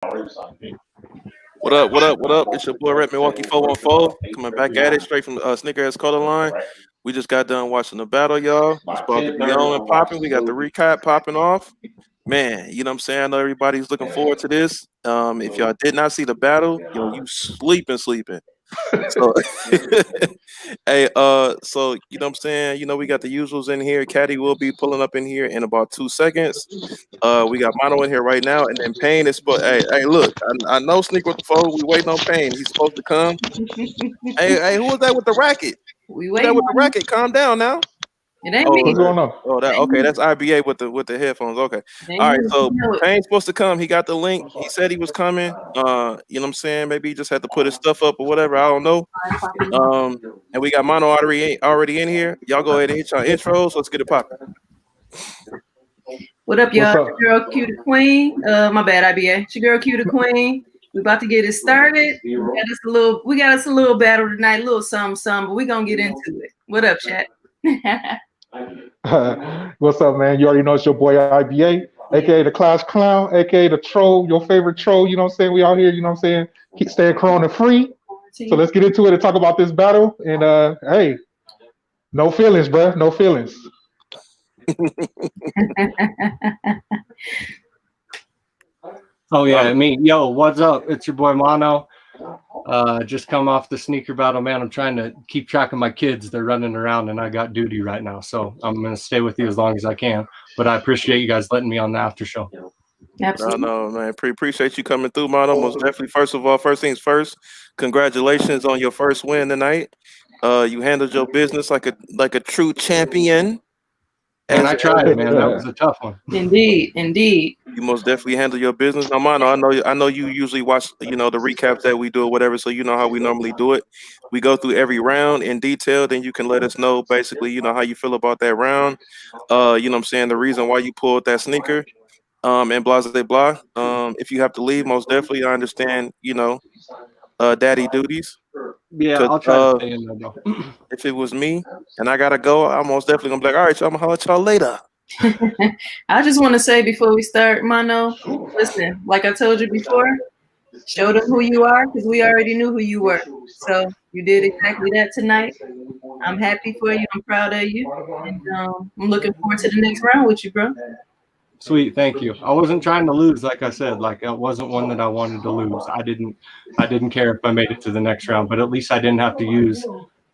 What up? What up? What up? It's your boy Rep Milwaukee 414 coming back at it straight from Sneakerheads Color Line. We just got done watching the battle, y'all. It's about to be on and popping. We got the recap popping off. Man, you know what I'm saying? I know everybody's looking forward to this. If y'all did not see the battle, you sleeping. So hey, so you know what I'm saying? We got the usuals in here. Caddy will be pulling up in here in about 2 seconds. We got Mono in here right now, and then Payne is supposed. Hey, look, I know Sneak with the phone. We waiting on Payne. He's supposed to come. Hey, who was that with the racket? We Who that waiting with the on racket? Calm down now. it. Ain't Oh, me. What's going on? that okay. That's IBA with the headphones. Okay. All right. So Payne's supposed to come. He got the link. He said he was coming. You know what I'm saying? Maybe he just had to put his stuff up or whatever. I don't know. And we got Mono already in here. Y'all go ahead and hit your intros. Let's get it popping. What up, What's y'all? up? It's your girl Q the Queen. My bad, IBA. It's your girl Q the Queen. We about to get it started. We got us a little battle tonight, a little something, but we gonna get into it. What up, chat? What's up, man? You already know it's your boy IBA, aka the Clash Clown, aka the troll, your favorite troll. You know what I'm saying? We out here, you know what I'm saying? Keep staying corona free. So let's get into it and talk about this battle. And hey, no feelings, bruh. No feelings. Oh yeah, me. Yo, what's up? It's your boy Mono. Just come off the sneaker battle, man. I'm trying to keep track of my kids. They're running around and I got duty right now. So I'm gonna stay with you as long as I can. But I appreciate you guys letting me on the after show. Absolutely. No, man. Appreciate you coming through, Mono. Most definitely. First of all, first things first. Congratulations on your first win tonight. You handled your business like a true champion. And I tried, man. That was a tough one. Indeed. You most definitely handle your business. Now, Mono, I know you usually watch, the recaps that we do or whatever, so you know how we normally do it. We go through every round in detail, then you can let us know basically, how you feel about that round. You know what I'm saying, the reason why you pulled that sneaker, and blah blah blah. If you have to leave, most definitely I understand, daddy duties. Yeah, Cause I'll try to stay in there, bro. if it was me and I gotta go, I'm most definitely gonna be like, all right, y'all, I'm gonna holler at y'all later. I just want to say before we start, Mono, listen, like I told you before, show them who you are because we already knew who you were. So you did exactly that tonight. I'm happy for you. I'm proud of you. And I'm looking forward to the next round with you, bro. Sweet, thank you. I wasn't trying to lose, like I said. Like it wasn't one that I wanted to lose. I didn't care if I made it to the next round, but at least I didn't have to use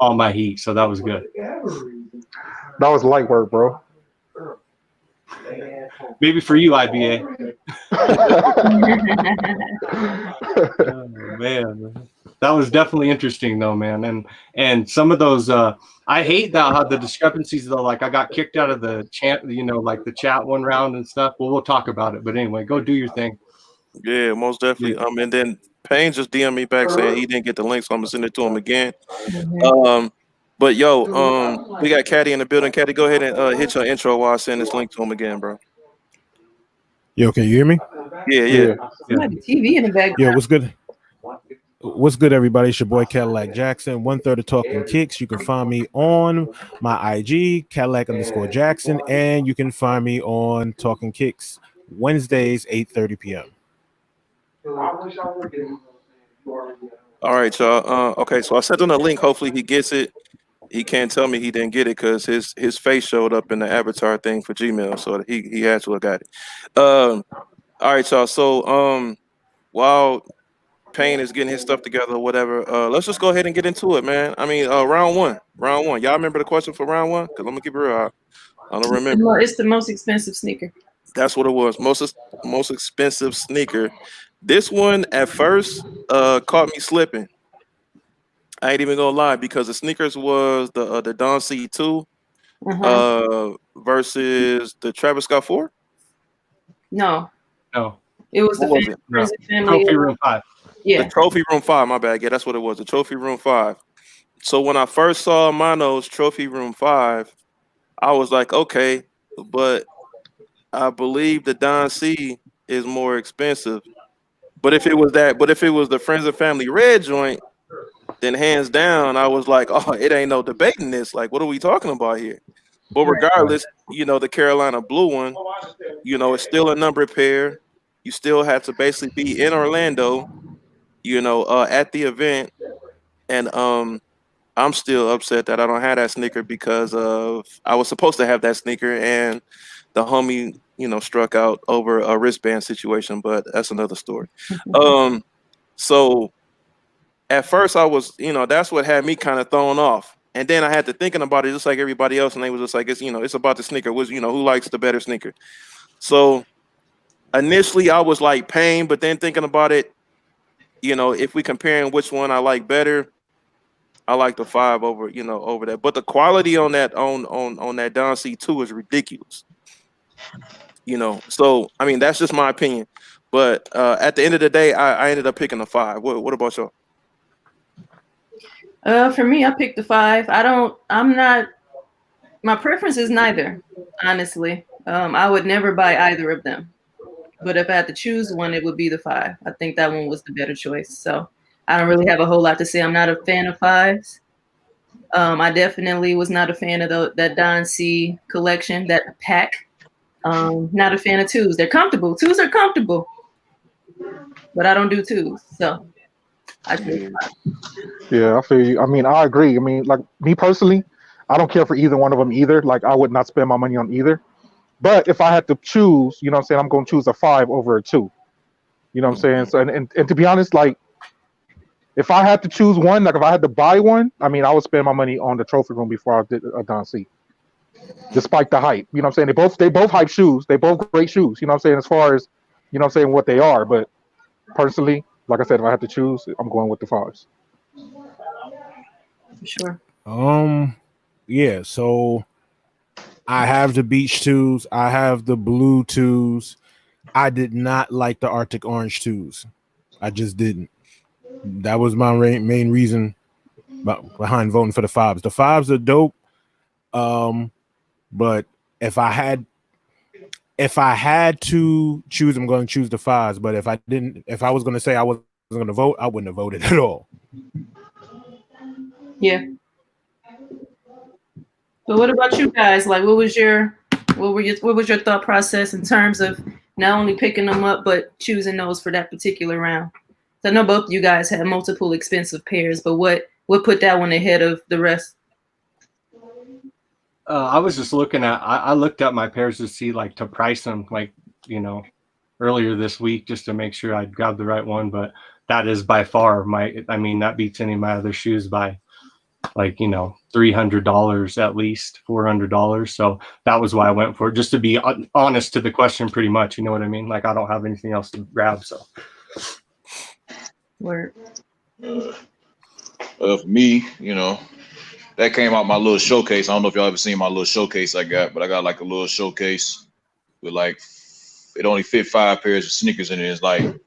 all my heat, so that was good. That was light work, bro. Maybe for you, IBA. Oh, man, that was definitely interesting though, man. And some of those, I hate that how the discrepancies though. Like I got kicked out of the chat, like the chat one round and stuff. Well, we'll talk about it. But anyway, go do your thing. Yeah, most definitely. And then Payne just DM me back saying he didn't get the link, so I'm gonna send it to him again. But yo, we got Caddy in the building. Caddy, go ahead and hit your intro while I send this link to him again, bro. Yo, can you hear me? Yeah. Somebody TV in the background. Yo, what's good? What's good, everybody? It's your boy Cadillac Jackson, 1/3 of Talking Kicks. You can find me on my IG, Cadillac_Jackson, and you can find me on Talking Kicks Wednesdays, 8:30 p.m. All right, y'all. Okay, so I sent him a link. Hopefully he gets it. He can't tell me he didn't get it because his face showed up in the avatar thing for Gmail, so he had to have got it. All right, y'all. So while Payne is getting his stuff together or whatever, let's just go ahead and get into it, man. I mean, round one. Y'all remember the question for round one? Because I'm gonna keep it real. I don't remember. It's the most expensive sneaker. That's what it was. Most expensive sneaker. This one at first caught me slipping. I ain't even gonna lie because the sneakers was the Don C2 versus the Travis Scott 4. No, No, it was What was it? Friends and Family. Trophy Room 5. Yeah. The Trophy Room 5. My bad. Yeah, that's what it was. The Trophy Room 5. So when I first saw Mono's Trophy Room 5, I was like, okay, but I believe the Don C is more expensive. But if it was the Friends and Family red joint, then hands down, I was like, oh, it ain't no debating this. Like, what are we talking about here? But regardless, the Carolina blue one, it's still a number pair. you still had to basically be in Orlando, at the event, and I'm still upset that I don't have that sneaker because of I was supposed to have that sneaker and the homie, struck out over a wristband situation, but that's another story. So at first I was, that's what had me kind of thrown off. And then I had to thinking about it just like everybody else, and they was just like, it's about the sneaker. Who likes the better sneaker? So initially I was like pain, but then thinking about it, if we comparing which one I like better, I like the 5 over that. But the quality on that on that Don C2 is ridiculous. So I mean that's just my opinion. But at the end of the day, I ended up picking the 5. What about y'all? For me, I picked the 5. My preference is neither, honestly. I would never buy either of them. But if I had to choose one, it would be the 5. I think that one was the better choice. So I don't really have a whole lot to say. I'm not a fan of 5s. I definitely was not a fan of that Don C collection, that pack. Not a fan of 2s. They're comfortable. 2s are comfortable. But I don't do 2s. So I choose 5. Yeah, I feel you. I mean, I agree. I mean, like me personally, I don't care for either one of them either. Like, I would not spend my money on either. But if I had to choose, I'm going to choose a 5 over a 2. You know what I'm saying? So, and to be honest, like, if I had to choose one, like if I had to buy one, I mean, I would spend my money on the trophy room before I did a Don C. Despite the hype, you know what I'm saying? They both hype shoes. They both great shoes. You know what I'm saying? As far as, what they are. But personally, like I said, if I had to choose, I'm going with the 5s. For sure. Yeah, so I have the beach 2s, I have the blue 2s. I did not like the Arctic orange 2s. I just didn't. That was my main reason behind voting for the 5s. The 5s are dope. But if I had to choose, I'm going to choose the 5s. But if I was going to say I wasn't going to vote, I wouldn't have voted at all. Yeah. But what about you guys? Like, what was your thought process in terms of not only picking them up but choosing those for that particular round? So I know both of you guys had multiple expensive pairs, but what put that one ahead of the rest? I was just looking at. I looked up my pairs to see, like, to price them, like, earlier this week, just to make sure I'd grab the right one. But that is by far that beats any of my other shoes by, like, $300 at least, $400. So that was why I went for it, just to be honest to the question, pretty much. You know what I mean? Like, I don't have anything else to grab. So. Word. For me, that came out my little showcase. I don't know if y'all ever seen my little showcase I got, but I got like a little showcase with like, it only fit 5 pairs of sneakers in it. It's like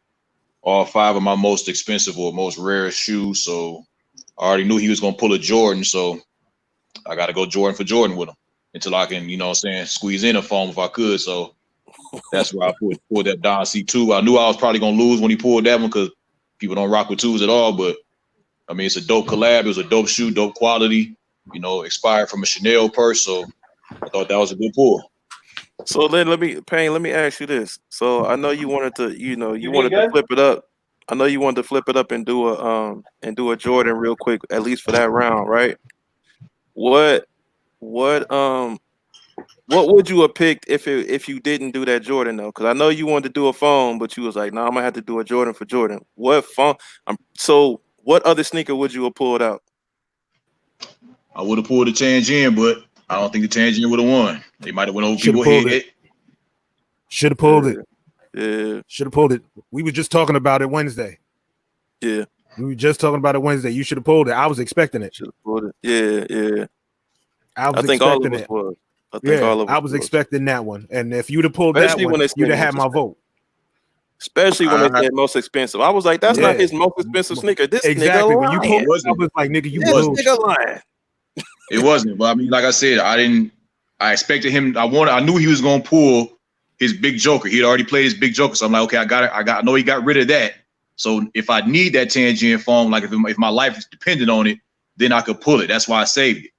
all 5 of my most expensive or most rarest shoes. So I already knew he was going to pull a Jordan. So I got to go Jordan for Jordan with him until I can, squeeze in a foam if I could. So that's why I pulled that Don C2. I knew I was probably going to lose when he pulled that one because people don't rock with 2s at all. But I mean, it's a dope collab. It was a dope shoe, dope quality, expired from a Chanel purse. So I thought that was a good pull. So then let me ask you this. So I know you wanted to, to flip it up. I know you wanted to flip it up and do a Jordan real quick, at least for that round, right? What would you have picked if you didn't do that Jordan though? Because I know you wanted to do a phone, but you was like, no, I'm gonna have to do a Jordan for Jordan. What phone? So what other sneaker would you have pulled out? I would have pulled the Tianjin, but I don't think the Tianjin would have won. They might have went over people's head. Should have pulled it. Yeah. Should have pulled it. We were just talking about it Wednesday. Yeah. We were just talking about it Wednesday. You should have pulled it. I was expecting it. Should have pulled it. Yeah. I think all of us was. I was expecting that one. And if you'd have pulled that one, you'd have had my vote. Especially when they said most expensive. I was like, that's not his most expensive sneaker. This exactly. nigga When you lying. pulled it, I was like, nigga, you this nigga lying. It wasn't. But I mean, like I said, I expected him. I knew he was gonna pull his big joker. He had already played his big joker. So I'm like, okay, I know he got rid of that. So if I need that Tianjin foam, like if my life is dependent on it, then I could pull it. That's why I saved it.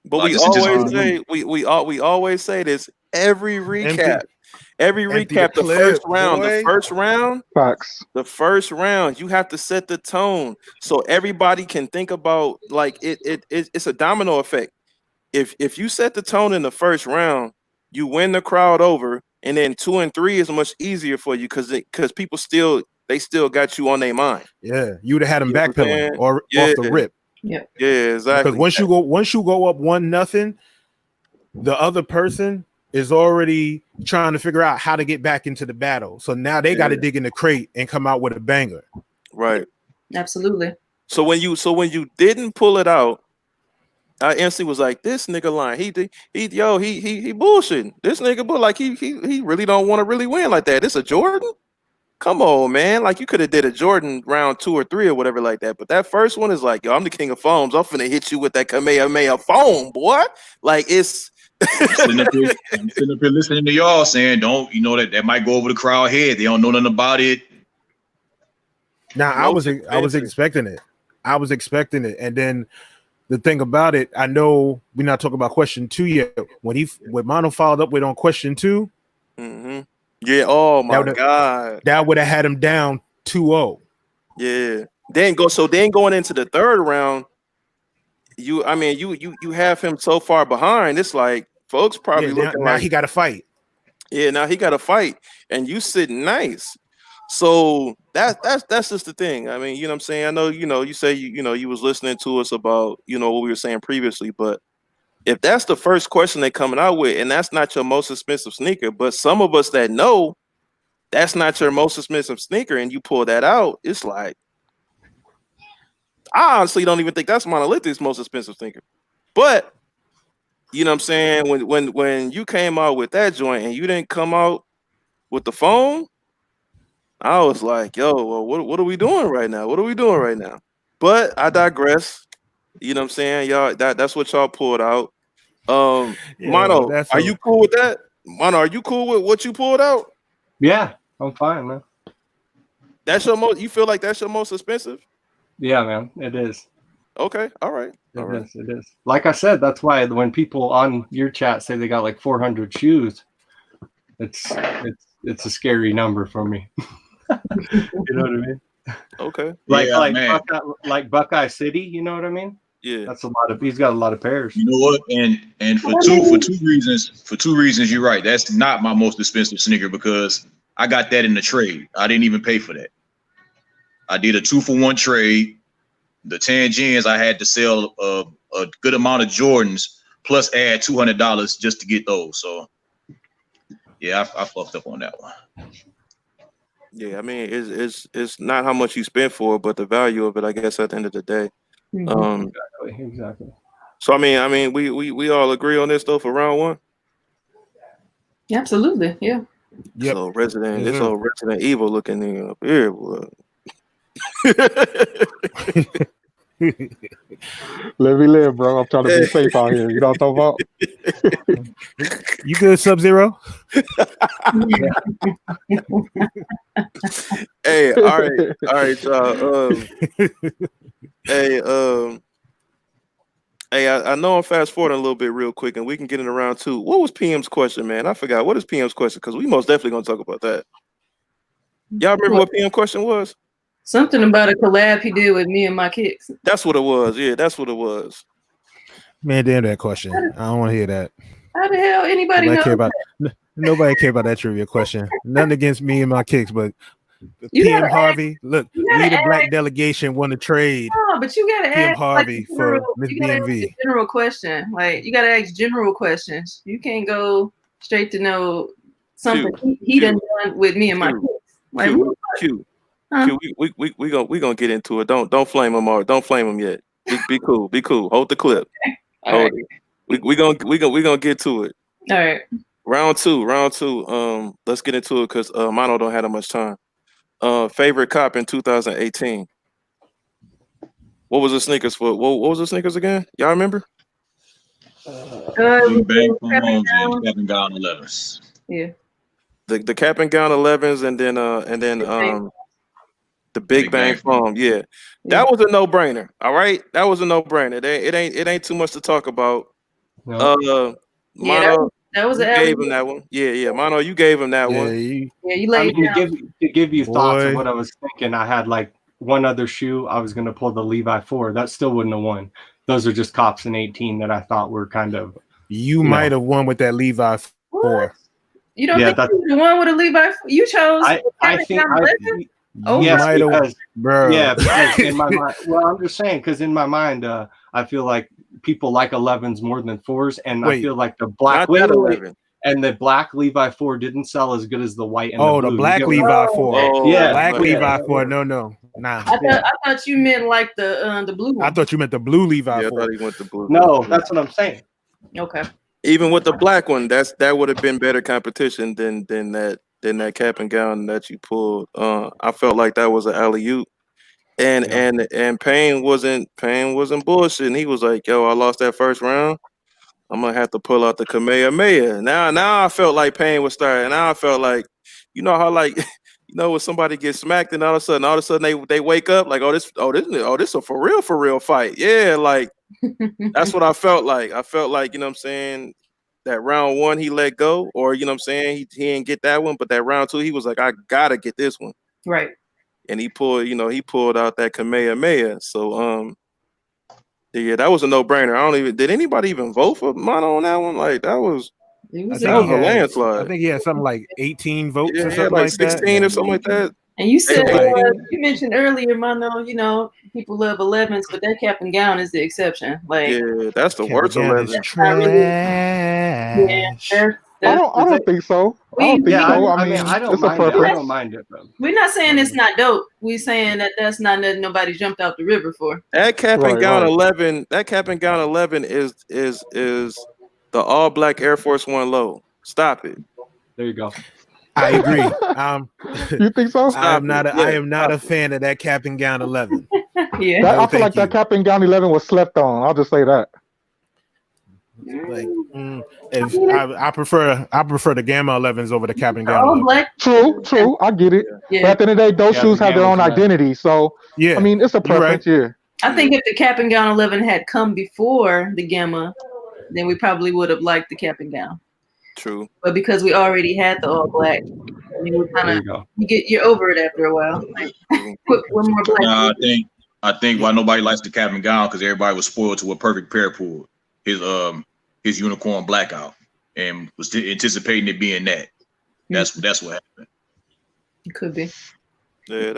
But we always say this every recap. Every Empty recap, the the first clip, round, boy. Facts. the first round, you have to set the tone so everybody can think about like it's a domino effect. If you set the tone in the first round, you win the crowd over, and then 2 and 3 is much easier for you because people still got you on their mind. Yeah, you would have had them You know what I'm backpedaling saying? or Yeah. off the rip. Yeah. Yeah, exactly. Because once you go up 1-0, the other person is already trying to figure out how to get back into the battle. So now they got to dig in the crate and come out with a banger. Right. Absolutely. So when you didn't pull it out, I instantly was like, this nigga lying. He bullshitting. This nigga, but like he really don't want to really win like that. This a Jordan? Come on, man. Like you could have did a Jordan round 2 or 3 or whatever like that. But that first one is like, yo, I'm the king of foams. I'm finna hit you with that Kamehameha foam, boy. Like it's I'm sitting up here listening to y'all saying, don't, you know, that might go over the crowd head. They don't know nothing about it. Now I was expecting it. I was expecting it. And then the thing about it, I know we're not talking about question 2 yet. When Mono followed up with on question 2, yeah, oh my god. That would have had him down 2-0. Yeah. Then going into the third round, you have him so far behind. It's like folks probably looking now like he got to fight. Yeah, now he got to fight, and you sitting nice. So that's just the thing. I mean, you know what I'm saying? I know, you say you was listening to us about, what we were saying previously, but if that's the first question they're coming out with, and that's not your most expensive sneaker, but some of us that know that's not your most expensive sneaker, and you pull that out, it's like, I honestly don't even think that's Monolithic's most expensive sneaker. But you know what I'm saying? When you came out with that joint and you didn't come out with the phone, I was like, yo, well, what are we doing right now? What are we doing right now? But I digress. You know what I'm saying? Y'all, that's what y'all pulled out. Mono, are you cool with that? Mono, are you cool with what you pulled out? Yeah, I'm fine, man. That's your most. You feel like that's your most expensive? Yeah, man, it is. Okay, all right. It is. Like I said, that's why when people on your chat say they got like 400 shoes, it's a scary number for me. You know what I mean? Okay. Like Buckeye City, you know what I mean? Yeah. That's a lot of. He's got a lot of pairs. You know what? And for two reasons, you're right. That's not my most expensive sneaker because I got that in the trade. I didn't even pay for that. I did a 2-for-1 trade. The tan jeans, I had to sell a good amount of Jordans plus add $200 just to get those. So yeah, I fucked up on that one. Yeah, I mean, it's not how much you spend for it, but the value of it, I guess, at the end of the day. Exactly. So I mean, we all agree on this though for round 1. Absolutely, yeah. Yep. So Resident Evil looking thing up here. Let me live, bro. I'm trying to be safe out here. You know what I'm talking about? You good, Sub-Zero? Hey, all right, y'all. Hey, I know I'm fast forwarding a little bit real quick, and we can get into round 2. What was PM's question, man? I forgot. What is PM's question? Because we most definitely gonna talk about that. Y'all remember what PM question was? Something about a collab he did with me and my kicks. That's what it was. Yeah, that's what it was. Man, damn that question. I don't want to hear that. How the hell anybody knows Nobody care about that trivia question. Nothing against me and my kicks, but You PM gotta Harvey, look, we the black delegation won the trade. No, but you gotta PM ask Harvey like, for Miss you gotta BMV. ask a general question. Like you gotta ask general questions. You can't go straight to know something he done with me and my kids. Like Q, we gonna get into it. Don't flame him or don't flame him yet. Be cool. Be cool. Hold the clip. Hold it. We gonna get to it. All right. Round two. Let's get into it because Mono don't have that much time. Favorite cop in 2018. What was the sneakers for? What was the sneakers again? Y'all remember? Big Bang Foams and Cap and Gown 11s. Yeah. The cap and gown 11s and then the Big Bang Foam. Yeah. That was a no-brainer. All right. That was a no-brainer. It ain't too much to talk about. That That was You an gave alley. him that one. Yeah. Mono, you gave him that Yeah, one. you, Yeah, you I laid mean, down. to give you thoughts of Boy. what I was thinking, I had like one other shoe. I was going to pull the Levi 4. That still wouldn't have won. Those are just Cops in 18 that I thought were kind of. you know. might have won with that Levi 4. You don't Yeah, think that- you the one with a Levi? You chose. I think Oh, You yes, might have, because bro. yeah, because in my mind, well, I'm just saying because in my mind, I feel like people like 11s more than 4s, and I Wait. feel like the black Not that 11. and the black Levi 4 didn't sell as good as the white and Oh, the the blue. black You get what Levi I'm- 4. Oh, Yeah, Black yeah. Levi 4. No. Nah. I thought you meant like the blue one. I thought you meant the blue Levi Yeah, I 4. thought he went to blue. No, that's what I'm saying. Okay. Even with the black one, that would have been better competition than that cap and gown that you pulled. I felt like that was an alley-oop. And Yeah. and Payne wasn't bullshit. And he was like, "Yo, I lost that first round. I'm gonna have to pull out the Kamehameha." Now I felt like Payne was starting. Now I felt like, you know how like, when somebody gets smacked and all of a sudden they wake up like, this a for real fight. Yeah, like that's what I felt like. I felt like, you know what I'm saying, that round one he let go, or you know what I'm saying, he didn't get that one, but that round two he was like, I gotta get this one. Right. And he pulled out that Kamehameha. So yeah, that was a no-brainer. Did anybody even vote for Mono on that one? Like that was It I was think, that he was a had, landslide. I think he had something like 18 votes Yeah, or he had something like like 16 that. or something like that. And you said Like- you mentioned earlier, Mono. People love 11s, but that cap and gown is the exception. Like, Yeah, that's the Cap and worst gown 11. is that's not really. Yeah, trash. that's I don't think so. I don't think Yeah, so. I mean, I don't it's a mind it. I preference. don't mind it. Though. we're not saying it's not dope. We're saying that that's not nothing nobody jumped out the river for. That cap and Right, gown right. 11. That cap and gown 11 is the all black Air Force One low. Stop it. There you go. I agree. You think so? I am not. I Yeah, am not a fan of that cap and gown 11. Yeah. That, No, I feel like thank you. that cap and gown 11 was slept on. I'll just say that. Like, I prefer the Gamma 11s over the cap and gown All 11. black. True. I get it. But Yeah. at the end of the day, those Yeah, shoes the have their own Gamma's right. identity. So, Yeah, I mean, it's a you're right. preference, yeah. I think if the cap and gown 11 had come before the Gamma, then we probably would have liked the cap and gown. True. But because we already had the all black, I mean, we kind There of you go. you're over it after a while. Like, put one more black. Nah, I think why nobody likes the cap and gown because everybody was spoiled to what Perfect Pair pulled his unicorn blackout and was anticipating it being that. That's what happened. It could be. Yeah,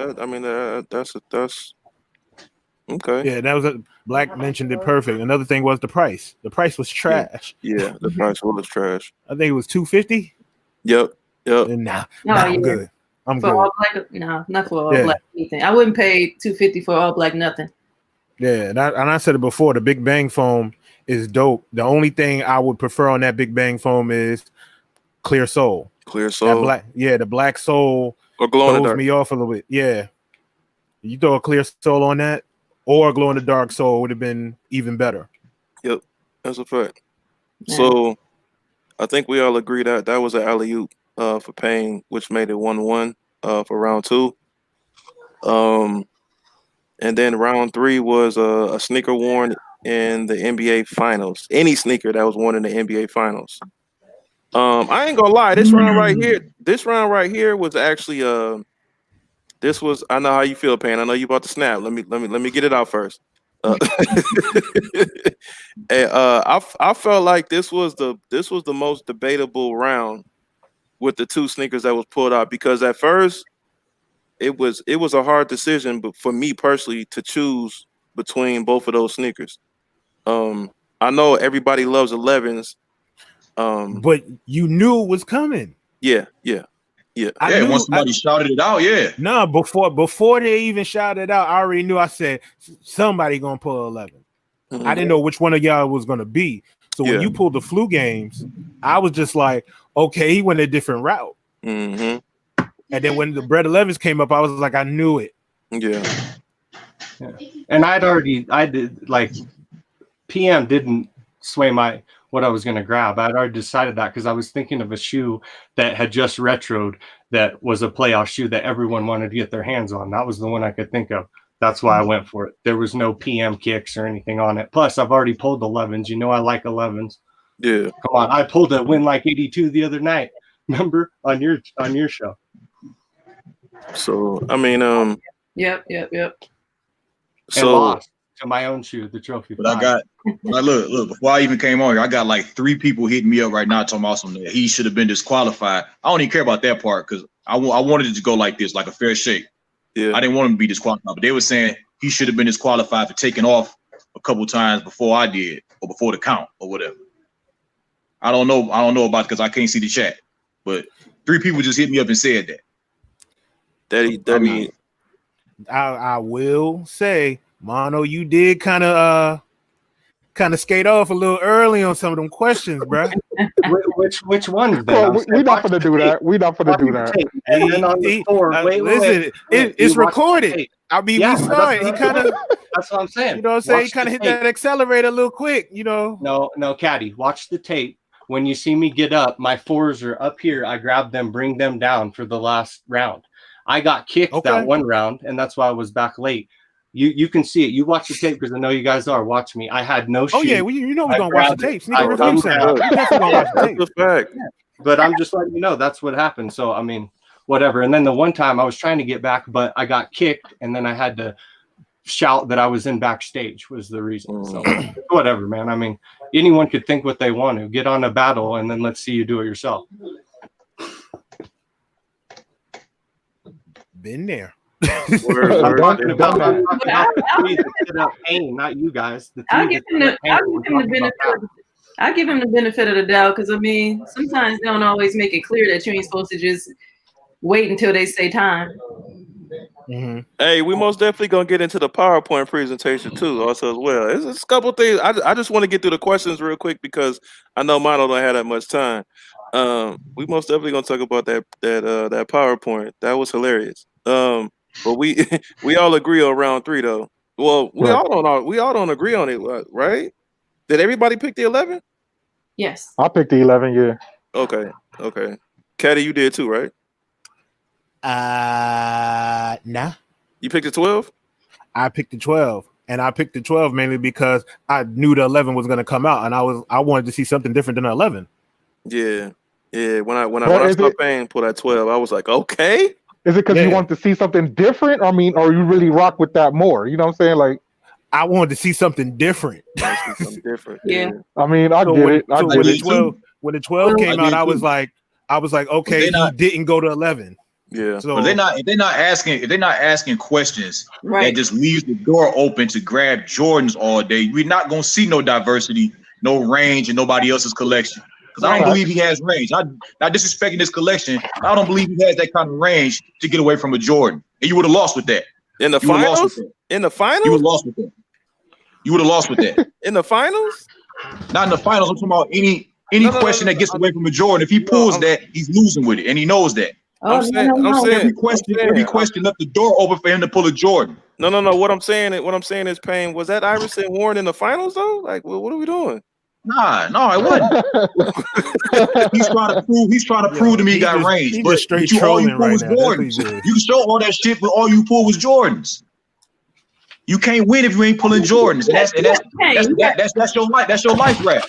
that's okay. Yeah, that was Black mentioned it perfect. Another thing was the price. The price was trash. Yeah, the price was trash. I think it was $250. Yep. And nah, I'm yeah. good. I'm For good. all black, no, not for all Yeah. black anything. I wouldn't pay $250 for all black nothing. Yeah, and I said it before. The Big Bang foam is dope. The only thing I would prefer on that Big Bang foam is clear sole. Clear That soul the black sole or glow in the throws dark. me off a little bit. Yeah, you throw a clear sole on that, or a glow in the dark sole would have been even better. Yep, that's a fact. Yeah. So I think we all agree that that was an alley-oop for Payne, which made it 1-1 for round 2. And then round 3 was a sneaker worn in the NBA Finals. Any sneaker that was worn in the NBA Finals. I ain't gonna lie, this round right here was actually this was, I know how you feel, Payne. I know you about to snap. Let me get it out first. And, I felt like this was the most debatable round with the two sneakers that was pulled out, because at first it was a hard decision, but for me personally to choose between both of those sneakers. I know everybody loves 11s. But you knew it was coming. Yeah. Yeah, once somebody shouted it out, yeah. No, before they even shouted it out, I already knew. I said somebody gonna pull 11. Mhm. I didn't know which one of y'all was gonna be. So when Yeah. you pulled the flu games, I was just like, okay, he went a different route. Mm-hmm. And then when the Bread 11s came up, I was like, I knew it. Yeah. And I did like PM didn't sway what I was going to grab. I'd already decided that because I was thinking of a shoe that had just retroed that was a playoff shoe that everyone wanted to get their hands on. That was the one I could think of. That's why I went for it. There was no PM kicks or anything on it. Plus, I've already pulled 11s. You know, I like 11s. Yeah. Come on, I pulled a win like 82 the other night. Remember on your show? So I mean, Yep. And so lost to my own shoe, the trophy. But I got, look, before I even came on here, I got like 3 people hitting me up right now talking about something that he should have been disqualified. I don't even care about that part because I wanted it to go like this, like a fair shake. yeah, I didn't want him to be disqualified, but they were saying he should have been disqualified for taking off a couple times before I did or before the count or whatever. I don't know about it because I can't see the chat, but 3 people just hit me up and said that. I will say, Mono, you did kind of skate off a little early on some of them questions, bro. Which ones? Well, we're not gonna do that. We're not gonna do that. And then on the floor, Listen, it's recorded. I mean, we saw it. He kind of. That's what I'm saying. You know what I'm saying? He kind of hit that accelerator a little quick. You know. No, Caddy. Watch the tape. When you see me get up, my 4s are up here. I grab them, bring them down for the last round. I got kicked that one round, and that's why I was back late. You can see it. You watch the tape because I know you guys are. Watch me. I had no shoe. Oh yeah, we're gonna watch the tape. Sneaker I review center. We definitely gonna watch the tape. that's a fact. But I'm just letting you know that's what happened. So I mean, whatever. And then the one time I was trying to get back, but I got kicked, and then I had to shout that I was in backstage was the reason. So whatever, man. I mean, anyone could think what they want to. Get on a battle, and then let's see you do it yourself. Been there. Not you guys. I'll give him the benefit of the doubt because I mean sometimes they don't always make it clear that you ain't supposed to just wait until they say time. Mm-hmm. Hey, we most definitely gonna get into the PowerPoint presentation too, also as well. It's a couple things. I just want to get through the questions real quick because I know Mono don't have that much time. We most definitely gonna talk about that PowerPoint. That was hilarious. But we all agree on round 3 though. Well, we all don't agree on it, right? Did everybody pick the 11? Yes. I picked the 11. Yeah. Okay. Caddy, you did too, right? Nah. You picked the 12? I picked the 12. And I picked the 12 mainly because I knew the 11 was gonna come out, and I wanted to see something different than the 11. Yeah. When I saw Payne pull that 12, I was like, okay. Is it because you want to see something different? I mean, or you really rock with that more? You know what I'm saying? Like, I wanted to see something different. Something different. Yeah. I mean, I get it. When the 12 came out, I was like, okay, he didn't go to 11. Yeah. So if they're not asking questions Right. that just leaves the door open to grab Jordans all day, we're not gonna see no diversity, no range in nobody else's collection. Because I don't believe he has range. Not disrespecting his collection. I don't believe he has that kind of range to get away from a Jordan. And you would have lost with that. In the finals? In the finals? You would have lost with that. You would have lost with that. In the finals? Not in the finals. I'm talking about any question that gets away from a Jordan. If he pulls that, he's losing with it, and he knows that. I'm saying Every question left the door open for him to pull a Jordan. No. What I'm saying is, Payne, was that Iverson Warren in the finals though? Like, what are we doing? No, it wasn't. He's trying to prove to me he got range. He's But just straight all you trolling pull right was now. That's what Jordans. he did. You can show all that shit, but all you pull was Jordans. You can't win if you ain't pulling Jordans. That's your life. That's your life rap. That's your life rap.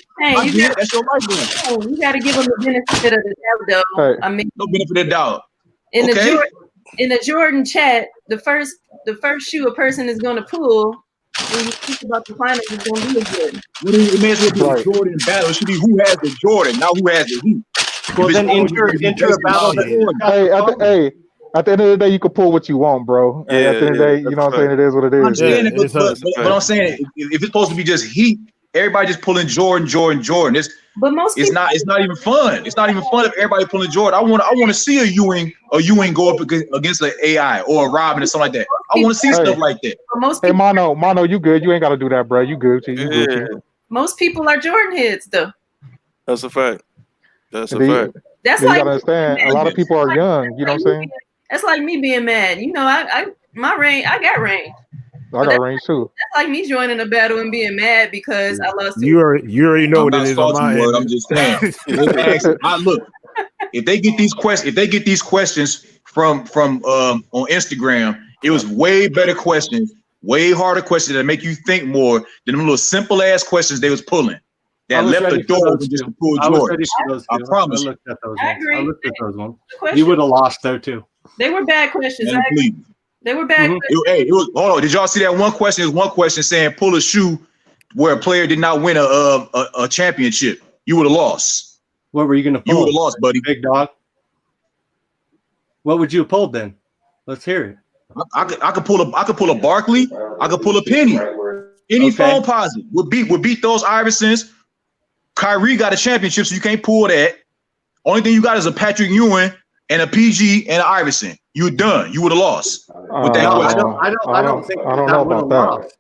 You got to give them the benefit of the doubt, though. Hey. I mean, No benefit of the doubt. in Okay. the Jordan chat, the first shoe a person is going to pull when you think about the finals is going to be a Jordan. It may as well be a Jordan battle. It should be who has the Jordan, not who has the Heat. Well, then enter a battle. Hey, at the end of the day, you can pull what you want, bro. At the end of the day, you know what I'm saying? It is what it I'm is. saying Yeah, it, but I'm saying if it's supposed to be just Heat, everybody just pulling Jordan. But It's not even fun. It's not even fun if everybody pulling Jordan. I want to see a Ewing go up against an AI or a Robin or something like that. I want to see stuff like that. Hey, Mono, you good? You ain't got to do that, bro. You good? Most people are Jordan heads, though. That's a fact. That's you like gotta understand. A lot of people are young. You know what I'm saying? That's like me being mad. You know, my range. I got range. I got range too. That's like me joining a battle and being mad because I lost. You already know what it is on my end. I'm just saying. Look, if they get these questions from on Instagram, it was way better questions, way harder questions that make you think more than them little simple ass questions they was pulling. that left the ready for door those open just two. to pull I was ready Jordans. for those I two. promise I you. looked at those I ones. agree. I looked at those ones. Question. You would have lost though too. They were bad questions. Man, please. They were bad Mhm. questions. Hey, it was, hold on. Did y'all see that one question? There's one question saying pull a shoe where a player did not win a championship. You would have lost. What were you gonna You would pull? have lost, buddy. Big dog. What would you have pulled then? Let's hear it. I could pull a Barkley. I could pull a Penny. Any Okay. phone posit would beat those Iversons. Kyrie got a championship, so you can't pull that. Only thing you got is a Patrick Ewing and a PG and an Iverson. You're done. You would have lost. With that No, question. I don't think I don't that know would have about that. lost.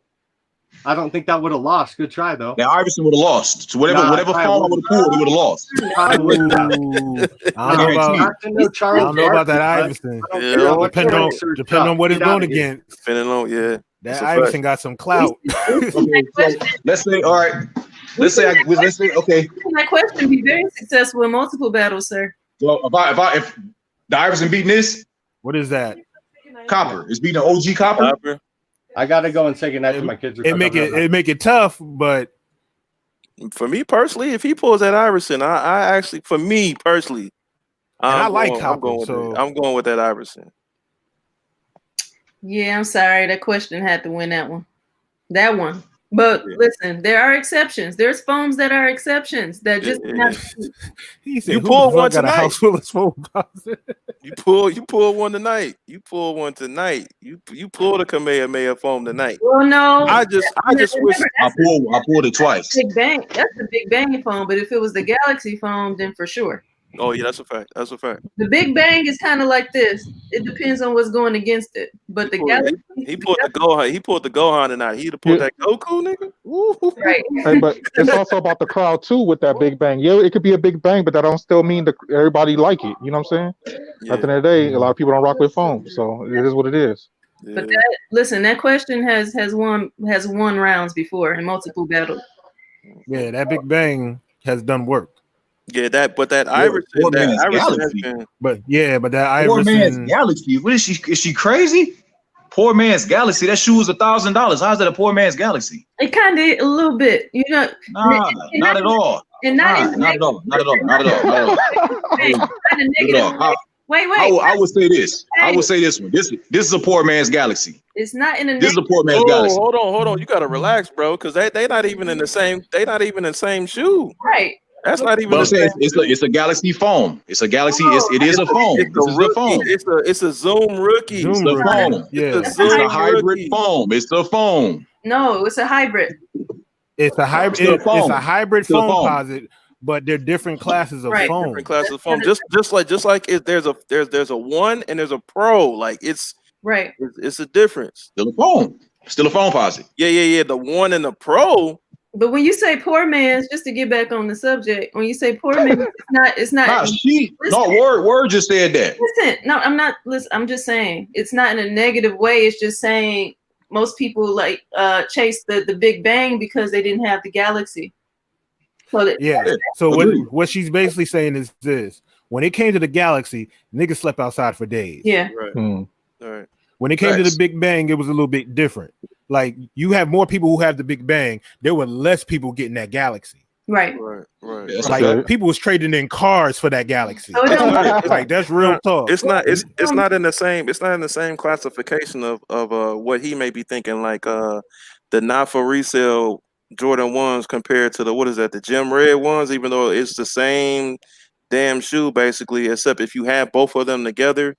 I don't think that would have lost. Good try though. That Iverson would have lost. So whatever Nah, phone I I would have pulled, he would have lost. I wouldn't have. Ooh, I don't know about. I don't know about that Iverson. Yeah, Depending on what it's going against. Depending on That That's a Iverson got some clout. Okay, so let's say, all right. Let's say, okay. That question be very successful in multiple battles, sir. So if the Iverson beating this, What is that? Copper is beating the OG Copper. I gotta go and say goodnight to my kids. It make it tough, but For me personally, if he pulls that Iverson, I actually, for me personally, I like I'm Copper, I'm going with that Iverson. Yeah, I'm sorry. That question had to win that one. That one. But listen, there are exceptions. There's foams that are exceptions that just not. he said, You "Who pulled the fuck one got a tonight. house full of smoke bombs?" You pull one tonight. You pull one tonight. You pulled a Kamehameha foam tonight. Well, no. I just wish I pulled it twice. Big Bang. That's the Big Bang foam. But if it was the Galaxy foam, then for sure. Oh yeah, that's a fact. That's a fact. The Big Bang is kind of like this. It depends on what's going against it. But the Galaxy, He pulled the Gohan. He pulled the Gohan tonight. He'd have pulled that Goku nigga. Woo. right? Hey, but it's also about the crowd too with that Big Bang. Yeah, it could be a Big Bang, but that don't still mean that everybody like it. You know what I'm saying? Yeah. At the end of the day, a lot of people don't rock with foam, so it is what it is. Yeah. But that question has won rounds before in multiple battles. Yeah, that Big Bang has done work. Yeah, that Iverson, Poor that man's Iverson has Galaxy. been. But that Poor man's Iverson. Galaxy. What is she? Is she crazy? Poor man's Galaxy. That shoe was $1,000. How's that a poor man's Galaxy? It kind of a little bit, you know. Nah, not at all. And not Not at all. Not at all. Not at all. Not at all. Wait. I would say this. I would say this one. This is a poor man's Galaxy. It's not in a This is a poor man's Oh, Galaxy. hold on. You gotta relax, bro, because they not even in the same. They not even in the same shoe. right. That's not even. But I'm the saying same. it's a Galaxy foam. It's a Galaxy. It is a foam. It's This is a foam. It's a Zoom rookie. Zoom It's a rookie. foam. Yeah, It's a hybrid foam. It's a foam. No, it's a hybrid. it's a hybrid. Still It's foam. a hybrid Still foam foam. posit, but they're different classes of Right. foam. Different classes of foam. Just like there's a 1 and there's a pro. Like it's Right. a difference. Still a foam. Still a foam posit. Yeah. The 1 and the pro. But when you say poor man's, just to get back on the subject, when you say poor man, it's not. Word just said that. Listen, no, I'm not. Listen, I'm just saying it's not in a negative way. It's just saying most people like chase the Big Bang because they didn't have the Galaxy. So So Agreed. what she's basically saying is this: when it came to the Galaxy, niggas slept outside for days. yeah, Right. Hmm. All right. When it came to Facts. the Big Bang, it was a little bit different. Like you have more people who have the Big Bang. There were less people getting that Galaxy. right. Right. That's Like Okay. people was trading in cars for that Galaxy. So it don't matter. Like that's real talk. It's not in the same classification of what he may be thinking, like the not for resale Jordan 1s compared to the gym red ones, even though it's the same damn shoe basically, except if you have both of them together,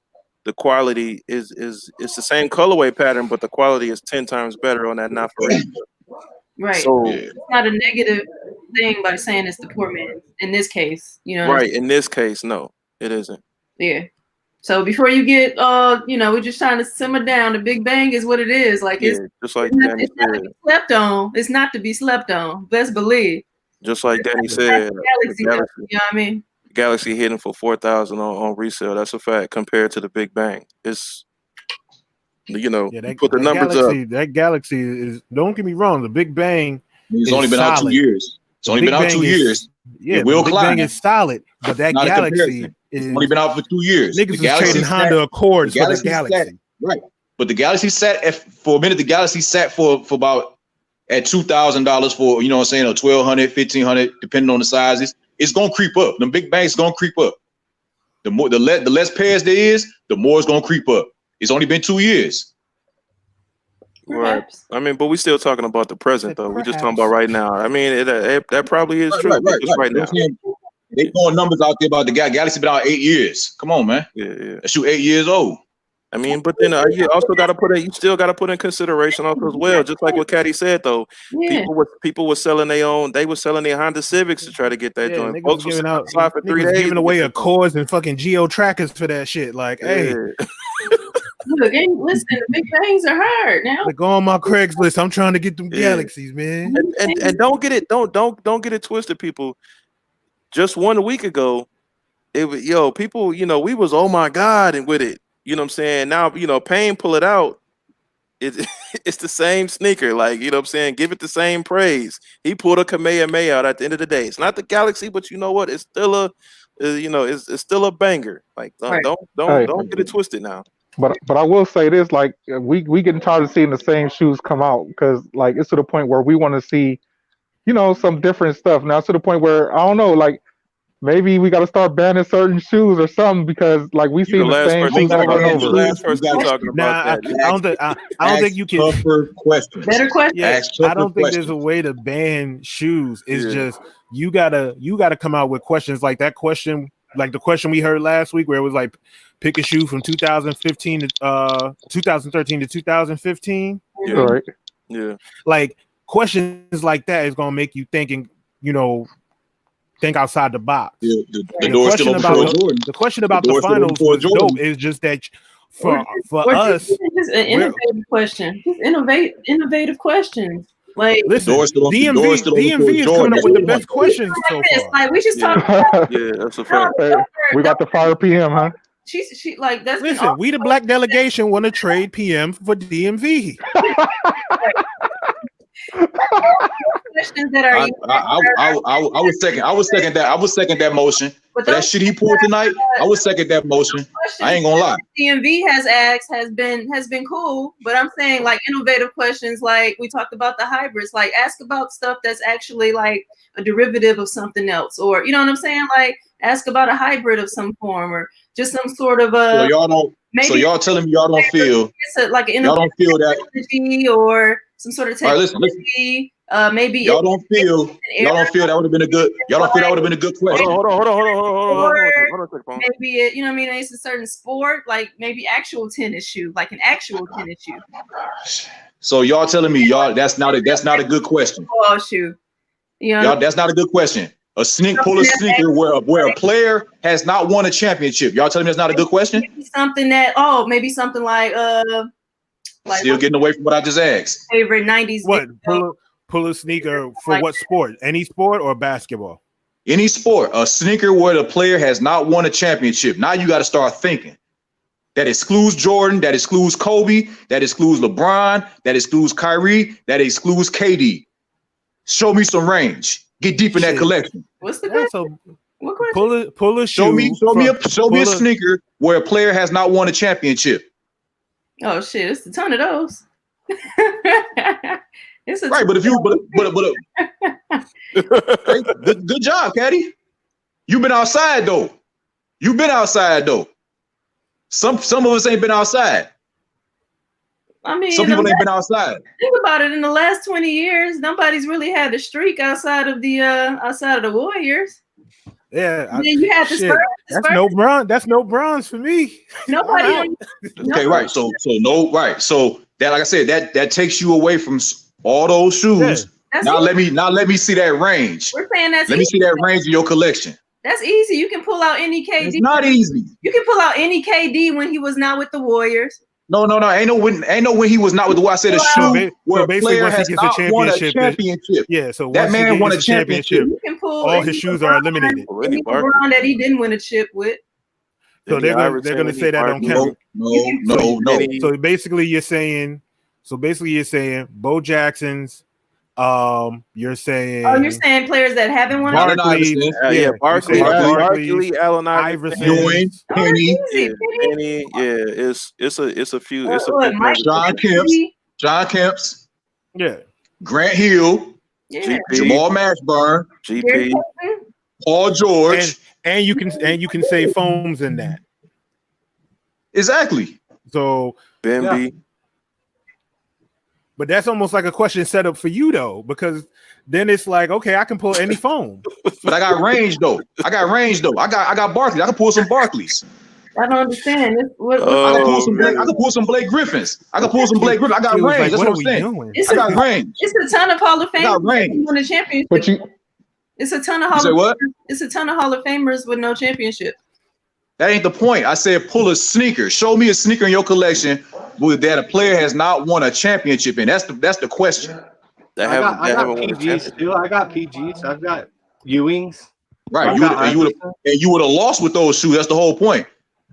the quality is it's the same colorway pattern, but the quality is 10 times better on that not for resale. Right. So It's not a negative thing by saying it's the poor man in this case. You know. right, in this case, no, it isn't. Yeah. So before you get we're just trying to simmer down. The Big Bang is what it is. Like Yeah, just like Danny it's not to said. be slept on. It's not to be slept on. Best believe. Just like Danny said, Galaxy, the you know what I mean? Galaxy hitting for 4,000 on resale. That's a fact compared to the Big Bang. It's you put the numbers Galaxy, up. That Galaxy is. Don't get me wrong. The Big Bang. It's is only been out 2 solid. years. It's only The been Big out 2 Bang is- years. Yeah, It will the Big climb. Bang is solid, but that Not a Galaxy comparison. is. It's only been out for 2 years. Niggas is trading Honda Accords for the Galaxy. Right. But the Galaxy sat for a minute. The Galaxy sat for about at $2,000 for, you know what I'm saying, or $1,200, $1,500, depending on the sizes, it's gonna creep up. The big banks gonna creep up. The less pairs there is, the more it's gonna creep up. It's only been 2 years. Right. I mean, but we still talking about the present though. We're just talking about right now. I mean, that probably is true. Right now. They throwing numbers out there about the Galaxy been out 8 years. Come on, man. Yeah. That shoe 8 years old. I mean, but then you also got to you still got to put in consideration also as well. Just like what Caddy said though, people were selling they were selling their Honda Civics to try to get that joint. Folks was for 3 days, giving away Accords and fucking Geo trackers for that shit. Like, hey. Look, listen, the big things are hard now. Like, go on my Craigslist. I'm trying to get them Galaxies, man. And don't get it twisted, people. Just 1 week ago, people, we was oh my God and with it. You know what I'm saying? Now, Payne pull it out. It's the same sneaker. Like, you know what I'm saying? Give it the same praise. He pulled a Kamehameha out at the end of the day. It's not the Galaxy, but you know what? It's still it's still a banger. Like, don't get it twisted now. But I will say this, like we getting tired of seeing the same shoes come out because like it's to the point where we want to see, some different stuff. Now it's to the point where I don't know, like maybe we got to start banning certain shoes or something because like we see the same shoes over and over. Last person talking about that. I don't think you can. Tougher questions. Better question. Yeah, I don't think there's a way to ban shoes. It's just you gotta come out with questions like that question. Like the question we heard last week, where it was like, pick a shoe from 2015 to 2013 to 2015. Yeah. Right. Yeah. Like questions like that is gonna make you think outside the box. Yeah, the question about the finals was dope. Is just that for us, just an innovative question. Just innovative questions. Like DMV is coming up with the best questions so far. Like we just talked about. Yeah, that's a fact. Hey, we got the fire PM, huh? She like that's. Listen, we the black delegation want to trade PM for DMV. Questions that are I was second that motion. But that shit he pulled tonight, I was second that motion. I ain't gonna lie. DMV has asked has been cool, but I'm saying like innovative questions, like we talked about the hybrids, like ask about stuff that's actually like a derivative of something else, or you know what I'm saying, like ask about a hybrid of some form, or just some sort of a. So y'all don't. So y'all telling me y'all don't feel like an y'all don't feel that or some sort of technology. Maybe y'all don't feel that would have been a good. Y'all don't feel that would have been a good question. Hold on. Maybe it's a certain sport, like maybe actual tennis shoe, like an actual tennis shoe. So y'all telling me that's not a good question. Oh shoot, y'all that's not a good question. A sneaker where a player has not won a championship. Y'all telling me that's not a good question? Maybe something like still getting away from what I just asked. Favorite 90s. What pull a sneaker for like, what sport? Any sport or basketball? Any sport. A sneaker where the player has not won a championship. Now you got to start thinking. That excludes Jordan. That excludes Kobe. That excludes LeBron. That excludes Kyrie. That excludes KD. Show me some range. Get deep in that collection. What's the question? What question? Pull a shoe. Show me a sneaker where a player has not won a championship. Oh shit! It's a ton of those. It's right, but if you good job, Caddy. You've been outside though. Some of us ain't been outside. I mean, some people ain't been outside. Think about it. In the last 20 years, nobody's really had a streak outside of the Warriors. Yeah, you had the Spurs. That's no bronze. That's no bronze for me. Nobody. Okay, right. So no, right. So that, like I said, that takes you away from all those shoes. Yeah. Now let me see that range. We're saying that's. Let me see that range in your collection. That's easy. You can pull out any KD. It's not easy. You can pull out any KD when he was not with the Warriors. No. Ain't no when he was not with the Warriors. I said a shoe where a player has not won a championship. Yeah, so that man won a championship. You can pull all his shoes are eliminated. Any LeBron that he didn't win a chip with. So they're gonna say that don't count. No. So basically you're saying Bo Jackson's. You're saying. Oh, you're saying players that haven't won. Barkley, Allen Iverson, Ewing, Penny. Penny. Yeah, it's a few. It's a John Kemps. Yeah. Grant Hill, Yeah. Jamal Mashburn, GP. Paul George. And you can say foams in that. Exactly. So Bambi. but that's almost like a question set up for you though, because then it's like, okay, I can pull any foam. But I got range though. I got Barkley. I can pull some Barkleys. I don't understand. I can pull some Blake Griffins. I got range. Like, That's what I'm saying. doing? It's I got range. It's a ton of Hall of got range. Famers won a championship. But It's a ton of You say what? It's a ton of Hall of Famers with no championship. That ain't the point. I said pull a sneaker. Show me a sneaker in your collection that a player has not won a championship in. That's the question. I got PGs too. I got PGs. I've got Ewings. Right. You would have lost with those shoes. That's the whole point.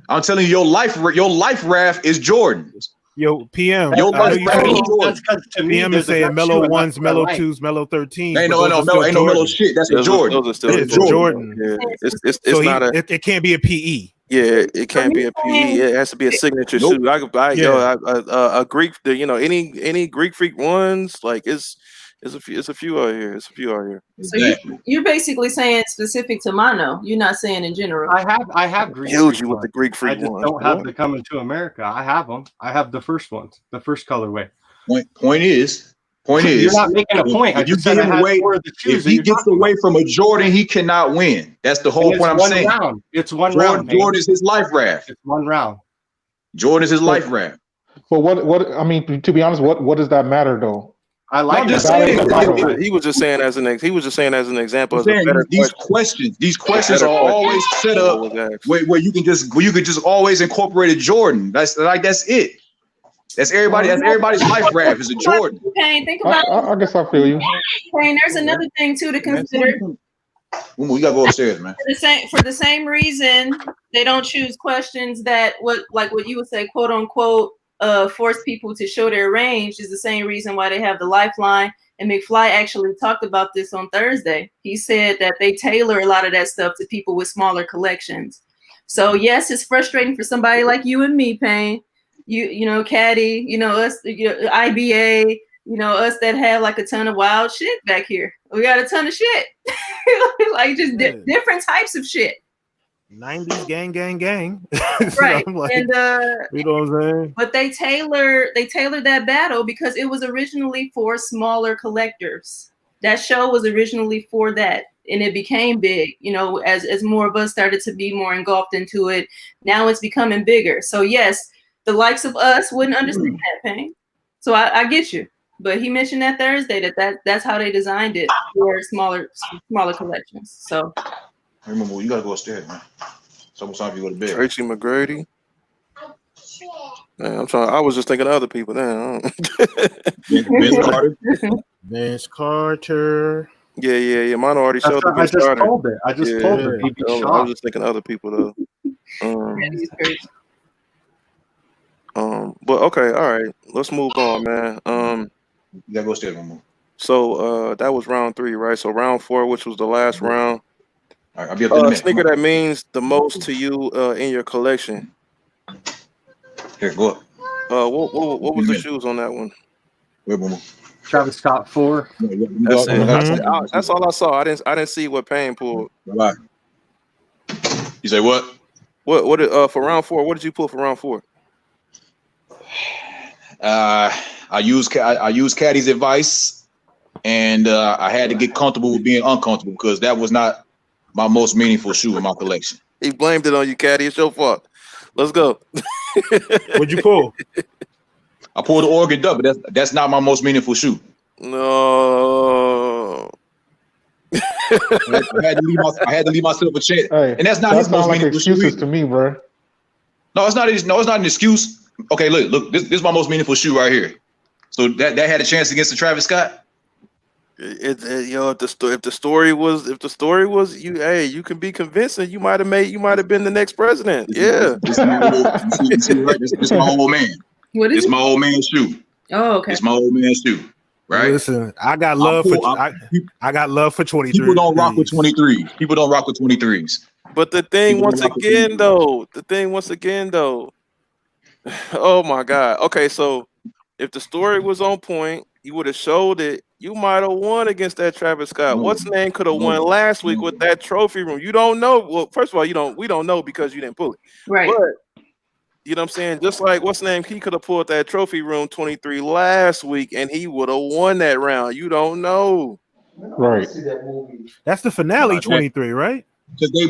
I'm telling you, your life raft is Jordan. Yo, PM. Your life raft is That's Jordan. because to me, PM is saying mellow 1s, mellow 2s, mellow 13s. Ain't no mellow shit. That's a Jordan. Those are still It's Jordan. Jordan. Yeah. It's So not a. it can't be a PE. Yeah, it can't be a PE. It has to be a signature Nope. shoe. I could buy a Greek. Any Greek freak ones like it's a few out here. It's a few out here. So you're basically saying specific to mono. You're not saying in general. I have Greek. Killed you with the Greek I freak just ones. don't have the coming to America. I have them. I have the first ones, the first colorway. Point is. You're not making a point. If he gets away from a Jordan, he cannot win. That's the whole point I'm saying. It's one round. Jordan is his life raft. It's one round. Jordan is his life raft. But what I mean, to be honest, what does that matter though? I like. I'm just saying. He was just saying as an example. These questions are always set up where you can just always incorporate a Jordan. That's it. That's everybody's life raft is a Jordan. Payne, think about I guess I feel you. Payne, there's another thing too to consider. We gotta go upstairs, man. For the same reason, they don't choose questions that what you would say, quote unquote, force people to show their range is the same reason why they have the lifeline. And McFly actually talked about this on Thursday. He said that they tailor a lot of that stuff to people with smaller collections. So yes, it's frustrating for somebody like you and me, Payne. You know, Caddy, us, IBA, us that have like a ton of wild shit back here. We got a ton of shit, like just different types of shit. 90s gang. Right. So like, and you know what I'm saying? But they tailored that battle because it was originally for smaller collectors. That show was originally for that. And it became big, as more of us started to be more engulfed into it. Now it's becoming bigger. So yes, the likes of us wouldn't understand that, Payne. So I get you. But he mentioned that Thursday that's how they designed it for smaller collections. So remember, you gotta go upstairs, man. Sometimes you go to bed. Tracy McGrady. Man, I was just thinking of other people. Damn. Vince Carter. Vince Carter. Yeah. Mine already showed the Vince Carter. I just told it. I was just thinking of other people though. But okay, all right. Let's move on, man. You gotta go upstairs, man. So that was round 3, right? So round 4, which was the last round. All right, I'll be up in a minute. Sneaker that means the most to you in your collection. Here, go up. What was the shoes on that one? Where, Boomer? Travis Scott 4. That's it. That's all I saw. I didn't see what Payne pulled. Bye. You say what? What for round 4? What did you pull for round 4? I use Caddy's advice, and I had to get comfortable with being uncomfortable because that was not my most meaningful shoe in my collection. He blamed it on you, Caddy. It's your fault. Let's go. What'd you pull? I pulled the Oregon Duck, but that's not my most meaningful shoe. No. I had to leave myself a chance, and that's not his most meaningful excuses shoe. To me, bro. No, it's not an excuse. Okay, look. This is my most meaningful shoe right here. So that had a chance against the Travis Scott. If the story was you, hey, you can be convincing. You might have been the next president. Yeah. This is my old man. What is it's my old man's shoe. Oh, okay. It's my old man's shoe. Right. Listen, I got love I got love for 23. People don't rock with 23s. People don't rock with 23s. But the thing once again though. Oh my God. Okay, so if the story was on point, he would have showed it You might have won against that Travis Scott. What's name could have won last week with that trophy room? You don't know. Well, first of all, we don't know because you didn't pull it. Right. But you know what I'm saying? Just like what's name, he could have pulled that trophy room 23 last week and he would have won that round. You don't know. Right. That's the finale 23, right? Because they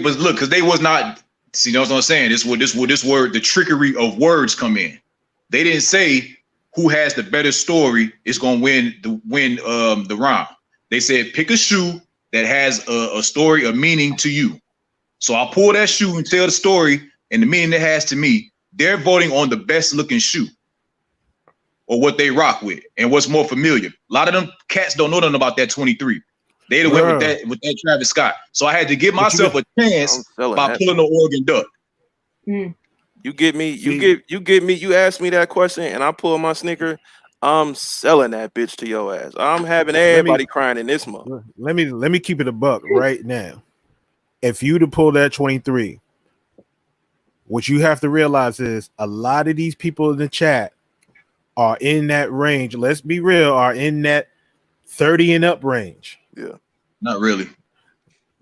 was not. See, you know what I'm saying? This word, the trickery of words come in. They didn't say who has the better story is gonna win the round. They said pick a shoe that has a story, a meaning to you. So I'll pull that shoe and tell the story and the meaning it has to me. They're voting on the best looking shoe or what they rock with and what's more familiar. A lot of them cats don't know nothing about that 23. They went with that Travis Scott. So I had to give myself a chance by pulling the Oregon Duck. Mm. You get me, you ask me that question and I pull my sneaker, I'm selling that bitch to your ass. I'm having everybody crying in this month. Let me keep it a buck right now. If you to pull that 23, what you have to realize is a lot of these people in the chat are in that range. Let's be real, are in that 30 and up range. Yeah. Not really.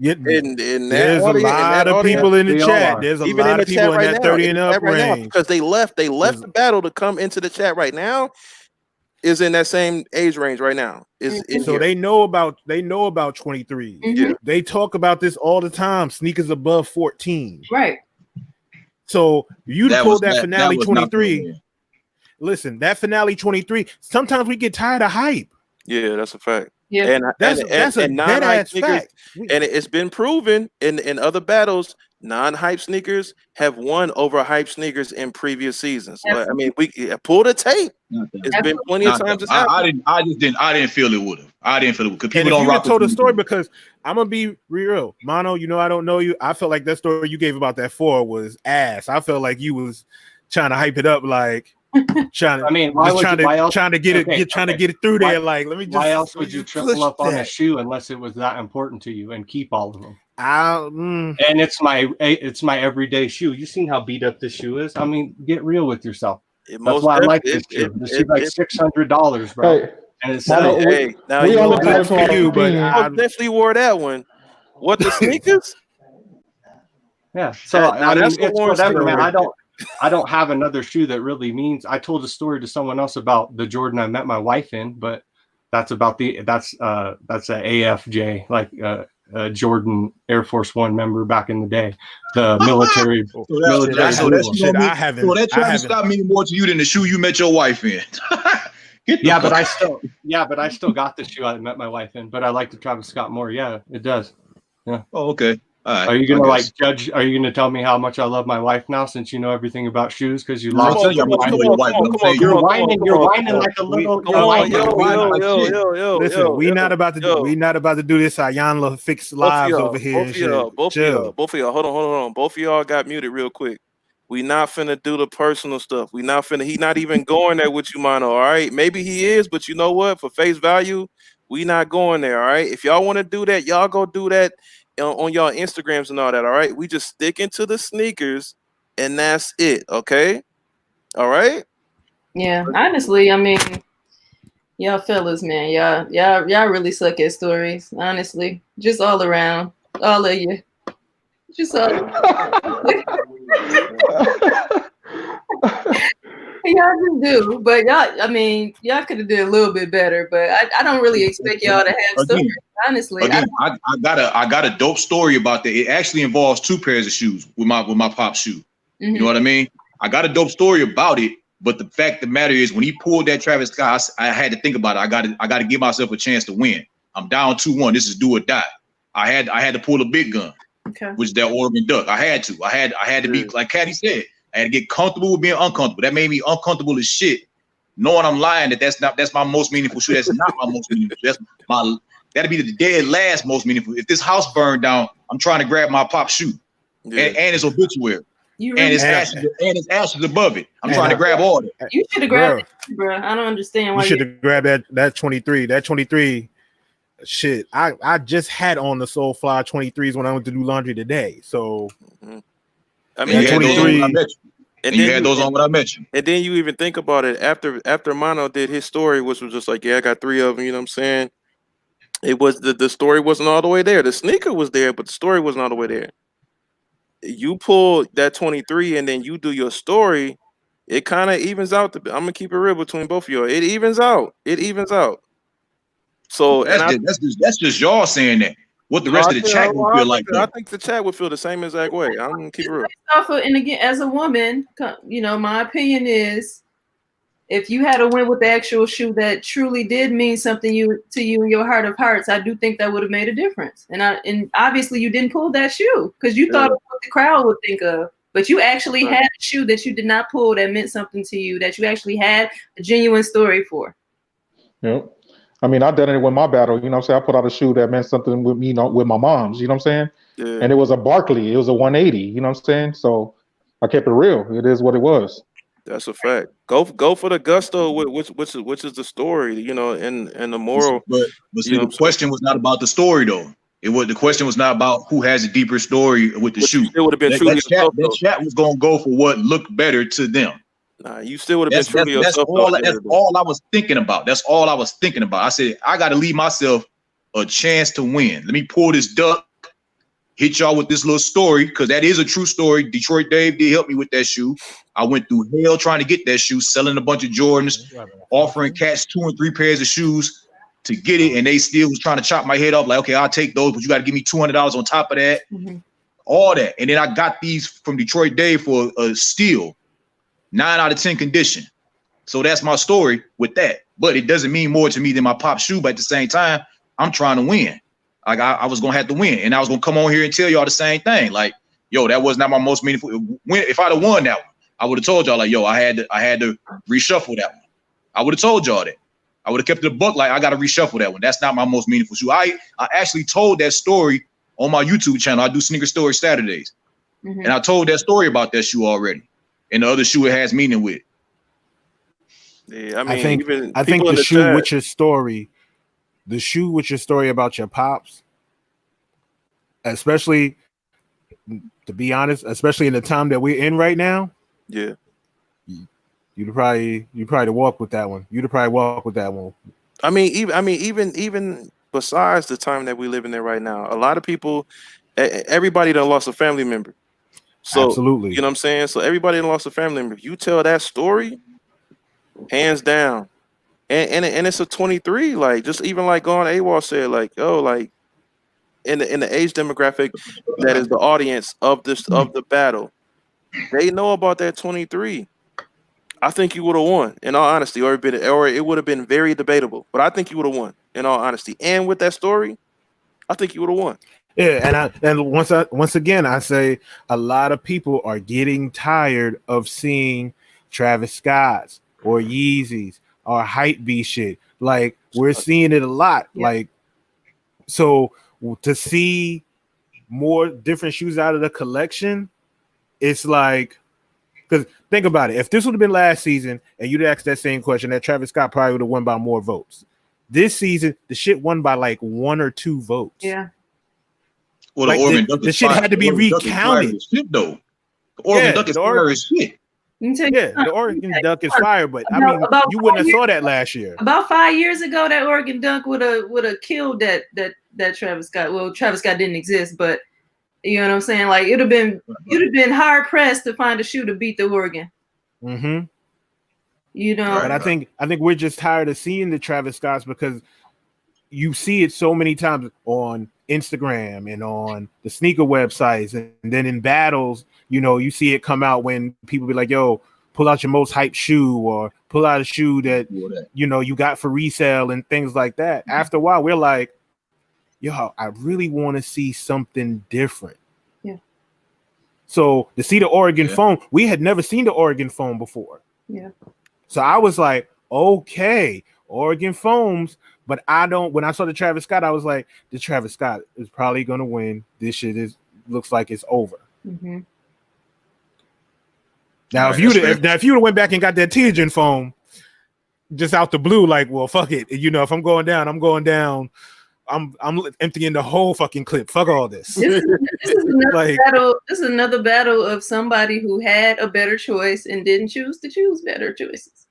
Yeah, there's a lot of people in the chat. There's a lot of people in that 30 and up range because they left the battle to come into the chat right now. Is in that same age range right now. So they know about 23. Mm-hmm. They talk about this all the time. Sneakers above 14. Right. So you pulled that finale 23. Listen, that finale 23. Sometimes we get tired of hype. Yeah, that's a fact. Yeah, and that's a dead-ass fact. And it's been proven in other battles, non-hype sneakers have won over hype sneakers in previous seasons. Like, I mean, we pull the tape. It's been plenty of times. I didn't feel it would have. I didn't feel it because people don't rock. Told a story because I'm gonna be real, Mono. You know I don't know you. I felt like that story you gave about that 4 was ass. I felt like you was trying to hype it up, like. Trying to get it through there. Like, let me just. Why else would you triple up on a shoe unless it was that important to you and keep all of them? And it's my everyday shoe. You seen how beat up this shoe is? I mean, get real with yourself. That's why I like this shoe. This shoe's like $600, bro. Hey, and it's now you know good for you, but I definitely wore that one. What, the sneakers? Yeah. So I mean, it's whatever, man. I don't have another shoe that really means. I told a story to someone else about the Jordan I met my wife in, but that's a AFJ, like a Jordan Air Force One member back in the day, the military. So that Travis Scott mean more to you than the shoe you met your wife in. But I still got the shoe I met my wife in, but I like the Travis Scott more. Yeah, it does. Yeah. Oh, okay. Right, are you gonna judge? Are you gonna tell me how much I love my wife now, since you know everything about shoes? Because you lost. You're whining like a little. Listen, we not about to do this Ayanla fix lives over here. Both of y'all. Hold on. Both of y'all got muted real quick. We not finna do the personal stuff. He not even going there with you, Mono. All right, maybe he is, but you know what? For face value, we not going there. All right. If y'all want to do that, y'all go do that on y'all Instagrams and all that. All right. We just sticking to the sneakers, and that's it. Okay. All right. Yeah. Honestly, I mean, y'all fellas, man, y'all really suck at stories. Honestly, just all around, all of you, just all. Y'all just do, but y'all could have did a little bit better. But I don't really expect y'all to have stories. Honestly, again, I got a dope story about that. It actually involves 2 pairs of shoes with my pop shoe. Mm-hmm. You know what I mean? I got a dope story about it, but the fact of the matter is, when he pulled that Travis Scott, I had to think about it. I got to give myself a chance to win. I'm down 2-1. This is do or die. I had to pull a big gun, which is that Oregon Duck. I had to be like Caddy said. I had to get comfortable with being uncomfortable. That made me uncomfortable as shit. Knowing I'm lying, that's my most meaningful shoe. That's not my most meaningful. That'd be the dead last most meaningful. If this house burned down, I'm trying to grab my pop shoe, and it's obituary, and it's ashes above it. I'm trying to grab all of it. You should have grabbed it, bro. I don't understand why you should have grabbed that 23. That 23. Shit, I just had on the Soulfly 23s when I went to do laundry today. So. I mean, And you had those on what I mentioned. And then you even think about it after Mono did his story, which was just like, yeah, I got 3 of them. You know what I'm saying? It was the story wasn't all the way there. The sneaker was there, but the story wasn't all the way there. You pull that 23 and then you do your story, it kind of evens out. I'm gonna keep it real between both of you. It evens out. It evens out. So that's just y'all saying that. What the rest of the chat would feel like. I think the chat would feel the same exact way. I'm gonna keep it real. And again, as a woman, you know, my opinion is, if you had to win with the actual shoe that truly did mean something to you in your heart of hearts, I do think that would have made a difference. And obviously you didn't pull that shoe because you thought of what the crowd would think of. But you actually had a shoe that you did not pull that meant something to you, that you actually had a genuine story for. Yep. I mean, I done it with my battle. You know what I'm saying? I put out a shoe that meant something with me, with my mom's. You know what I'm saying? Yeah. And it was a Barkley. It was a 180. You know what I'm saying? So I kept it real. It is what it was. That's a fact. Go for the gusto, which is the story, you know, and the moral. But see, the question was not about the story though. The question was not about who has a deeper story with the shoe. It would have been that chat was gonna go for what looked better to them. Nah, you still would have been true to yourself. That's all I was thinking about. That's all I was thinking about. I said I got to leave myself a chance to win. Let me pull this duck. Hit y'all with this little story, because that is a true story. Detroit Dave did help me with that shoe. I went through hell trying to get that shoe, selling a bunch of Jordans, offering cats 2 and 3 pairs of shoes to get it, and they still was trying to chop my head off. Like, okay, I'll take those, but you got to give me $200 on top of that. All that. And then I got these from Detroit Dave for a steal, 9 out of 10 condition. So that's my story with that. But it doesn't mean more to me than my pop shoe. But at the same time, I'm trying to win. Like I was gonna have to win, and I was gonna come on here and tell y'all the same thing. Like, yo, that was not my most meaningful win. If I'd have won that one, I would have told y'all like, yo, I had to reshuffle that one. I would have told y'all that. I would have kept it a buck. Like, I got to reshuffle that one. That's not my most meaningful shoe. I actually told that story on my YouTube channel. I do Sneaker Story Saturdays, and I told that story about that shoe already, and the other shoe it has meaning with. Yeah, I mean, I think the shoe with your story. The shoe with your story about your pops, especially, to be honest, especially in the time that we're in right now. Yeah, you'd probably walk with that one. You'd probably walk with that one. I mean, even besides the time that we live in there right now, a lot of people, everybody done lost a family member. So, absolutely, you know what I'm saying. So everybody done lost a family member. If you tell that story, hands down. And it's a 23, like, just even like Gone AWOL said, like, oh, like in the age demographic that is the audience of the battle, they know about that 23. I think you would have won, in all honesty, or it would have been very debatable. But I think you would have won, in all honesty. And with that story, I think you would have won. Yeah, and once again I say a lot of people are getting tired of seeing Travis Scott's or Yeezys or hype beast shit. Like, we're seeing it a lot. Yeah. Like, so to see more different shoes out of the collection, it's like, because think about it. If this would have been last season and you'd asked that same question, that Travis Scott probably would have won by more votes. This season, the shit won by like 1 or 2 votes. Yeah. Well, like the shit had to be recounted. The Oregon Duck is fire as shit. The Oregon Duck is fire, but I mean, you wouldn't have saw that last year. About 5 years ago, that Oregon Dunk would have killed that Travis Scott. Well, Travis Scott didn't exist, but you know what I'm saying. Like, you'd have been hard pressed to find a shoe to beat the Oregon. Mm-hmm. You know, but I think we're just tired of seeing the Travis Scotts because you see it so many times on Instagram and on the sneaker websites, and then in battles, you know, you see it come out when people be like, yo, pull out your most hype shoe, or pull out a shoe that you know you got for resale and things like that. Mm-hmm. After a while, we're like, yo, I really want to see something different. Yeah. So to see the Oregon foam, we had never seen the Oregon foam before. Yeah. So I was like, okay, Oregon foams. But when I saw the Travis Scott, I was like, the Travis Scott is probably going to win. This shit looks like it's over. Mm-hmm. Now, if you would have went back and got that Tejan foam just out the blue, like, well, fuck it. You know, if I'm going down, I'm going down I'm emptying the whole fucking clip. Fuck all this. This is another Like- battle. This is another battle of somebody who had a better choice and didn't choose to choose better choices.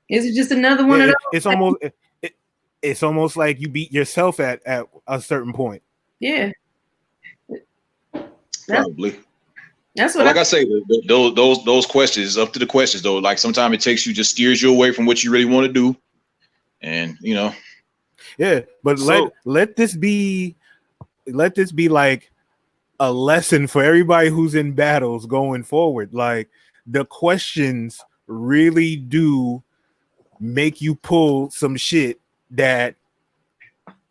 Is it just another one of those? It's almost like you beat yourself at a certain point. Yeah. Probably. That's But what like I say, those questions, up to the questions though. Like sometimes it takes you, just steers you away from what you really want to do, and you know. Yeah, but let this be like a lesson for everybody who's in battles going forward. Like the questions really do make you pull some shit that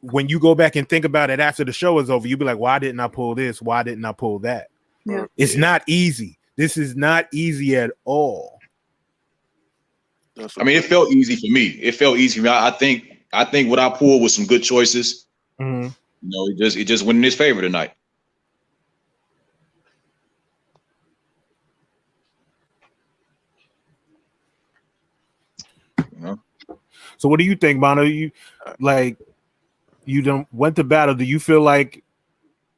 when you go back and think about it after the show is over, you'll be like, why didn't I pull this? Why didn't I pull that? Yeah. It's not easy. This is not easy at all. I mean, it felt easy for me. It felt easy for me. I think what I pulled was some good choices. Mm-hmm. You know, it just went in his favor tonight. You know? So what do you think, Mono? You don't went to battle. Do you feel like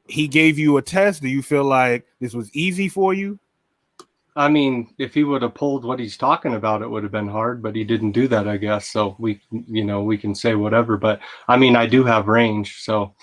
he gave you a test? Do you feel like this was easy for you? I mean, if he would have pulled what he's talking about, it would have been hard, but he didn't do that, I guess. So we can say whatever, but I mean, I do have range. So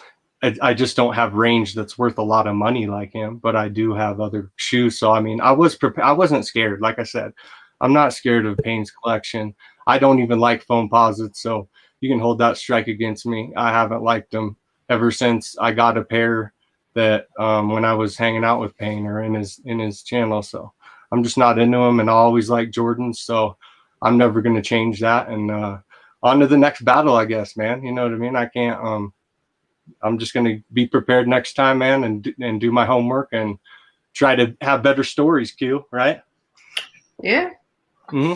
I just don't have range that's worth a lot of money like him, but I do have other shoes. So, I mean, I was prepared. I wasn't scared. Like I said, I'm not scared of Payne's collection. I don't even like foam posits. So you can hold that strike against me. I haven't liked them ever since I got a pair that when I was hanging out with Payne or in his channel. So I'm just not into them, and I always like Jordans. So I'm never going to change that. And on to the next battle, I guess, man. You know what I mean? I can't, I'm just going to be prepared next time, man, and do my homework and try to have better stories, Q, right? Yeah. Mm-hmm.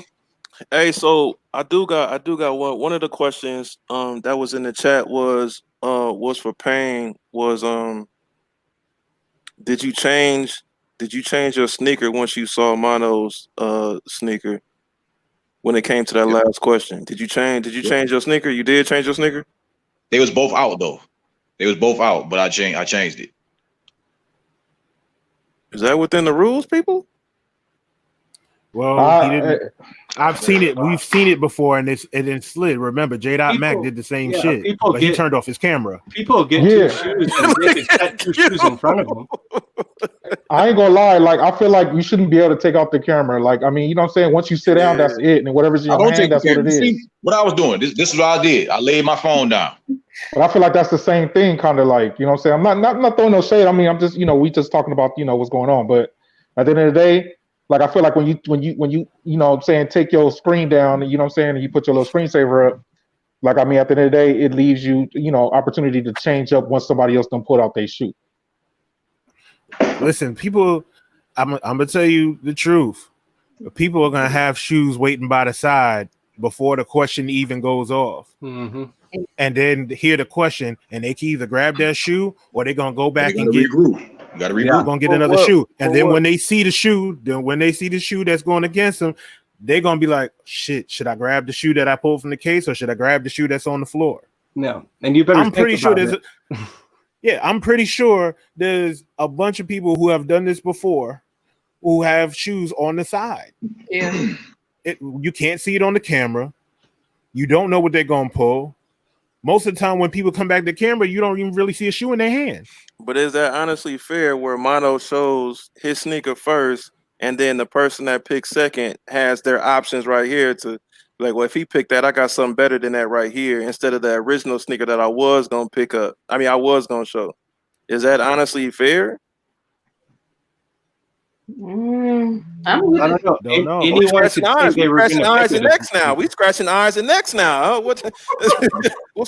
Hey, so I do got one of the questions that was in the chat was for Payne was did you change your sneaker once you saw Mono's sneaker when it came to that last question? Did you change your sneaker? You did change your sneaker? They was both out though. They was both out, but I changed it. Is that within the rules, people? Well, he didn't. I've seen it. We've seen it before, and it slid. Remember, J.Mac did the same shit, but he turned off his camera. People get two shoes and they can set two shoes in front of them. I ain't gonna lie. Like, I feel like you shouldn't be able to take off the camera. Like, I mean, you know what I'm saying? Once you sit down, that's it. And whatever's in your hand, that's what it is. See, what I was doing, this is what I did. I laid my phone down. But I feel like that's the same thing, kind of like, you know what I'm saying? I'm not throwing no shade. I mean, I'm just, we just talking about, what's going on. But at the end of the day, like, I feel like when you you know what I'm saying, take your screen down, you know what I'm saying, and you put your little screensaver up, like, I mean, at the end of the day, it leaves you, opportunity to change up once somebody else done put out their shoe. Listen, people, I'm gonna tell you the truth. People are gonna have shoes waiting by the side before the question even goes off. Mm-hmm. And then hear the question, and they can either grab their shoe or they're gonna go back and get regroup. You gotta regroup. Gonna get another shoe. And then when they see the shoe, that's going against them, they're gonna be like, shit, should I grab the shoe that I pulled from the case, or should I grab the shoe that's on the floor? No. And you better I'm pretty sure I'm pretty sure there's a bunch of people who have done this before who have shoes on the side. Yeah. You can't see it on the camera. You don't know what they're gonna pull. Most of the time when people come back to camera, you don't even really see a shoe in their hand. But is that honestly fair where Mono shows his sneaker first and then the person that picks second has their options right here to like, well, if he picked that, I got something better than that right here instead of the original sneaker that I was going to pick up. I mean, I was going to show. Is that honestly fair? I don't know. Don't know. We scratching eyes and necks now. We scratching eyes and necks now. What's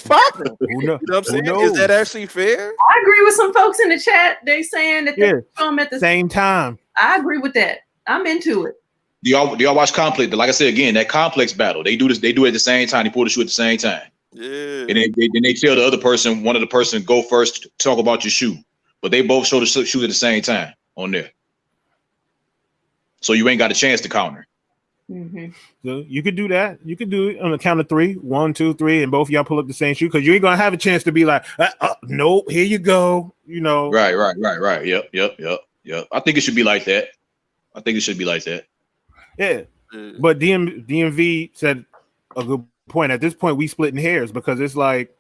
popping? Who know? You know what I'm saying? Is that actually fair? I agree with some folks in the chat. They saying that they come at the same time. I agree with that. I'm into it. Do y'all watch Complex? Like I said again, that Complex battle. They do this. They do it at the same time. They pull the shoe at the same time. Yeah. And then they tell the other person, one of the person, go first to talk about your shoe. But they both show the shoe at the same time on there. So you ain't got a chance to counter. So you could do that. You could do it on the count of 3. 1, 2, 3, and both of y'all pull up the same shoe because you ain't gonna have a chance to be like, nope, here you go. You know. Right. Yep. I think it should be like that. Yeah. But DMV said a good point. At this point, we splitting hairs because it's like,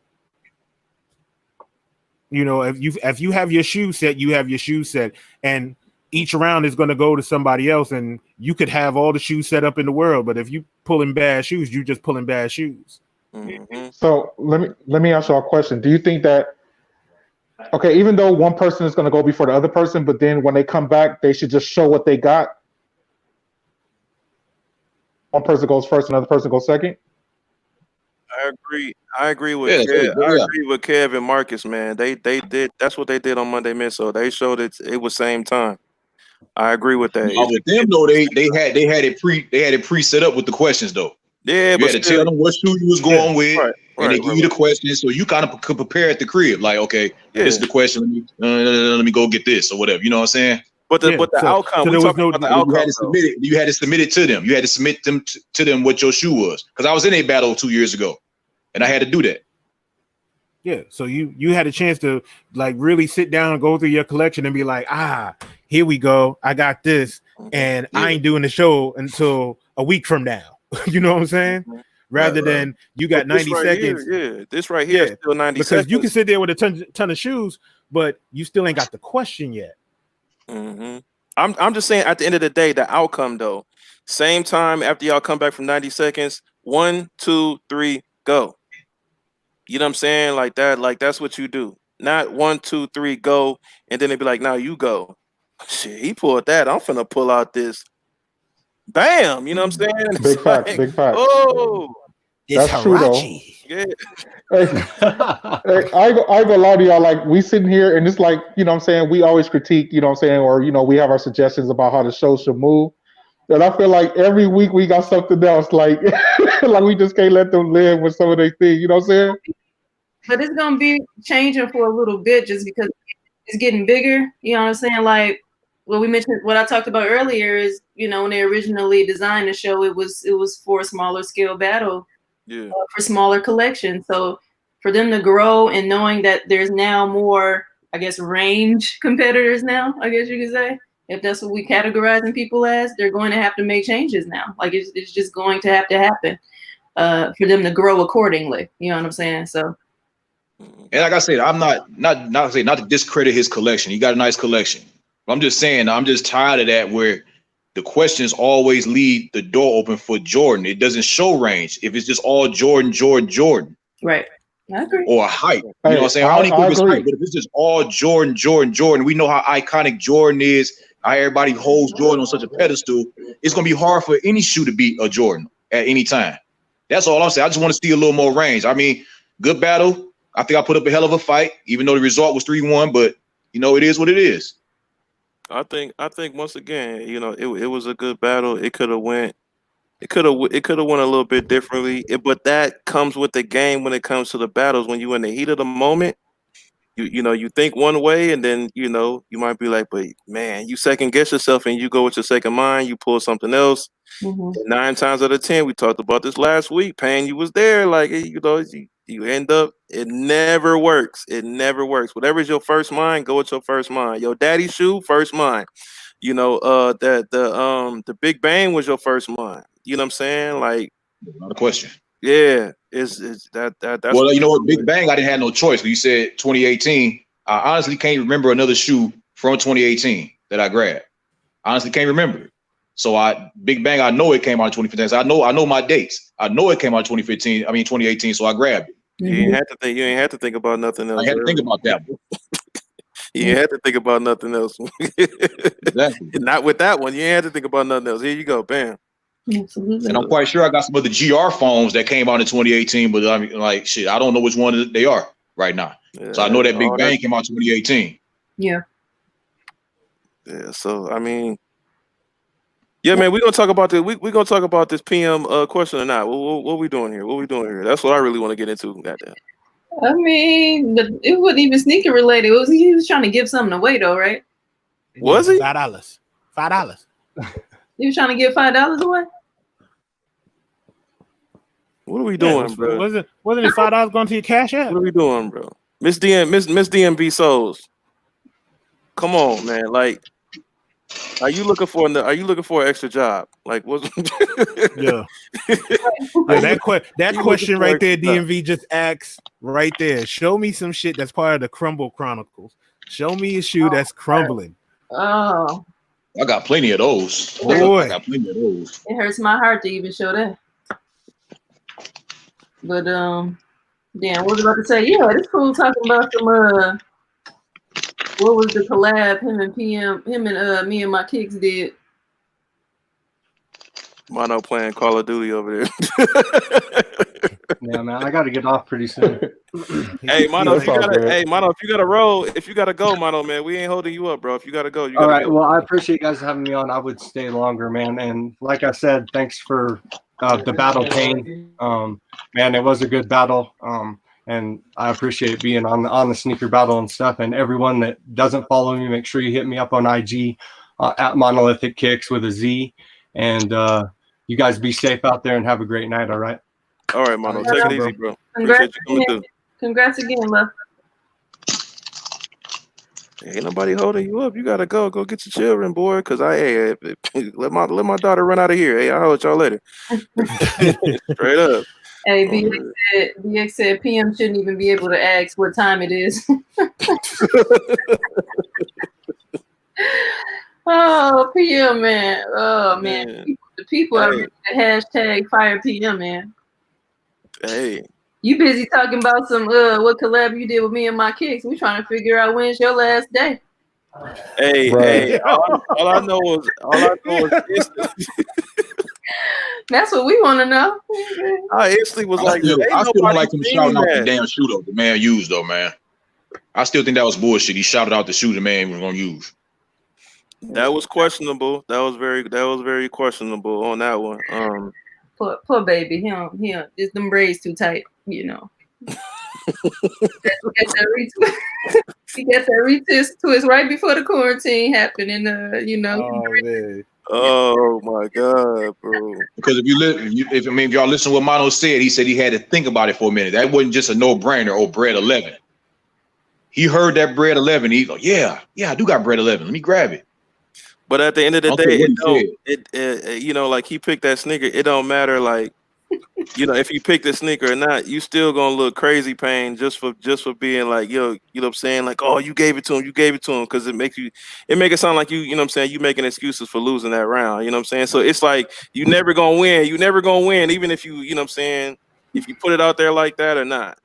you know, if you have your shoe set, you have your shoe set, and each round is going to go to somebody else, and you could have all the shoes set up in the world, but if you pulling bad shoes, you just pulling bad shoes. So let me ask you a question. Do you think that even though one person is going to go before the other person, but then when they come back, they should just show what they got? One person goes first, another person goes second. I agree with Kev. I agree with Kev and Marcus, man. They did. That's what they did on Monday Misso. They showed it was same time. I agree with that. With them though, they had it pre set up with the questions though. Yeah, you had to tell them what shoe you was going with, and they give you the questions, so you kind of could prepare at the crib. Like, okay, this is the question. Let me go get this or whatever. You know what I'm saying? But the outcome. So there was no. The outcome, you had to submit it to them. You had to submit to them what your shoe was. Because I was in a battle 2 years ago, and I had to do that. Yeah, so you had a chance to like really sit down and go through your collection and be like, here we go, I got this, and I ain't doing the show until a week from now. You know what I'm saying? Rather than you got 90 seconds. This right here is still 90 seconds. Because you can sit there with a ton of shoes, but you still ain't got the question yet. I'm just saying, at the end of the day, the outcome though, same time after y'all come back from 90 seconds, 1, 2, 3, go. You know what I'm saying? Like that, like that's what you do. Not 1, 2, 3, go, and then they be like, now you go. Shit, he pulled that. I'm finna pull out this. Bam! You know what I'm saying? Big facts. Oh, that's true though. Yeah. I go lie to y'all, like we sitting here and it's like, you know what I'm saying, we always critique, you know what I'm saying, or you know, we have our suggestions about how the show should move. And I feel like every week we got something else, like like we just can't let them live with some of their things, you know what I'm saying? But it's gonna be changing for a little bit just because it's getting bigger, you know what I'm saying? Like what we mentioned, what I talked about earlier is, you know, when they originally designed the show, it was for a smaller scale battle. For smaller collections. So for them to grow and knowing that there's now more, I guess, range competitors now, I guess you could say, if that's what we categorizing people as, they're going to have to make changes now. Like it's just going to happen for them to grow accordingly. You know what I'm saying? So. And like I said, I'm not to discredit his collection. He got a nice collection. I'm just saying, I'm just tired of that where the questions always leave the door open for Jordan. It doesn't show range. If it's just all Jordan. Right. I agree. Or height. You know what I'm saying? I don't even think it's height, but if it's just all Jordan, we know how iconic Jordan is, how everybody holds Jordan on such a pedestal. It's going to be hard for any shoe to beat a Jordan at any time. That's all I'm saying. I just want to see a little more range. I mean, good battle. I think I put up a hell of a fight, even though the result was 3-1, but, you know, it is what it is. I think once again, you know, it was a good battle. It could have went a little bit differently, but that comes with the game when it comes to the battles. When you're in the heat of the moment, you know, you think one way, and then, you know, you might be like, but man, you second guess yourself and you go with your second mind, you pull something else. 9 times out of 10, we talked about this last week, Payne, you was there, like, you know, you end up, it never works. Whatever's your first mind, go with your first mind. Your daddy's shoe, first mind. You know, the Big Bang was your first mind. You know what I'm saying? Like, not a question. Yeah, that's well, you know what, Big Bang, I didn't have no choice. When you said 2018, I honestly can't remember another shoe from 2018 that I grabbed. I honestly can't remember it. So Big Bang, I know it came out in 2015. So I know my dates. I know it came out in 2018. So I grabbed it. You ain't have to think about nothing else. I had to think about that one. You ain't had to think about nothing else. Exactly. Not with that one. You ain't had to think about nothing else. Here you go, bam. Absolutely. And I'm quite sure I got some other GR phones that came out in 2018, but I mean, like, shit, I don't know which one they are right now. Yeah, so I know that Big Bang came out in 2018. Yeah. Yeah. So I mean, yeah, man, we're gonna talk about this. We're gonna talk about this PM question or not. What we doing here? What we doing here? That's what I really want to get into. Goddamn. I mean, but it wasn't even sneaker related. He was trying to give something away though, right? Was he? $5. $5. He was trying to give $5 away. What are we doing, bro? Wasn't it $5 going to your cash app? What are we doing, bro? Miss DMV Souls. Come on, man. Like, are you looking for an extra job? Like, what's Yeah. That question right there, DMV just asks right there. Show me some shit that's part of the Crumble Chronicles. Show me a shoe that's crumbling. Oh, I got plenty of those. Boy. I got plenty of those. it hurts my heart to even show that. But damn, what was I about to say? Yeah, this fool talking about some what was the collab him and me and my kicks did? Mono playing Call of Duty over there. Yeah, man, I got to get off pretty soon. Hey, Mono, if you That's gotta roll, if you gotta go, Mono, man, we ain't holding you up, bro. If you gotta go, you gotta All right. go. Well, I appreciate you guys having me on. I would stay longer, man. And like I said, thanks for the battle pain. Man, it was a good battle. And I appreciate being on the sneaker battle and stuff. And everyone that doesn't follow me, make sure you hit me up on IG at Monolithic Kicks with a Z. And you guys be safe out there and have a great night. All right. All right, Mono, take it easy, bro. Congrats Appreciate you coming again. through. Congrats again, love. Ain't nobody holding you up. You gotta go get your children, boy. Cause let my daughter run out of here. Hey, I'll holler at y'all later. Straight up. Hey, BX said PM shouldn't even be able to ask what time it is. Oh, PM, man. Oh, man. The people are the hashtag fire PM, man. Hey. You busy talking about some what collab you did with me and my kicks. We trying to figure out when's your last day. Hey, all I know is That's what we want to know. I instantly was like, I still don't like him shouting out the damn shoe though. The man used though, man. I still think that was bullshit. He shouted out the shoe the man was gonna use. That was questionable. That was very questionable on that one. Poor baby. He don't just them braids too tight, you know. He got that retwist twist right before the quarantine happened, and you know. Oh man. Oh my god, bro! Because if y'all listen to what Mono said, he said he had to think about it for a minute. That wasn't just a no-brainer. Oh, bread 11. He heard that bread 11. He go, yeah, I do got bread 11. Let me grab it. But at the end of the day, you know, like he picked that sneaker. It don't matter, like, you know, if you pick the sneaker or not, you still gonna look crazy, Pain, just for being like, yo, you know what I'm saying? Like, oh, you gave it to him, because it make it sound like you know what I'm saying, you making excuses for losing that round, you know what I'm saying? So it's like you never gonna win, even if you know what I'm saying, if you put it out there like that or not.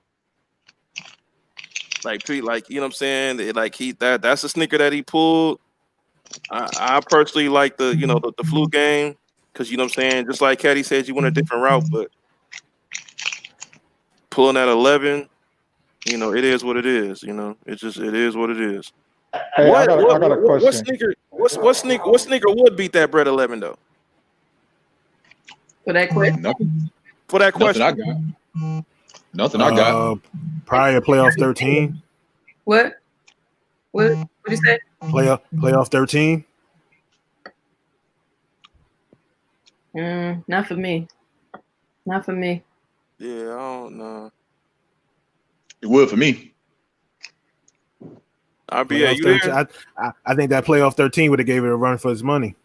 Like, you know what I'm saying? Like that's a sneaker that he pulled. I personally like the, you know, the flu game, because you know what I'm saying, just like Caddy said, you went a different route, but pulling at 11, you know, it is what it is. You know, it is what it is. Hey, I got a question. What sneaker would beat that bread 11 though? For that question. Nothing I got. Probably a playoff 13. What you say? Playoff 13. Not for me. Not for me. Yeah, I don't know. It would for me. RBA, you there? I think that playoff 13 would have gave it a run for its money.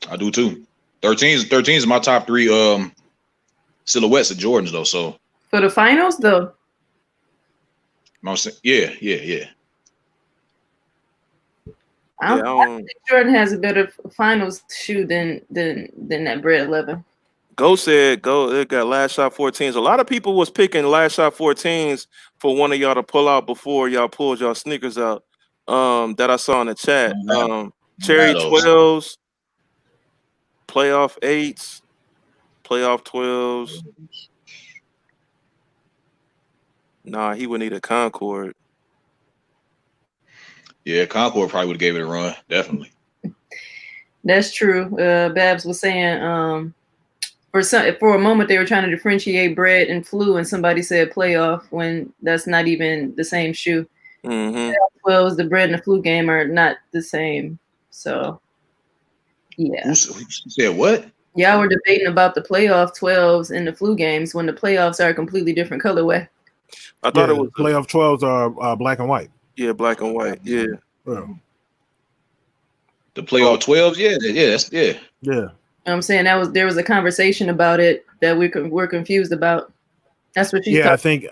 I do too. 13 is my top 3 silhouettes of Jordans though. So for the finals though. Yeah. I think Jordan has a better finals shoe than that bread 11. It got last shot 14s. A lot of people was picking last shot 14s for one of y'all to pull out before y'all pulled y'all sneakers out. That I saw in the chat. Cherry 12s, playoff 8s, playoff 12s. Nah, he would need a Concord. Yeah, Concord probably would have gave it a run, definitely. That's true. Babs was saying for a moment they were trying to differentiate bread and flu, and somebody said playoff when that's not even the same shoe. Mm-hmm. 12s, the bread and the flu game are not the same. So yeah. Who said what? Y'all were debating about the playoff 12s and the flu games when the playoffs are a completely different colorway. I thought it was playoff 12s are black and white. Yeah, black and white. Yeah. Yeah. The playoff 12s, Yeah. I'm saying there was a conversation about it that we're confused about. That's what you. Yeah, I think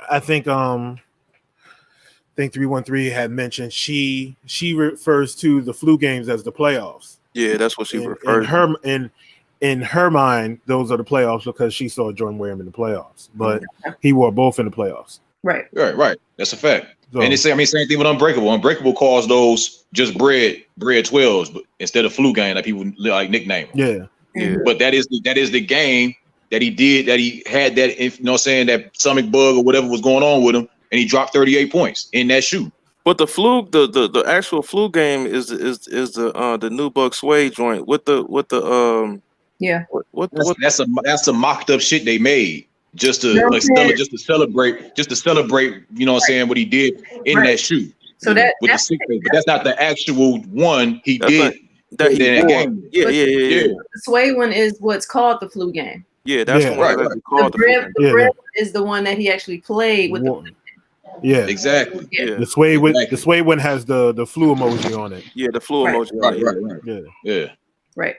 313 had mentioned she refers to the flu games as the playoffs. Yeah, that's what she refers. In her mind, those are the playoffs because she saw Jordan wear them in the playoffs, but he wore both in the playoffs. Right. That's a fact. So, and same thing with Unbreakable. Unbreakable calls those just bread 12s, but instead of flu game, like people like nickname them. Yeah. But that is the game that he did, that he had that, you know what I'm saying, that stomach bug or whatever was going on with him, and he dropped 38 points in that shoe. But the flu, the actual flu game is the new Buck Sway joint with the that's a mocked up shit they made just to celebrate, you know what I'm saying, what he did in that shoe. So but that's not the actual one he did. That he in that wore. game. Yeah. The Sway one is what's called the flu game. Yeah, that's the one that's called the Bread is the one that he actually played with. Yeah, exactly. Yeah. The Sway one has the flu emoji on it. Yeah, the flu emoji. Right. Yeah. Right.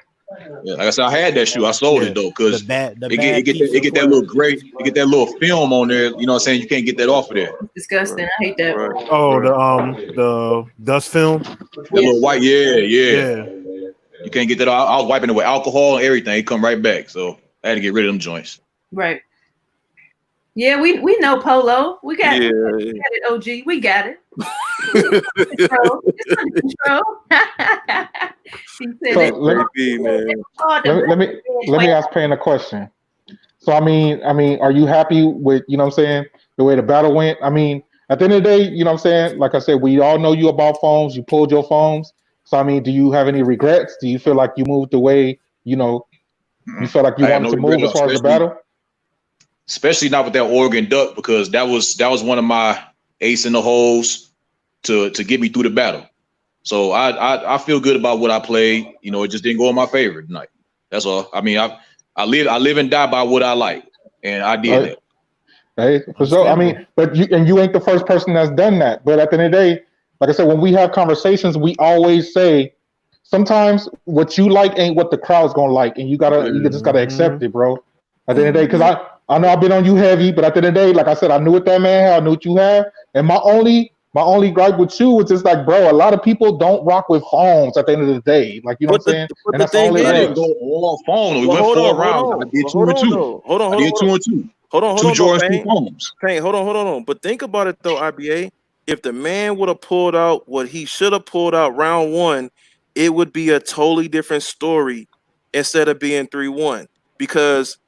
Yeah, like I said, I had that shoe. I sold it though because it get that little gray, it get that little film on there. You know what I'm saying? You can't get that off of there. Disgusting. I hate that. Right. Oh, the dust film. That little white. Yeah. You can't get that. I was wiping it with alcohol and everything. It come right back. So I had to get rid of them joints. Right. Yeah, we know Polo. We got it, OG. We got it. It's under control. Let me ask Payne a question. So I mean, are you happy with, you know what I'm saying, the way the battle went? I mean, at the end of the day, you know what I'm saying, like I said, we all know you about phones. You pulled your phones. So I mean, do you have any regrets? Do you feel like you moved the way, you know, you felt like you wanted to move as far as the battle? Especially not with that Oregon Duck, because that was one of my ace in the holes to get me through the battle. So I feel good about what I played. You know, it just didn't go in my favor tonight. That's all. I mean, I live and die by what I like, and I did that. Hey, for sure. I mean, but you ain't the first person that's done that. But at the end of the day, like I said, when we have conversations, we always say sometimes what you like ain't what the crowd's gonna like, and you just gotta accept it, bro. At the end of the day, because I know I've been on you heavy, but at the end of the day, like I said, I knew what that man had, I knew what you had, and my only gripe with you was just like, bro, a lot of people don't rock with phones at the end of the day, like, you know what I'm saying? And that's all it I is. didn't go all phone. We went 4 rounds. I did 2 and 2. Hold on. I did 2 and 2. Hold on, 2 Jordans, 2 phones. Payne, hold on. But think about it though, IBA. If the man would have pulled out what he should have pulled out round 1, it would be a totally different story instead of being 3-1. Because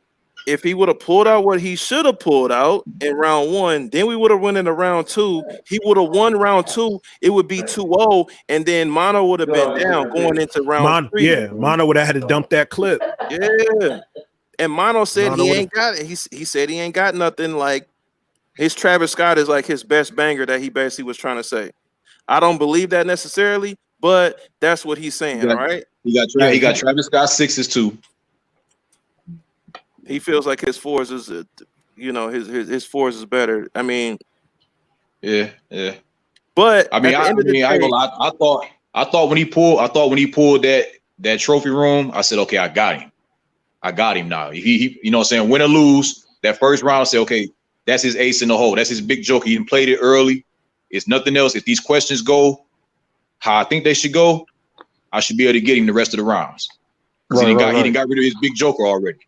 if he would have pulled out what he should have pulled out in round 1, then we would have went into round 2. He would have won round 2. It would be 2-0, and then Mono would have been down going into round 3. Yeah, Mono would have had to dump that clip. Yeah, and Mono said he ain't got it. He said he ain't got nothing. Like his Travis Scott is like his best banger that he basically was trying to say. I don't believe that necessarily, but that's what he's saying, right? He got Travis Scott 6s too. He feels like his 4s is, you know, his 4s is better. I mean, yeah. But I mean, I thought when he pulled that trophy room, I said, okay, I got him now. He you know what I'm saying, win or lose, that first round, I said, okay, that's his ace in the hole. That's his big joke. He played it early. It's nothing else. If these questions go how I think they should go, I should be able to get him the rest of the rounds. Because he didn't got rid of his big joker already.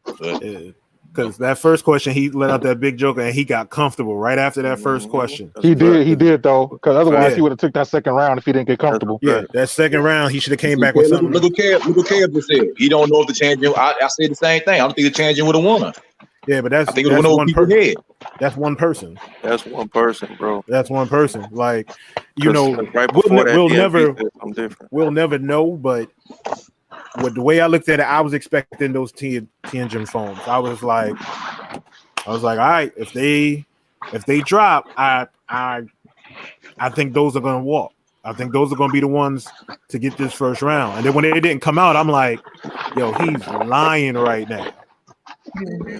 Because that first question, he let out that big joker, and he got comfortable right after that first question. He did though, because otherwise he would have took that second round if he didn't get comfortable. Yeah, that second round, he should have came back with something. Look what Kev just said. He don't know if the champion. I said the same thing. I don't think the champion would have won. Yeah, but that's one person. That's one person. That's one person, bro. That's one person. Like, you know, right before we'll never know, but with the way I looked at it, I was expecting those Tianjin phones. I was like, all right, if they drop, I think those are gonna walk. I think those are going to be the ones to get this first round. And then when they didn't come out, I'm like, yo, he's lying right now.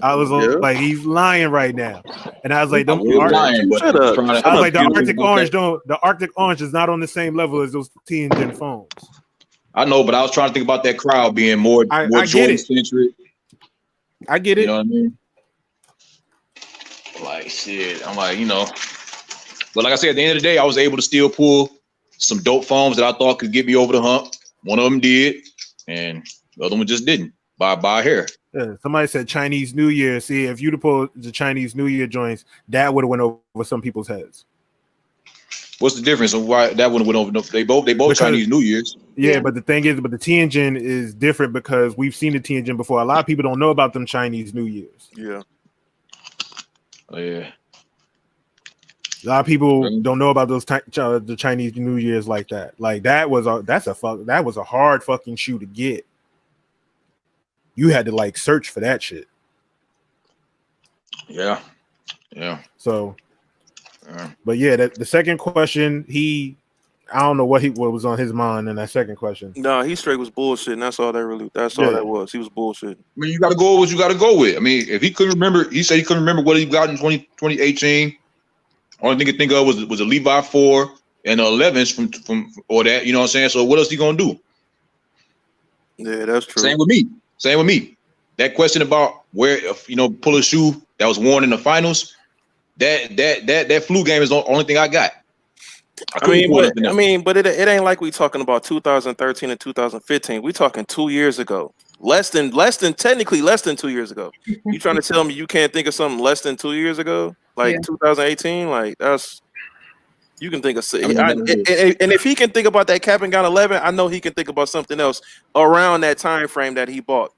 I was like, he's lying right now. And I was like, I'm lying, but Shut up. I was like, the Arctic Orange is not on the same level as those Tianjin phones. I know, but I was trying to think about that crowd being more Jordan centric. I get it. You know what I mean? Like shit. I'm like, you know. But like I said, at the end of the day, I was able to still pull some dope phones that I thought could get me over the hump. One of them did, and the other one just didn't. By a hair. Yeah, somebody said Chinese New Year. See, if you'd have pulled the Chinese New Year joints, that would have went over some people's heads. What's the difference of why that one went over? They both because, Chinese New Year's. Yeah, but the thing is, the Tianjin is different because we've seen the Tianjin before. A lot of people don't know about them Chinese New Years. Yeah. Oh, yeah. A lot of people don't know about those the Chinese New Years like that. Like that was a hard fucking shoe to get. You had to like search for that shit. Yeah. So, but yeah, the second question, I don't know what was on his mind in that second question. No, he straight was bullshit, and that's all that was. He was bullshit. I mean, you got to go with what you got to go with. I mean, if he couldn't remember, he said he couldn't remember what he got in 2018. Only thing he could think of was a Levi 4 and the 11s from or that. You know what I'm saying? So what else he gonna do? Yeah, that's true. Same with me. That question about where pull a shoe that was worn in the finals. That flu game is the only thing I got. But it ain't like we talking about 2013 and 2015. We talking 2 years ago. Less than 2 years ago. You trying to tell me you can't think of something less than 2 years ago? Like 2018? Like that's you can think of and if he can think about that cap and gown 11, I know he can think about something else around that time frame that he bought.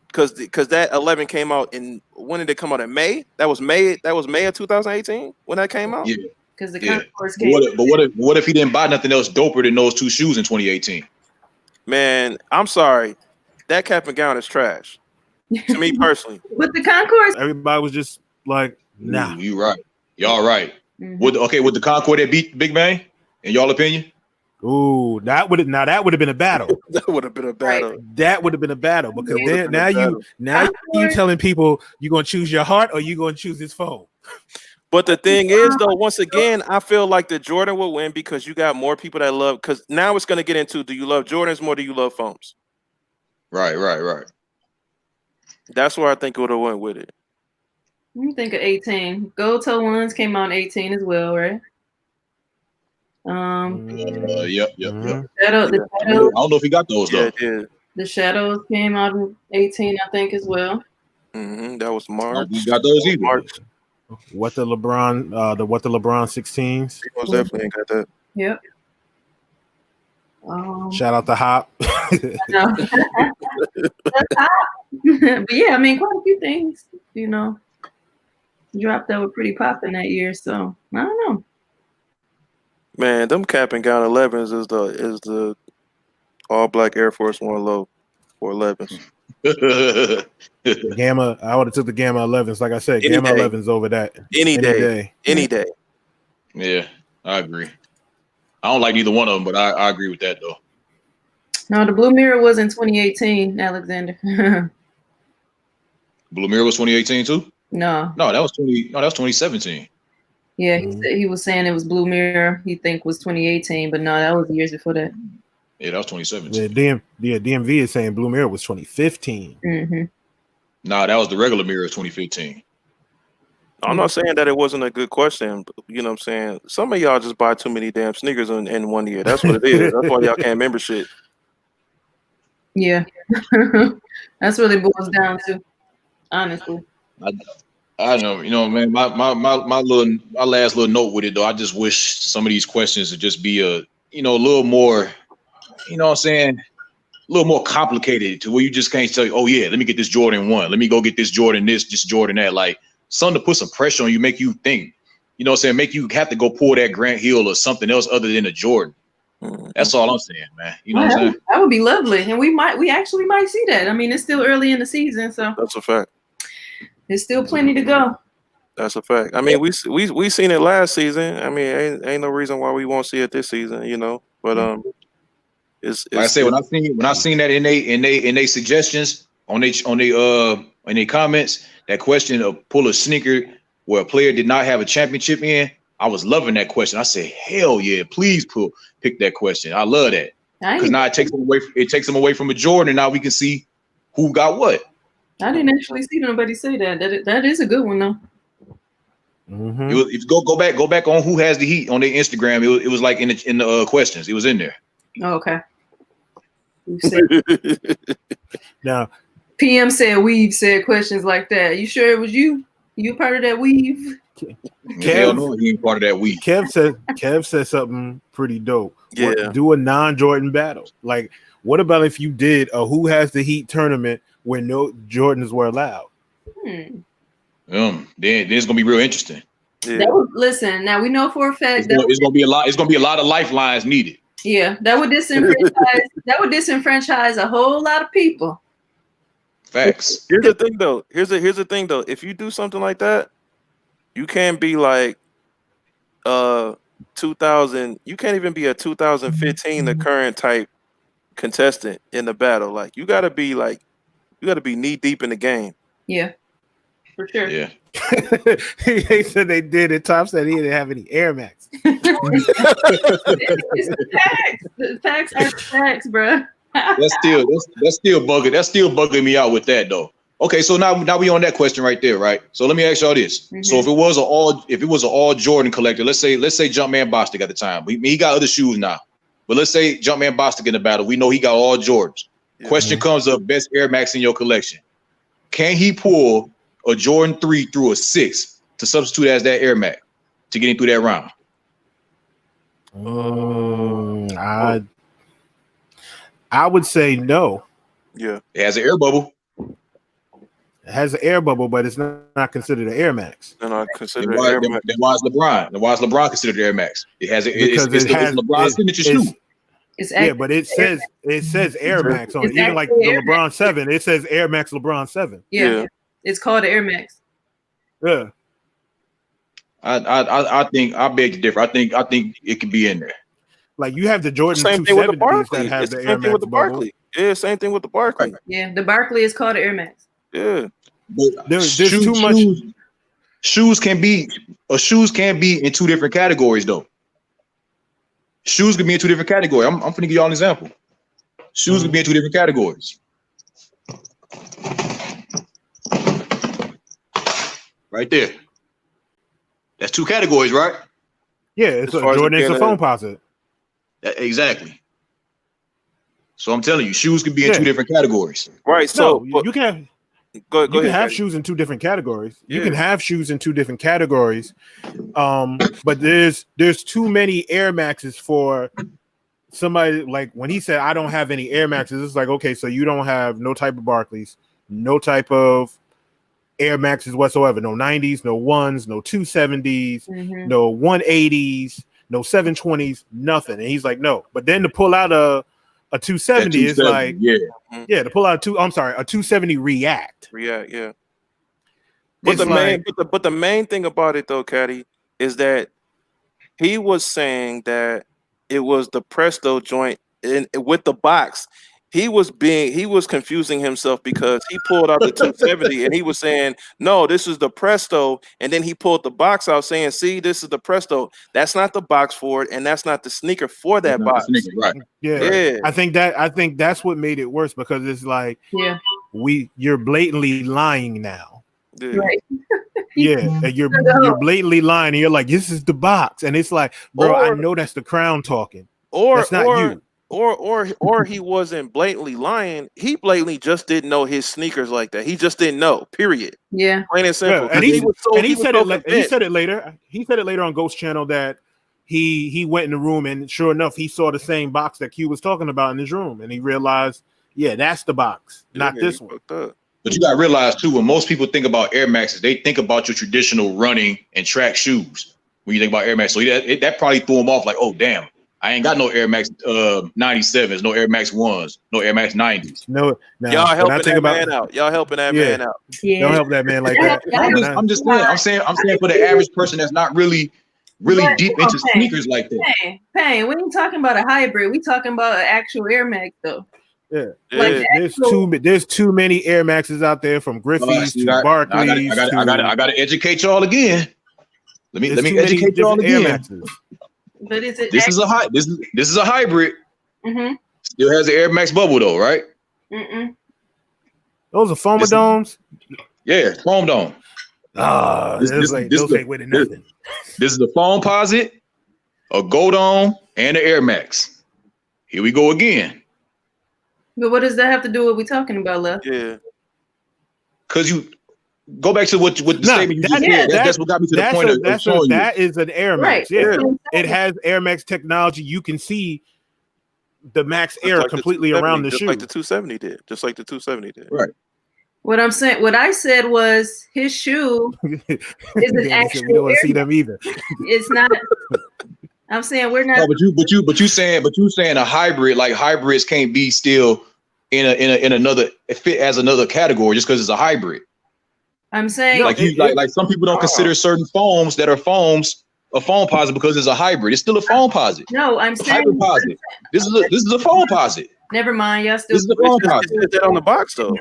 Because that 11 came out when did it come out? In May? That was May of 2018 when that came out? Yeah. Because the Concourse came. But what if he didn't buy nothing else doper than those two shoes in 2018? Man, I'm sorry. That cap and gown is trash. To me personally. With the Concourse, everybody was just like, nah. You right. Y'all right. Mm-hmm. With the Concord that beat Big Bang, in y'all opinion? Ooh, that would have been a battle. That would have been a battle. Right. That would have been a battle because now you telling people you gonna choose your heart or you gonna choose his phone. But the thing is, though, once again, I feel like the Jordan will win because you got more people that love. Because now it's gonna get into: do you love Jordans more? Do you love foams? Right. That's where I think it would have went with it. Let me think of 18. Gold toe ones came out in 18 as well, right? Yep. Shadow, I don't know if he got those though. Yeah. The Shadows came out in 18, I think, as well. Mm-hmm. That was March. He got those either. March. What the LeBron 16s? He most definitely ain't got that. Yep. Shout out to Hop. But yeah, I mean, quite a few things, dropped that were pretty popping that year. So I don't know. Man, them cap and gown 11s is the all black Air Force One low for 11s. Gamma, I would have took the Gamma 11s. Like I said, Gamma 11s over that. Any day. Yeah, I agree. I don't like neither one of them, but I agree with that though. No, the Blue Mirror was in 2018, Alexander. Blue Mirror was 2018 too? No, that was 2017. Yeah, he was saying it was Blue Mirror. He think was 2018, but no, that was years before that. Yeah, that was 2017. DMV is saying Blue Mirror was 2015. Mm-hmm. Nah, that was the regular mirror 2015. I'm not saying that it wasn't a good question, but you know what I'm saying? Some of y'all just buy too many damn sneakers in 1 year. That's what it is. That's why y'all can't remember shit. Yeah. That's what it boils down to, honestly. I know, man. My last little note with it though. I just wish some of these questions would just be a little more, you know what I'm saying, a little more complicated to where you just can't say, oh yeah, let me get this Jordan 1. Let me go get this Jordan this Jordan that. Like something to put some pressure on you, make you think. You know what I'm saying? Make you have to go pull that Grant Hill or something else other than a Jordan. That's all I'm saying, man. You know what I'm saying? That would be lovely, and we actually might see that. I mean, it's still early in the season, so that's a fact. There's still plenty to go. That's a fact. I mean, we seen it last season. I mean, ain't no reason why we won't see it this season, you know. But it's Like I said, when I seen that in they suggestions on they comments, that question of pull a sneaker where a player did not have a championship in, I was loving that question. I said, hell yeah, please pick that question. I love that. Because now it takes them away from a Jordan, and now we can see who got what. I didn't actually see nobody say that. That is a good one though. Mm-hmm. If you go back on who has the heat on their Instagram, it was like in the questions. It was in there. Oh, okay. Now, PM said weave said questions like that. You sure it was you? You part of that weave? Hell no, he ain't part of that weave. Kev said something pretty dope. Yeah. Do a non-Jordan battle. Like, what about if you did a Who Has the Heat tournament where no Jordans were allowed? Then it's gonna be real interesting. Yeah. Listen, now we know for a fact it's gonna be a lot. It's gonna be a lot of lifelines needed. Yeah, that would disenfranchise a whole lot of people. Facts. Here's the thing though. Here's the thing though. If you do something like that, you can't be like 2000. You can't even be a 2015 the current type contestant in the battle. Like you gotta be knee deep in the game. Yeah, for sure. Yeah. They said they did it. Tom said he didn't have any Air Max. It's facts. The facts are facts, bro. That's still bugging me out with that though. Okay, so now we on that question right there, right? So let me ask y'all this. Mm-hmm. So if it was an all Jordan collector, let's say Jumpman Bostic at the time. He got other shoes now. But let's say Jumpman Bostic in the battle. We know he got all Jordans. Yeah. Question comes up, best Air Max in your collection. Can he pull a Jordan 3 through a 6 to substitute as that Air Max to get him through that round? I would say no. Yeah. It has an air bubble. It has an air bubble, but it's not considered an Air Max. Then I consider Then why is LeBron? Then why is LeBron considered Air Max? It has it's LeBron's signature shoe. But it says Air Max on it. Even like the LeBron 7, it says Air Max LeBron 7. Yeah. It's called Air Max. Yeah. I think I beg to differ. I think it could be in there. Like you have the Jordan same thing with the 270s Barkley. that have It's the the Air same thing Max with the bubble. Barkley. Yeah, same thing with the Barkley. Yeah, the Barkley is called Air Max. Yeah. But There's too much. Shoes can be in two different categories though. Shoes can be in two different categories. I'm gonna give y'all an example. Shoes can be in two different categories. Right there. That's two categories, right? Yeah, it's a Jordan is a phone posit. Exactly. So I'm telling you, shoes can be in two different categories. Right. So you can go can ahead, have Patty. shoes in two different categories. You Yeah. can have shoes in two different categories. But there's too many Air Maxes for somebody. Like when he said I don't have any Air Maxes, it's like, okay, so you don't have no type of Barclays, no type of Air Maxes whatsoever, no 90s, no ones, no 270s, no 180s, no 720s, nothing. And he's like, no. But then to pull out a 270 is like, to pull out a 270 React. Yeah. But the main thing about it though, Caddy, is that he was saying that it was the Presto joint with the box. He was confusing himself because he pulled out the 270 and he was saying, no, this is the Presto. And then he pulled the box out saying, see, this is the Presto. That's not the box for it. And that's not the sneaker for that box. Sneaker, right. Yeah. I think that's what made it worse because it's like, you're blatantly lying now. Yeah. Right. And you're blatantly lying and you're like, this is the box. And it's like, bro, I know that's the crown talking. That's not you. Or he wasn't blatantly lying. He blatantly just didn't know his sneakers like that. He just didn't know. Period. Yeah. Plain and simple. And he said it later. He said it later on Ghost Channel that he went in the room and sure enough he saw the same box that Q was talking about in his room and he realized, that's the box, not this one. But you gotta realize too, when most people think about Air Maxes, they think about your traditional running and track shoes when you think about Air Max. So that probably threw him off like, oh damn. I ain't got no Air Max 97s, no Air Max 1s, no Air Max 90s. No, nah, Y'all when I helping think that about, man out. Y'all helping that Yeah. man out. Yeah. don't help that man like that. I'm just saying for the average person that's not really But, deep into sneakers like that. Pain, we ain't talking about a hybrid. We talking about an actual Air Max though. Yeah. Like There's too many Air Maxes out there, from Griffey's to Barclays. I gotta educate y'all again. Let me educate y'all Air again. Maxes. But is it This is a hybrid. Mm-hmm. Still has the Air Max bubble though, right? Mm-mm. Those are foamodomes. Yeah, foam dome. Those ain't winning nothing. This is the foam posit, a Go Dome, and an Air Max. Here we go again. But what does that have to do with what we talking about, love? Yeah. Because you go back to what the statement you just said. That's what got me to the point of showing you. That is an Air Max. Right. Yeah. It has Air Max technology. You can see the Max Air like completely around the shoe. Just like the 270 did. Just like the 270 did. Right. What I said was his shoe is an actual. We don't want to see them either. It's not. I'm saying we're not. No, but you saying a hybrid, like hybrids can't be still in another fit as another category just because it's a hybrid. I'm saying like some people don't consider certain foams that are foams a foam posit because it's a hybrid. It's still a foam posit. No, I'm saying hybrid posit. This is a foam posit. Never mind, y'all still. This is a foam posit. It's that on the box though.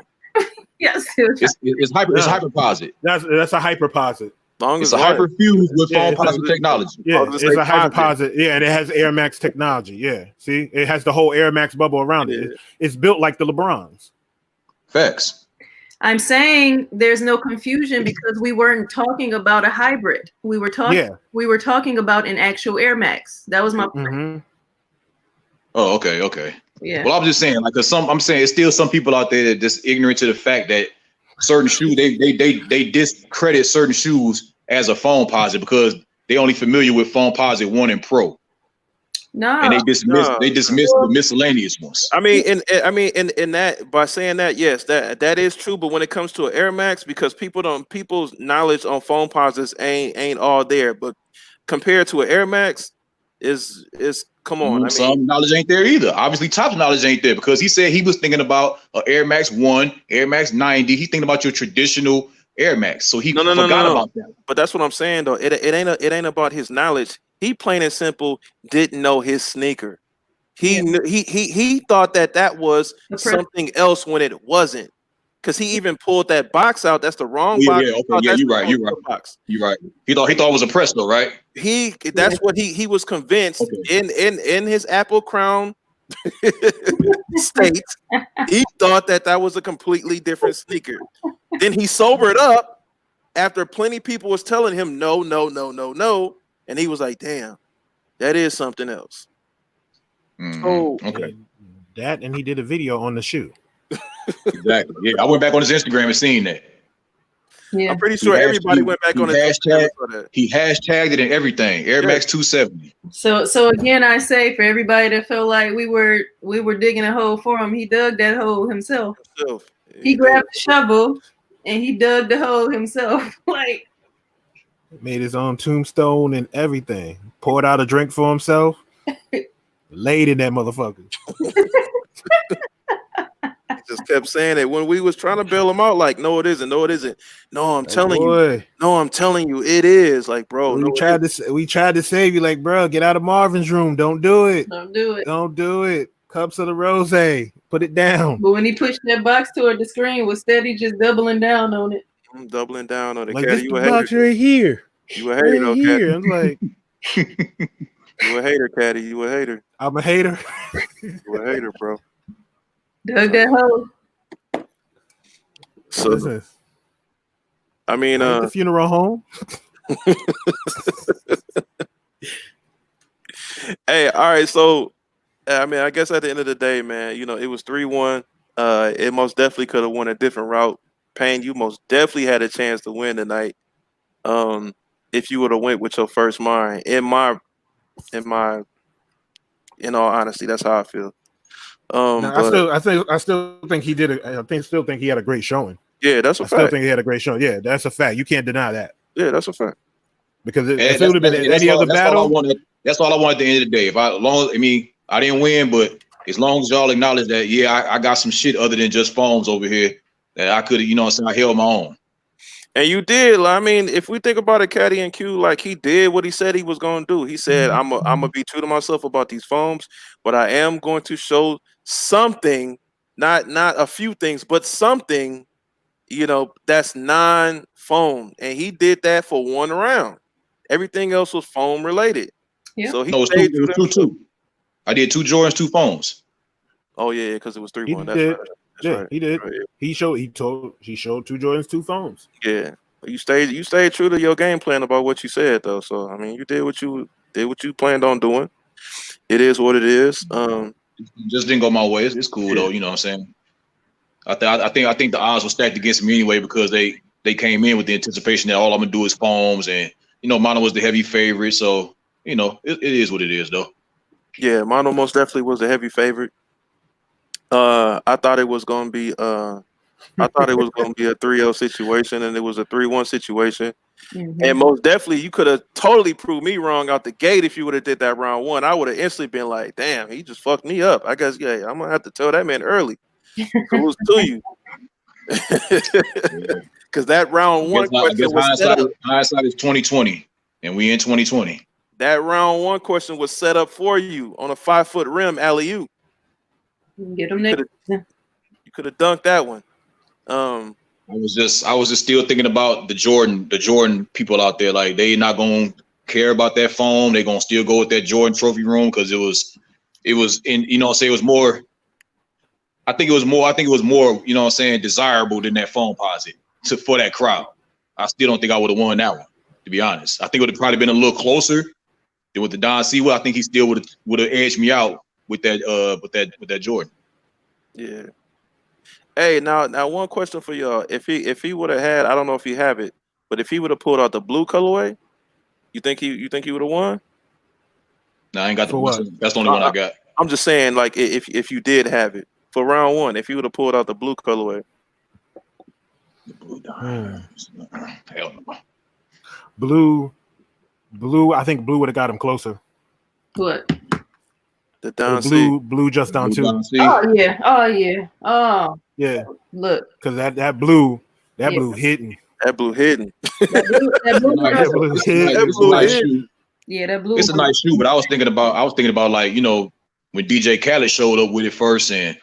Yes, it's hyper posit. That's a hyperposit. It's a hyperfuse with foam posit technology. Yeah, it's a hyperposit. Yeah, and it has Air Max technology. Yeah, see, it has the whole Air Max bubble around it. It's built like the LeBrons. Facts. I'm saying there's no confusion because we weren't talking about a hybrid. We were talking about an actual Air Max. That was my point. Mm-hmm. Oh, okay. Yeah. Well, I'm just saying, like, I'm saying, it's still some people out there that just ignorant to the fact that certain shoes they discredit certain shoes as a foam posit because they only familiar with foam posit 1 and Pro. No, and they dismiss the miscellaneous ones. I mean, in that, by saying that, yes, that is true. But when it comes to an Air Max, because people's knowledge on foam posits ain't all there. But compared to an Air Max, is come on. Some knowledge ain't there either. Obviously, top knowledge ain't there because he said he was thinking about an Air Max 1, Air Max 90. He's thinking about your traditional Air Max. So he forgot about that. But that's what I'm saying though. It ain't about his knowledge. He plain and simple didn't know his sneaker. He thought that was something else when it wasn't. Because he even pulled that box out. That's the wrong box. You're right. He thought it was a Presto, right? That's what he was convinced in his Apple Crown state. He thought that was a completely different sneaker. Then he sobered up after plenty of people was telling him no. And he was like, damn, that is something else. So okay. That and he did a video on the shoe. Exactly. Yeah, I went back on his Instagram and seen that. Yeah. I'm pretty sure everybody went back on his hashtag. He hashtagged it and everything. Air Max 270. So again, I say for everybody that felt like we were digging a hole for him, he dug that hole himself. He grabbed the shovel and he dug the hole himself. Like made his own tombstone and everything. Poured out a drink for himself. Laid in that motherfucker. Just kept saying it when we was trying to bail him out. Like, no, it isn't. No, it isn't. No, I'm telling you. No, I'm telling you, it is. Like, bro, we tried to save you. Like, bro, get out of Marvin's room. Don't do it. Don't do it. Cups of the rose. Put it down. But when he pushed that box toward the screen, was steady just doubling down on it. I'm doubling down on it. Like, Caddy, this the box right here. You a hater, though, Caddy. I'm like, you a hater, Caddy. You a hater. I'm a hater. You a hater, bro. Dug that hole. So, I mean, the funeral home. Hey, all right. So, I mean, I guess at the end of the day, man, you know, it was 3-1. It most definitely could have won a different route. Payne, you most definitely had a chance to win tonight. If you would have went with your first mind. In all honesty, that's how I feel. I still think he did. Still think he had a great showing. Yeah, that's a fact. I still think he had a great showing. Yeah, that's a fact. You can't deny that. Yeah, that's a fact. Because if it would have been any other battle, That's all I want at the end of the day. I didn't win, but as long as y'all acknowledge that, yeah, I got some shit other than just phones over here that I could have, you know what I'm saying, I held my own. And you did. I mean, if we think about it, Caddy and Q, like he did what he said he was going to do. He said, I'm gonna be true to myself about these foams, but I am going to show something, not a few things, but something, you know, that's non-foam. And he did that for one round. Everything else was foam related. Yeah. So he No, it was two. I did 2 Jordans, 2 phones. Oh yeah, because it was 3-1. He That's did. right. That's Yeah, right. he did. Right. He showed 2 Jordans, 2 phones. Yeah. You stayed true to your game plan about what you said though. So I mean, you did what you planned on doing. It is what it is. Just didn't go my way. It's cool though, you know what I'm saying? I think the odds were stacked against me anyway because they came in with the anticipation that all I'm gonna do is foams, and you know, Mono was the heavy favorite, so you know, it is what it is though. Yeah, Mono most definitely was a heavy favorite. I thought it was gonna be a 3-0 situation, and it was a 3-1 situation. And most definitely, you could have totally proved me wrong out the gate if you would have did that round 1. I would have instantly been like, "Damn, he just fucked me up." I guess, yeah, I'm gonna have to tell that man early. Kudos to you, because that round 1 question was set up. Hindsight is 2020, and we in 2020. That round 1 question was set up for you on a 5-foot rim alley-oop. Get him next. You could have dunked that one. I was just still thinking about the Jordan people out there. Like, they not gonna care about that foam. They gonna still go with that Jordan trophy room because it was in, you know, say it was more. I think it was more, you know what I'm saying, desirable than that foam posit for that crowd. I still don't think I would have won that one, to be honest. I think it would have probably been a little closer than with the Don Sewell. I think he still would have edged me out with that Jordan. Yeah. Hey, now one question for y'all. If he would have had, I don't know if he have it, but if he would have pulled out the blue colorway, you think he would have won? No, I ain't got the For blue. That's the only one I got. I'm just saying, like, if you did have it for round 1, if he would have pulled out the blue colorway. Hell no. Blue. I think blue would have got him closer. What? The Don C. Blue just down 2. Oh yeah. Oh yeah. Oh Yeah, look. because that blue hitting. That blue hidden. That blue. Yeah, that blue. It's a nice shoe, but I was thinking about like, you know, when DJ Khaled showed up with it first, and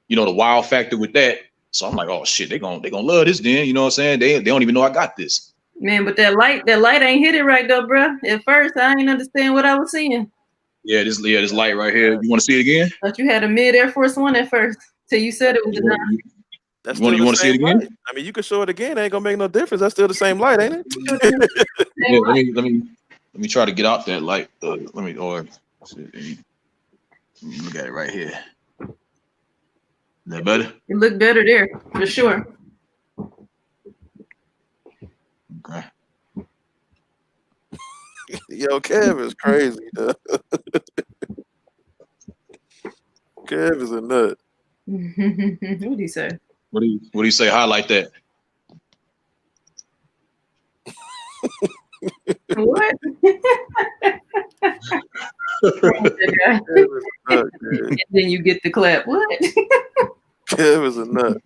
you know, the wow factor with that. So I'm like, oh shit, they gonna love this then. You know what I'm saying? They don't even know I got this. Man, but that light ain't hit it right though, bro. At first, I ain't understand what I was seeing. Yeah, this light right here. You want to see it again? But you had a mid Air Force One at first, till you said it was a 9. That's you want to see it again? Light. I mean, you can show it again. It ain't gonna make no difference. That's still the same light, ain't it? Yeah, let me try to get out that light. Let me look at it right here. Is that better? It looked better there for sure. Okay. Yo, Kev is crazy, though. Kev is a nut. What did he say? What do you say? Highlight that. What? And then you get the clap. What? Kev is a nut.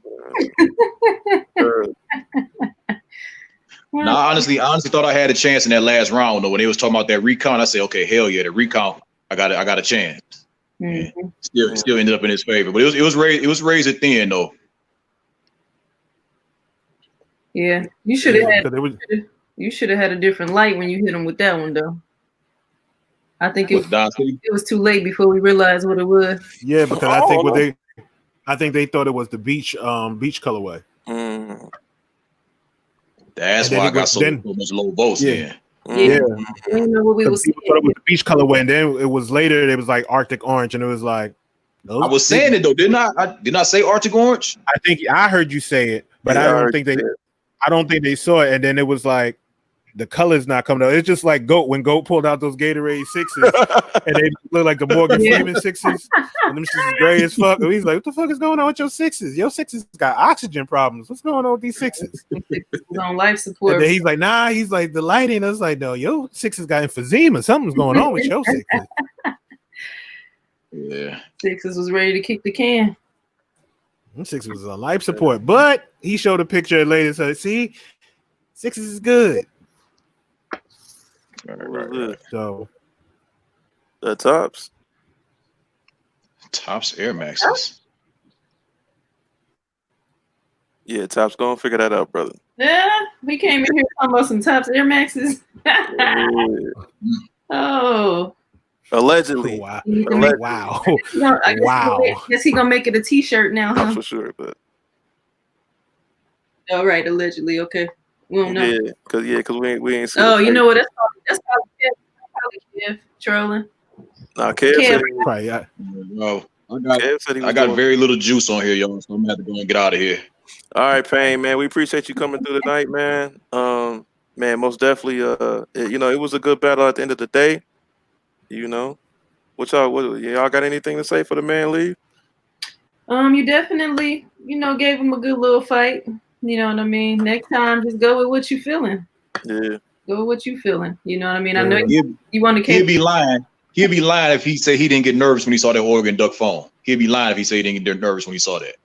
No, I honestly thought I had a chance in that last round though. When they was talking about that recount, I said, okay, hell yeah, the recount, I got a chance. Mm-hmm. Still ended up in his favor, but it was raised at the end though. Yeah, you should have had a different light when you hit him with that one though. I think it was too late before we realized what it was. Yeah, because I think they thought it was the beach colorway. Mm. That's why I got so much low votes. Yeah. Yeah. I didn't know what we was People thought it was the beach colorway, and then it was later. It was like Arctic orange, and it was like. I was saying it though, didn't I? I did not say Arctic orange. I think I heard you say it, but I don't think they saw it, and then it was like the color's not coming out. It's just like Goat when Goat pulled out those Gatorade sixes and they look like the Morgan Freeman sixes. And them shits is gray as fuck. And he's like, what the fuck is going on with your sixes? Your sixes got oxygen problems. What's going on with these sixes? On life support. And then he's like, nah, he's like, the lighting. I was like, no, your sixes got emphysema. Something's going on with your sixes. Yeah. Sixes was ready to kick the can. Them sixes was on life support. But he showed a picture later. So see, sixes is good. Right. So the tops. Tops Air Maxes. Yeah, Tops, go and figure that out, brother. Yeah, we came in here talking about some Tops Air Maxes. Oh. Allegedly. wow. Allegedly. Wow. I guess he gonna make it a t-shirt now, huh? Not for sure, but All right, allegedly, okay. We don't know. yeah, cause we ain't seen. Oh, you know what? That's probably Kev trolling. Nah, Kev Kev. said, Probably, yeah. No, Kev said he was I got doing- very little juice on here, y'all. So I'm gonna have to go and get out of here. All right, Payne, man. We appreciate you coming through tonight, man. Man, most definitely. You know, it was a good battle at the end of the day. You know, what y'all got anything to say for the man leave? You definitely, gave him a good little fight. You know what I mean? Next time, just go with what you feeling. Yeah. Go with what you feeling. You know what I mean? Yeah. I know you want to He'll be lying. He'll be lying if he say he didn't get nervous when he saw that Oregon Duck phone. He'll be lying if he say he didn't get nervous when he saw that.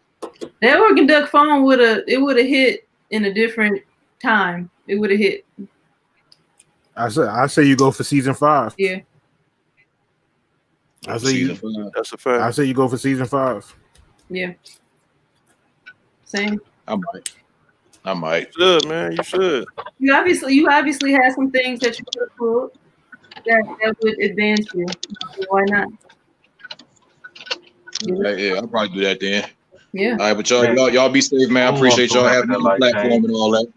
That Oregon Duck phone would have hit in a different time. It would have hit. I say you go for season 5. Yeah. I say you. That's a fact. I say you go for season 5. Yeah. Same. I might. You should, man. You should. You obviously had some things that you could have pulled that would advance you. Why not? Yeah, I'll probably do that then. Yeah. All right, but y'all be safe, man. I appreciate y'all having me on the platform and all that.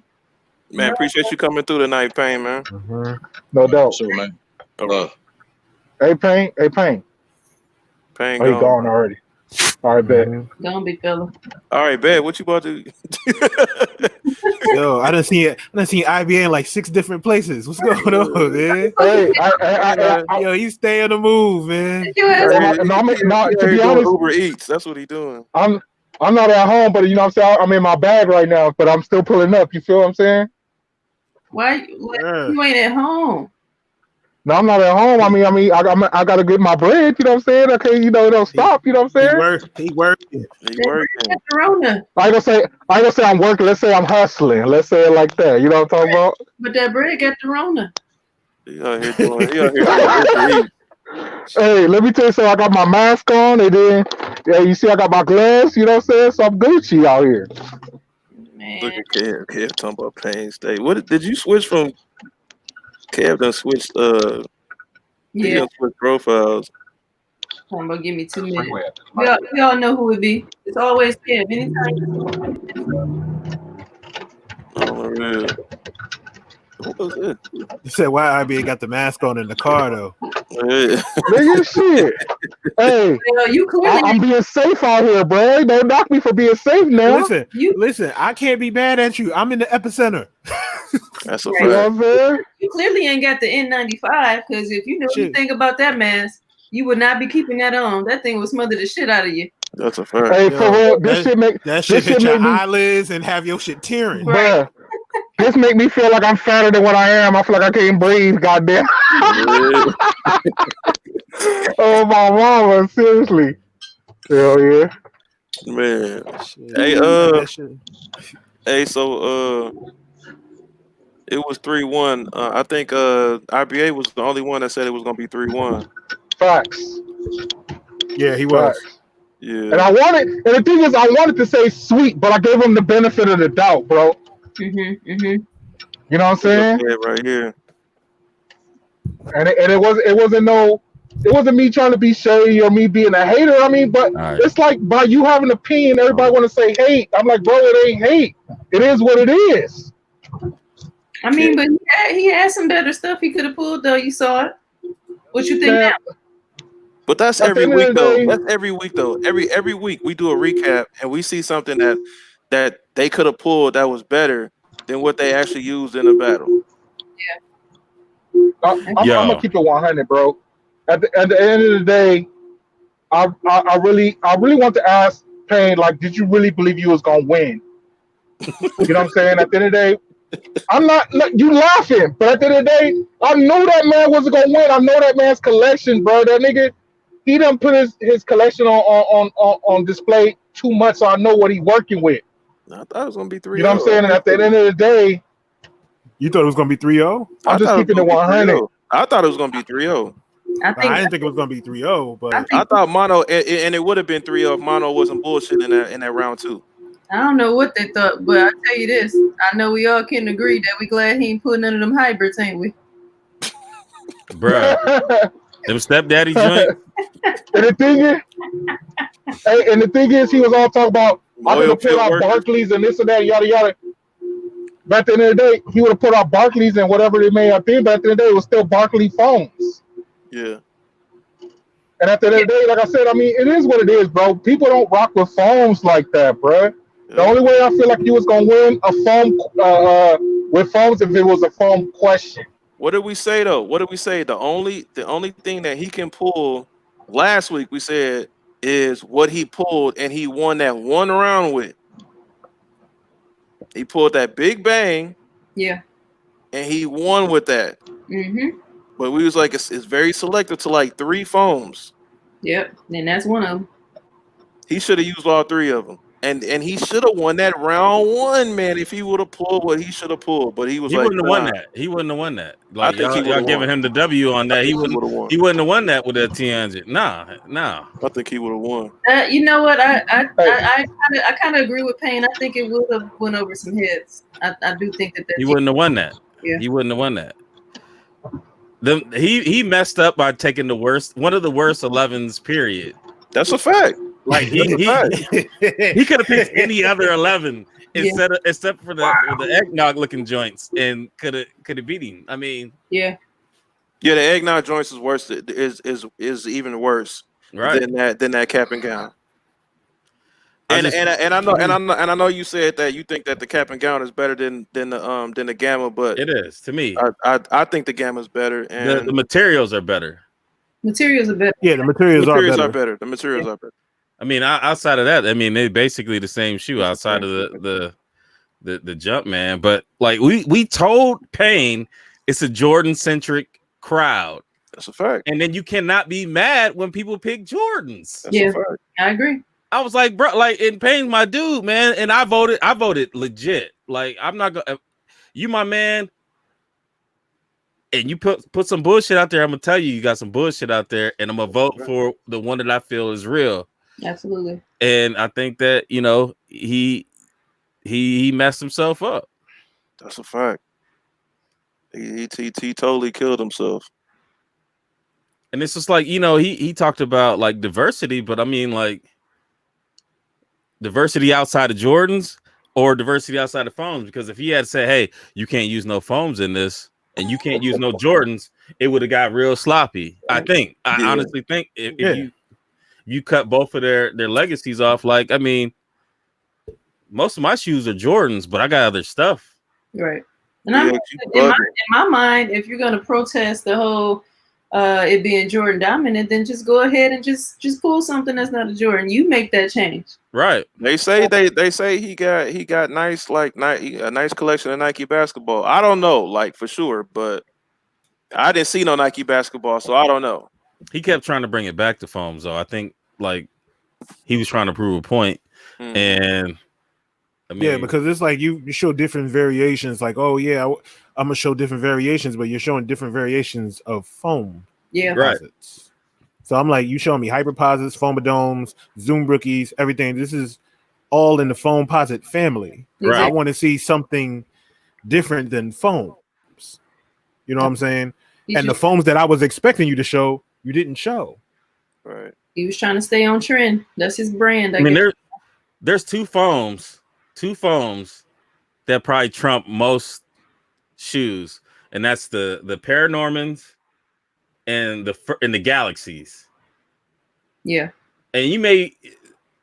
Man, appreciate you coming through tonight, Payne, man. No doubt. So, man. Hey, Payne. Payne, Oh, he gone already. All right, bet. Don't be fella. All right, bet. What you about to do? Yo, I done seen IBA in like 6 different places. What's going on, man? Hey, Yo, he stay on the move, man. to be honest, Uber Eats. That's what he doing. I'm not at home, but you know what I'm saying? I'm in my bag right now, but I'm still pulling up. You feel what I'm saying? Why you ain't at home? No, I'm not at home. I gotta get my bread. You know what I'm saying? Okay, it don't stop. You know what I'm saying? He working. He working. Corona. I ain't gonna say I'm working. Let's say I'm hustling. Let's say it like that. You know what I'm talking about? But that bread got the Rona. He out here doing Uber Eats. Hey, let me tell you something. I got my mask on, and then you see I got my gloves. You know what I'm saying? So I'm Gucci out here. Man. Look at Kev talking about Payne State. What did you switch from? Kev done switched. He Yeah. done switched profiles. Come on, give me 2 minutes. We all know who it be. It's always Kev. Anytime. Oh, real. What was it? He said why IBA got the mask on in the car though. Yeah. Nigga, shit. Hey, You clearly I'm being safe out here, bro. Don't knock me for being safe now. Listen, I can't be mad at you. I'm in the epicenter. That's a You know fact. what I'm saying? you clearly ain't got the N95 because if you know anything about that mask, you would not be keeping that on. That thing would smother the shit out of you. That's a fact. Hey, for real, this shit make That shit this hit shit your make me, eyelids and have your shit tearing. bruh, this make me feel like I'm fatter than what I am. I feel like I can't breathe. Goddamn. Yeah. Oh my mama, seriously. Hell yeah. Man. That Hey, so it was 3-1. I think IBA was the only one that said it was gonna be 3-1. Facts. Yeah, he was. Facts. Yeah. And the thing is, I wanted to say sweet, but I gave him the benefit of the doubt, bro. You know what I'm saying? Yeah, right here. And it wasn't me trying to be shady or me being a hater. I mean, but it's like by you having an opinion, everybody want to say hate. I'm like, bro, it ain't hate. It is what it is. I mean, but he had some better stuff he could have pulled though. You saw it. What you think now? But that's At the every end of week the though. day- That's every week though. Every week we do a recap and we see something that they could have pulled that was better than what they actually used in the battle. I'm gonna keep it 100, bro. At the end of the day, I really want to ask Payne, like, did you really believe you was gonna win? You know what I'm saying? At the end of the day, I'm not. You laughing, but at the end of the day, I know that man wasn't gonna win. I know that man's collection, bro. That nigga, he done put his collection on display too much, so I know what he working with. I thought it was gonna be 3-0. You know what I'm saying? And at the end of the day, You thought it was gonna be 3-0? I'm just keeping it 100. I thought it was gonna be 3-0. I didn't think it was gonna be 3-0, but I thought Mono and it would have been 3-0 if Mono wasn't bullshit in that round 2. I don't know what they thought, but I tell you this: I know we all can agree that we glad he ain't put none of them hybrids, ain't we? Bruh. Them stepdaddy joint. And the thing is, he was all talking about I'm gonna pull out Barclays and this and that, yada yada. But at the end of the day, he would have put out Barclays and whatever they may have been. But at the end of the day, it was still Barclay phones. Yeah. And at the end of the day, like I said, I mean, it is what it is, bro. People don't rock with phones like that, bro. The only way I feel like you was gonna win a phone with phones if it was a phone question. What did we say though? What did we say? The only thing that he can pull last week we said is what he pulled, and he won that one round with. He pulled that big bang. Yeah. And he won with that. Mm-hmm. But we was like, it's very selective to like 3 phones. Yep. And that's one of them. He should have used all 3 of them. And he should have won that round 1, man, if he would have pulled what he should have pulled. But he was Wouldn't have won that. He wouldn't have won that. Like, I think y'all giving him the W on that. He wouldn't have won that with a T100. Nah. I think he would have won. You know what? I kind of agree with Payne. I think it would have went over some heads. I do think that he wouldn't have won that. Yeah. He wouldn't have won that. He messed up by taking one of the worst 11s. Period. That's a fact. Like he could have picked any other 11 except for the eggnog looking joints and could have beat him. I mean, yeah, the eggnog joints is worse. Is even worse, right? Than that cap and gown. And I know you said that you think that the cap and gown is better than the gamma, but it is to me. I think the gamma is better, and the materials are better. Materials are better. Yeah, the materials are better. The materials are better. I mean, outside of that, I mean, they're basically the same shoe outside of the jump, man. But like we told Payne, it's a Jordan centric crowd. That's a fact. And then you cannot be mad when people pick Jordans. That's a fact. I agree. I was like, bro, like, and Payne's my dude, man. And I voted legit. Like, I'm not gonna, you my man. And you put some bullshit out there. I'm gonna tell you got some bullshit out there, and I'm gonna vote for the one that I feel is real. Absolutely. And I think that he messed himself up. That's a fact. He totally killed himself. And it's just like he talked about like diversity, but I mean like diversity outside of Jordans or diversity outside of phones. Because if he had said, "Hey, you can't use no phones in this," and you can't use no Jordans, it would have got real sloppy. I honestly think if you cut both of their legacies off, like, I mean, most of my shoes are Jordans, but I got other stuff. Right. And in my mind, if you're gonna protest the whole it being Jordan dominant, then just go ahead and just pull something that's not a Jordan. You make that change. Right. They say he got nice a nice collection of Nike basketball. I don't know, like for sure, but I didn't see no Nike basketball, so I don't know. He kept trying to bring it back to foams, though. I think like he was trying to prove a point. And I mean, because it's like you show different variations. Like, oh yeah, I'm gonna show different variations, but you're showing different variations of foam. Yeah, right. So I'm like, you showing me hyperposits, foamadomes, zoom rookies, everything. This is all in the foamposite family. Right. I want to see something different than foams. You know what I'm saying? And the foams that I was expecting you to show, you didn't show. Right. He was trying to stay on trend. That's his brand. I mean, there's two foams that probably trump most shoes, and that's the Paranormans and the Galaxies. Yeah. And you may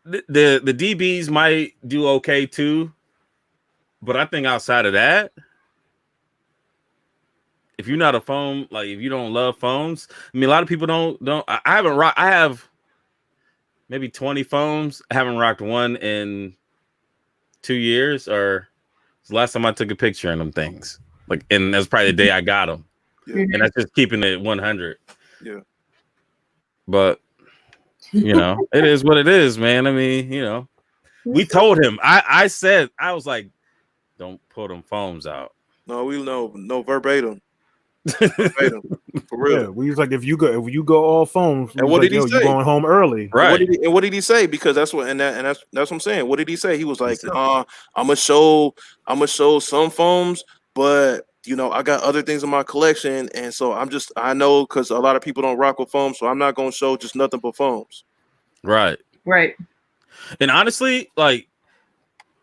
the DBs might do okay too, but I think outside of that, if you're not a foam, like if you don't love foams, I mean, a lot of people don't. I haven't rocked. I have maybe 20 foams. I haven't rocked one in 2 years, or it's the last time I took a picture in them things. Like, and that's probably the day I got them. Yeah. And that's just keeping it 100. Yeah. But you know, it is what it is, man. I mean, you know, we told him. I said, I was like, don't pull them foams out. No, we no verbatim. Verbatim. For real. Yeah, we was like, if you go all foams, And what like, did he say? You going home early, right? What did he say? Because that's what that's what I'm saying. What did he say? He was like, I'm gonna show some foams, but you know, I got other things in my collection, and so I know because a lot of people don't rock with foams, so I'm not gonna show just nothing but foams. Right. And honestly, like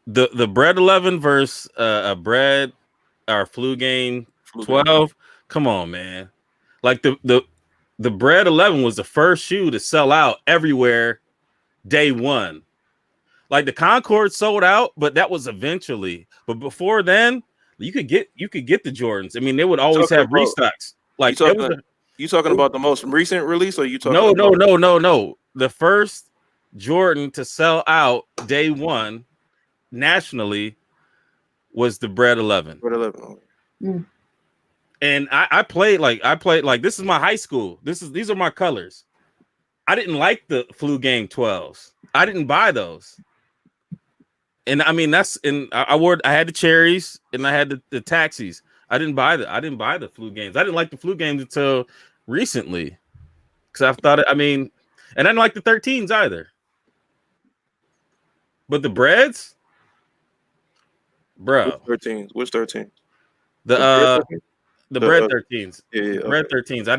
the Bread 11 versus a Bread or Flu Game 12. Come on, man. Like the Bread 11 was the first shoe to sell out everywhere day one. Like the Concord sold out, but that was eventually. But before then, you could get the Jordans. I mean, they would always have restocks. Like you talking about the most recent release, or you talking? No. The first Jordan to sell out day one nationally was the Bread 11. Bread 11. Mm. And I played like this is my high school. These are my colors. I didn't like the Flu Game 12s. I didn't buy those. And I mean I had the cherries and I had the taxis. I didn't buy the Flu Games. I didn't like the Flu Games until recently. Because I thought and I didn't like the 13s either. But the Breads, bro. Which 13? The Bread 13s. Yeah, Bread 13s. I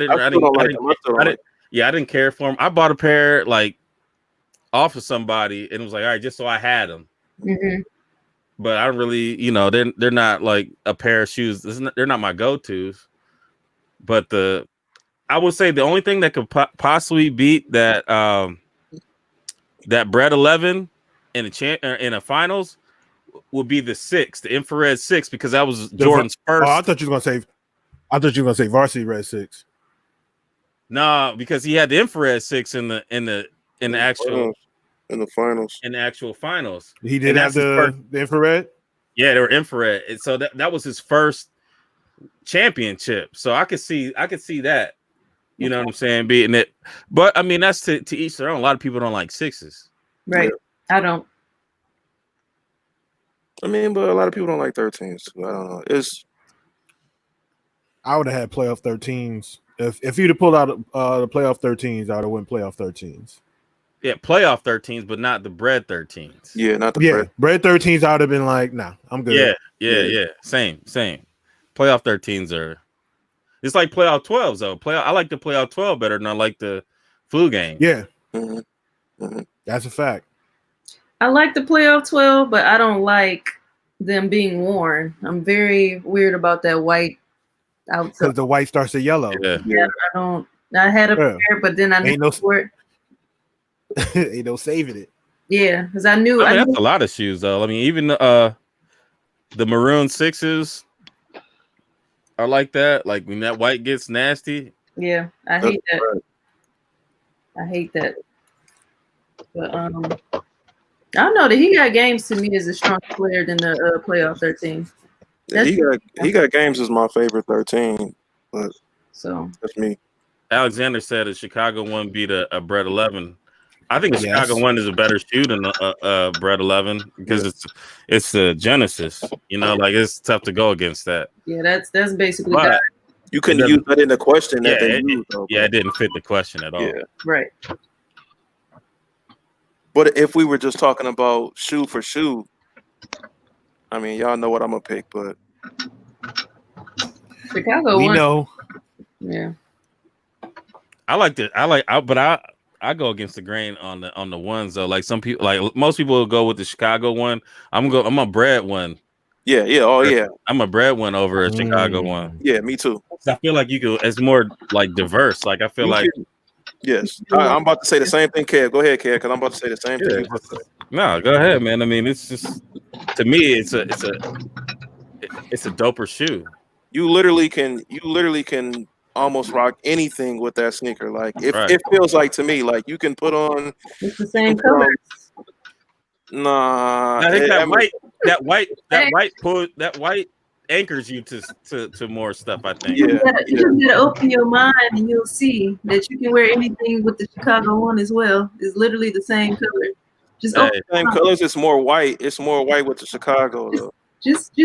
didn't care for them. I bought a pair like off of somebody and it was like, all right, just so I had them. Mm-hmm. But I don't really, they're not like a pair of shoes. They're not my go-tos. But I would say the only thing that could possibly beat that Bread 11 in a finals would be the 6, the infrared 6, because that was Jordan's first. Oh, I thought you were gonna say Varsity Red 6. No, because he had the infrared 6 in the actual finals. He did have the infrared. Yeah, they were infrared, and so that was his first championship. So I could see that. You know what I'm saying? Beating it, but I mean that's to each their own. A lot of people don't like 6s. Right. Yeah. I don't. But a lot of people don't like 13s. I don't know. I would have had playoff 13s. If you'd have pulled out the playoff 13s, I would have went playoff 13s. Yeah, playoff 13s, but not the Bread 13s. Yeah, not the Bread 13s. I would have been like, nah, I'm good. Yeah. Same. Playoff 13s are. It's like playoff 12s though. I like the playoff 12 better than I like the Flu Game. Yeah, Mm-hmm. That's a fact. I like the playoff 12, but I don't like them being worn. I'm very weird about that white outside. Because the white starts to yellow. Yeah, I don't. I had a pair, but then I knew for it. Ain't no saving it. Yeah, because I knew. That's a lot of shoes though. I mean, even the maroon 6s are like that. Like when that white gets nasty. Yeah, I hate that. Right. I hate that. But I don't know that he got games to me as a stronger player than the playoff 13. He got games as my favorite 13, but that's me. Alexander said a Chicago one beat a Bread 11. I think a Chicago one is a better shoe than a Bread 11 because it's a Genesis. Like it's tough to go against that. Yeah, that's basically that. You couldn't use that in the question that they used. It didn't fit the question at all. Yeah. Right. But if we were just talking about shoe for shoe, I mean, y'all know what I'm gonna pick, but Chicago we one. know. Yeah. I go against the grain on the ones though. Like some people, like most people will go with the Chicago one. I'm a Bread one. Yeah. Oh yeah. I'm a Bread one over a Chicago one. Yeah, me too. I feel like it's more like diverse. Like I feel like. Yes, I'm about to say the same thing, Kev. Go ahead, Kev, because I'm about to say the same thing. No, go ahead, man. I mean, it's just to me, it's a doper shoe. you literally can almost rock anything with that sneaker. Like if Right. it feels like to me, like you can put on. It's the You same can put on. color. Nah, I think I mean, that white anchors you to more stuff. I think. You yeah, just gotta open your mind and you'll see that you can wear anything with the Chicago one as well. It's literally the same color. Just Hey, open your same mind. colors. It's more white. It's more white with the Chicago though. Just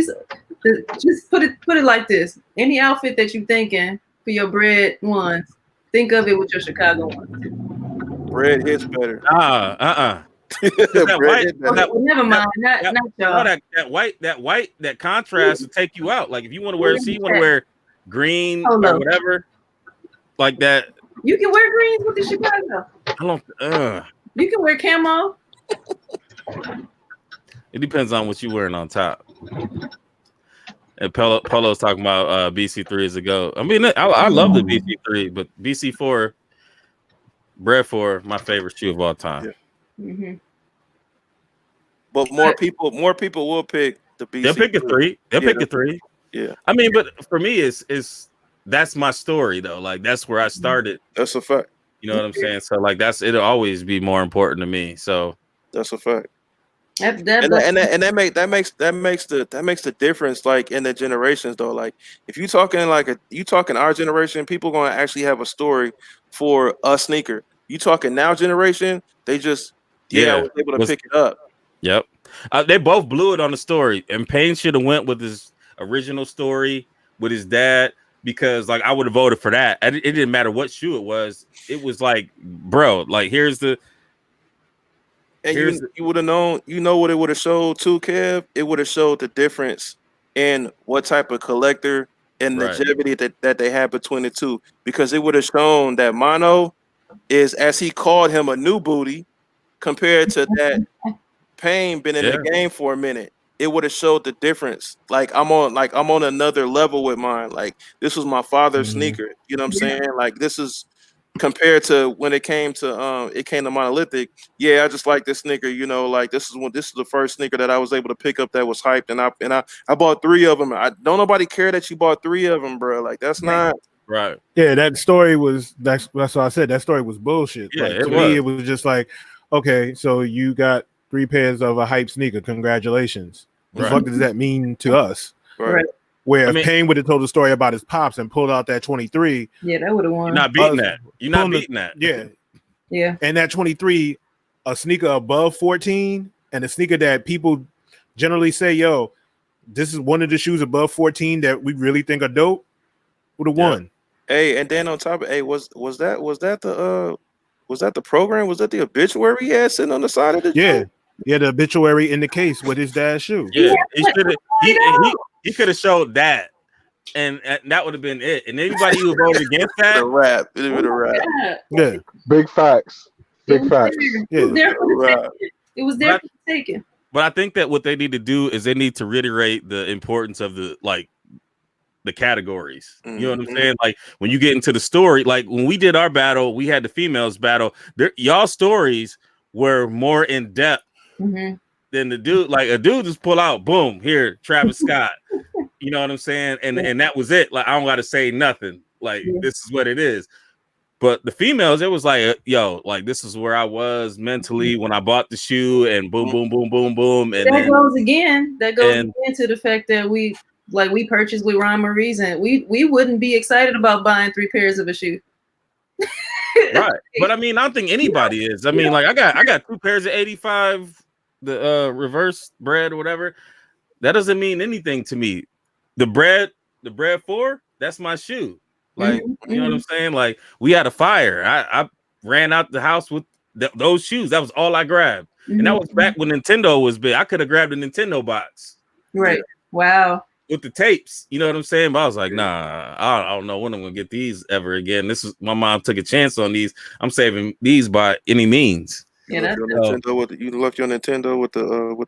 put it like this. Any outfit that you thinking for your bread ones, think of it with your Chicago ones. Bread hits better. That Bread white, hits better. Okay, well, never mind. Not y'all. that contrast will take you out. Like if you want to wear green Hold or up. whatever, like that. You can wear greens with the Chicago. I don't. You can wear camo. It depends on what you're wearing on top. And Polo's talking about BC3 as a go. I mean, I love the BC3, but BC4, Bread 4, my favorite shoe of all time. Yeah. Mm-hmm. But more people will pick the BC. They'll pick a 3. They'll pick a 3. Yeah. I mean, but for me, it's that's my story though. Like that's where I started. That's a fact. You know what I'm saying? So like it'll always be more important to me. So that's a fact. That makes the difference, like in the generations though. Like if you talking our generation, people gonna actually have a story for a sneaker. You talking now generation, they just I was able to pick it up. Yep. They both blew it on the story, and Payne should have went with his original story with his dad, because like I would have voted for that. It didn't matter what shoe it was. It was like, bro, like here's the. And you would have known, what it would have showed too, Kev? It would have showed the difference in what type of collector and longevity that they had between the two. Because it would have shown that Mono is, as he called him, a new booty compared to that Payne been in the game for a minute. It would have showed the difference. I'm on another level with mine. Like this was my father's sneaker. You know what I'm saying? Like this is compared to when it came to Monolithic. Yeah, I just like this sneaker. Like this is the first sneaker that I was able to pick up that was hyped, and I bought 3 of them. I don't nobody care that you bought 3 of them, bro. Like that's not right. Yeah, that story was that's what I said. That story was bullshit. Yeah, like, to me, it was just like, okay, so you got 3 pairs of a hype sneaker. Congratulations. What the fuck does that mean to us? Right. Where if Payne would have told a story about his pops and pulled out that 23, that would have won. You're not beating that. You're not beating that. Yeah. Yeah. And that 23, a sneaker above 14, and a sneaker that people generally say, yo, this is one of the shoes above 14 that we really think are dope, would have won. Hey, and then on top of was that the program? Was that the obituary he had sitting on the side of the shoe? Yeah, the obituary in the case with his dad's shoe. Yeah, he could have showed that, and that would have been it. And anybody who voted against that, it would have been a wrap. Yeah, big facts. Big facts. It was there for the taking. But I think that what they need to do is they need to reiterate the importance of the categories. You know what I'm saying? Like when you get into the story, like when we did our battle, we had the females battle. Y'all stories were more in depth than the dude. Like a dude just pull out, boom, here, Travis Scott. You know what I'm saying? And that was it. Like I don't got to say nothing. Like this is what it is. But the females, it was like, yo, like this is where I was mentally when I bought the shoe, and boom, boom, boom, boom, boom. And that goes again to the fact that we purchased with Ron Marie's, and we wouldn't be excited about buying 3 pairs of a shoe. Right. But I mean, I don't think anybody is. I mean, like I got 2 pairs of 85, the reverse bread or whatever. That doesn't mean anything to me. The bread 4, that's my shoe. Like, you know what I'm saying? Like we had a fire. I ran out the house with those shoes. That was all I grabbed. And that was back when Nintendo was big. I could have grabbed a Nintendo box. Right. Wow. With the tapes, you know what I'm saying? But I was like, nah, I don't know when I'm gonna get these ever again. This is my mom took a chance on these. I'm saving these by any means. You left your Nintendo with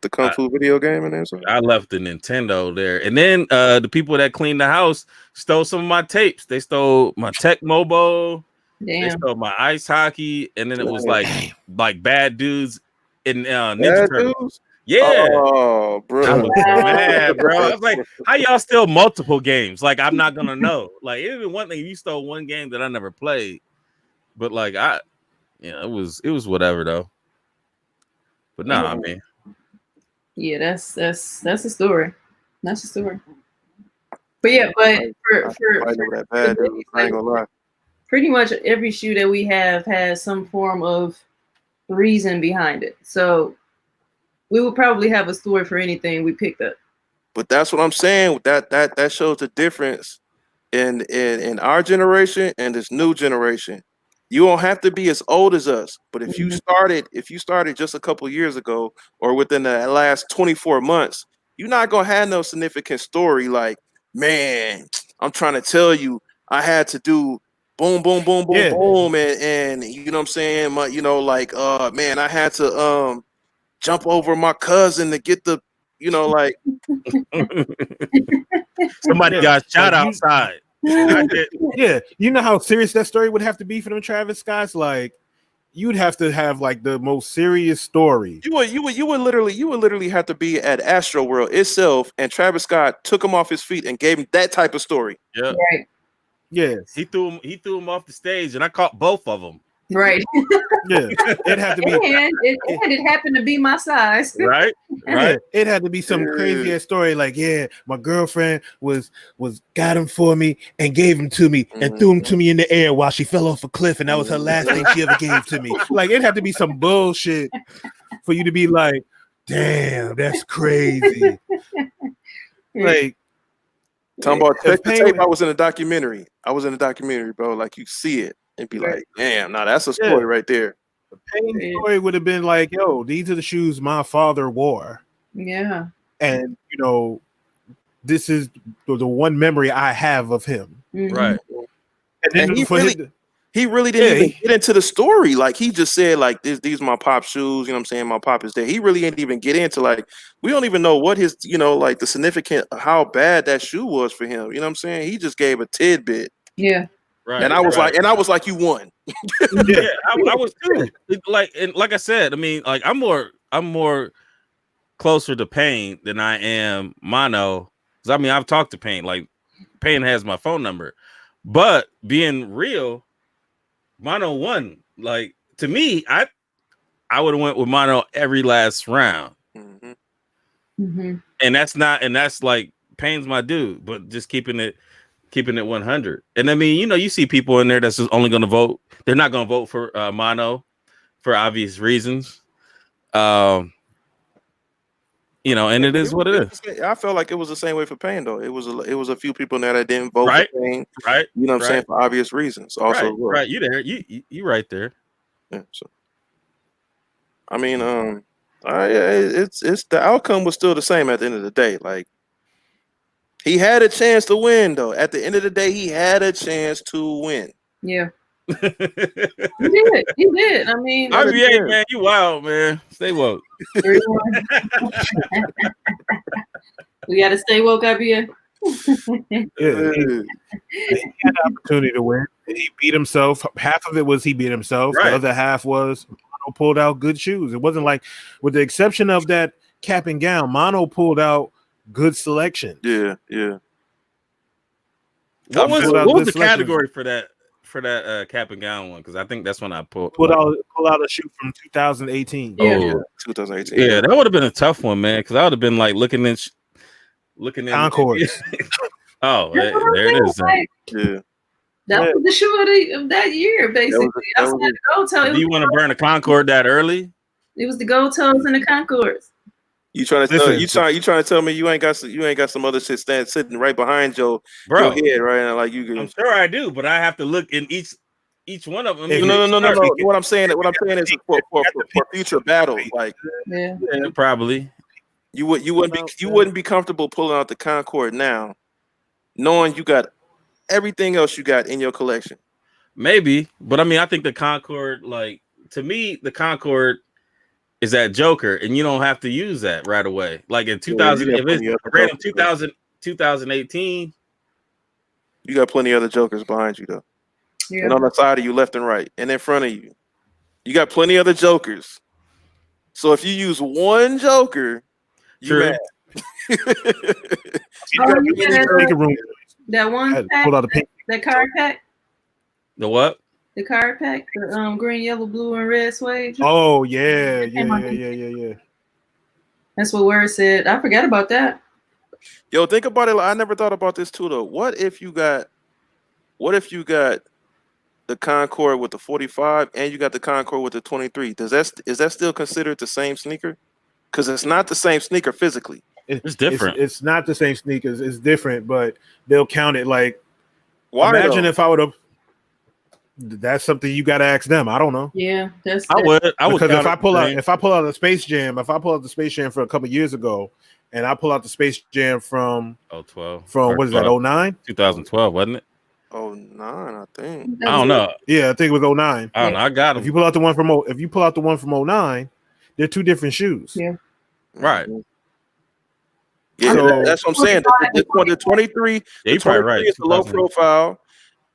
the Kung Fu video game in there. I left the Nintendo there, and then the people that cleaned the house stole some of my tapes. They stole my Tech Mobo. They stole my ice hockey, and then it was like bad dudes in Ninja Turtles. Yeah. Oh, I bro. was mad, bro. I was like, how y'all steal multiple games? Like, I'm not gonna know. Like, it was one thing you stole one game that I never played, but like it was whatever though. But no, I mean, Yeah, that's a story. That's a story. But yeah, but for that bad, dude. I ain't gonna lie. pretty much every shoe that we have has some form of reason behind it. So we would probably have a story for anything we picked up. But that's what I'm saying. That shows the difference in our generation and this new generation. You don't have to be as old as us, but if you started just a couple years ago or within the last 24 months, you're not gonna have no significant story like, man, I'm trying to tell you, I had to do boom, boom, boom, boom, Yeah. boom, and you know what I'm saying, man, I had to jump over my cousin to get the, like somebody got shot Like, outside. Yeah, you know how serious that story would have to be for them Travis Scotts. Like, you'd have to have like the most serious story. You would literally have to be at Astro World itself, and Travis Scott took him off his feet and gave him that type of story. Yeah, Right. Yes, he threw him off the stage, and I caught both of them. Right. yeah, it had to be. And it happened to be my size. Right, Yeah, right. it had to be some crazy ass story. Like, yeah, my girlfriend was got him for me and gave him to me and threw him to me in the air while she fell off a cliff, and that was her last thing she ever gave to me. Like, it had to be some bullshit for you to be like, damn, that's crazy. Like, Talking about If check the Payne- tape. I was in a documentary, bro. Like, you see it and be like, damn, now that's a story right there. the Payne story would have been like, yo, these are the shoes my father wore. Yeah. And, this is the one memory I have of him. Mhm. Right. And then And he for really- his- He really didn't even get into the story. Like, he just said, like, these my pop shoes, you know what I'm saying? My pop is there. He really didn't even get into, like, we don't even know what his, like, the significant, how bad that shoe was for him. You know what I'm saying? He just gave a tidbit. Yeah. Right. And I was like, you won. Yeah, I was too. Like I said, I mean, like I'm more closer to Payne than I am Mono. Because I mean, I've talked to Payne. Like, Payne has my phone number. But being real, Mono won. Like, to me, I would have went with Mono every last round. Mm-hmm. Mm-hmm. And that's like Payne's my dude, but just keeping it 100. And I mean, you see people in there that's just only going to vote. They're not going to vote for Mono for obvious reasons. And it is what it is. I felt like it was the same way for Payne, though. It was a few people in there that didn't vote Right. for Payne. Right. You know what I'm saying? For obvious reasons. Also, right. You there. You right there. Yeah, so I mean, it's the outcome was still the same at the end of the day. Like, he had a chance to win, though. At the end of the day, he had a chance to win. Yeah. He did. I mean, IBA, man, you wild, man. Stay woke. We gotta stay woke, IBA. Yeah, he had the opportunity to win. He beat himself. Half of it was he beat himself. Right. The other half was Mono pulled out good shoes. It wasn't like, with the exception of that cap and gown, Mono pulled out good selection. Yeah. What was good the selection. category for that cap and gown one? Because I think that's when I pull Pull out a shoe from 2018. Yeah. 2018. Yeah, that would have been a tough one, man. Because I would have been like looking in Concord. Oh, there it is. Yeah. That was the shoe of that year, basically. Outside the gold toe. Do you want to burn a Concord that early? It was the gold toes and the Concords. You trying to tell me you ain't got some other shit sitting right behind your head right now, like you. I'm sure I do, but I have to look in each one of them. No. What I'm saying is for future battles, like probably you wouldn't be comfortable pulling out the Concord now, knowing you got everything else you got in your collection. Maybe, but I mean, I think the Concord, like, to me, the Concord is that Joker, and you don't have to use that right away. Like in 2000, if it's random 2018, you got plenty of other Jokers behind you though, and on the side of you, left and right, and in front of you, you got plenty of other Jokers. So if you use one Joker, you True. mad. You Oh, got you too said many that, Sneaker room. that one I pack, pulled out the pink. that card pack, The what? the card pack, the green, yellow, blue, and red suede. Oh yeah. That's what Word said. I forgot about that. Yo, think about it. I never thought about this too, though. What if you got the Concord with the 45 and you got the Concord with the 23? Is that still considered the same sneaker? Because it's not the same sneaker physically. It's different. It's not the same sneakers. It's different, but they'll count it like. Why? Imagine though? if I would have. That's something you got to ask them. I don't know. Yeah, that's. I would Because count if I it pull the out same. the Space Jam, for a couple years ago, and I pull out the Space Jam from 12 what is that, 09? 2012, wasn't it? Oh, 9, I think. I don't know. Yeah, I think it was 09. I don't know. I got If them. you pull out the one from 09, they're two different shoes. Yeah. Right. Yeah, So- that's what I'm saying. The 23, Yeah, the you're probably 23 right. is the low 2000. profile.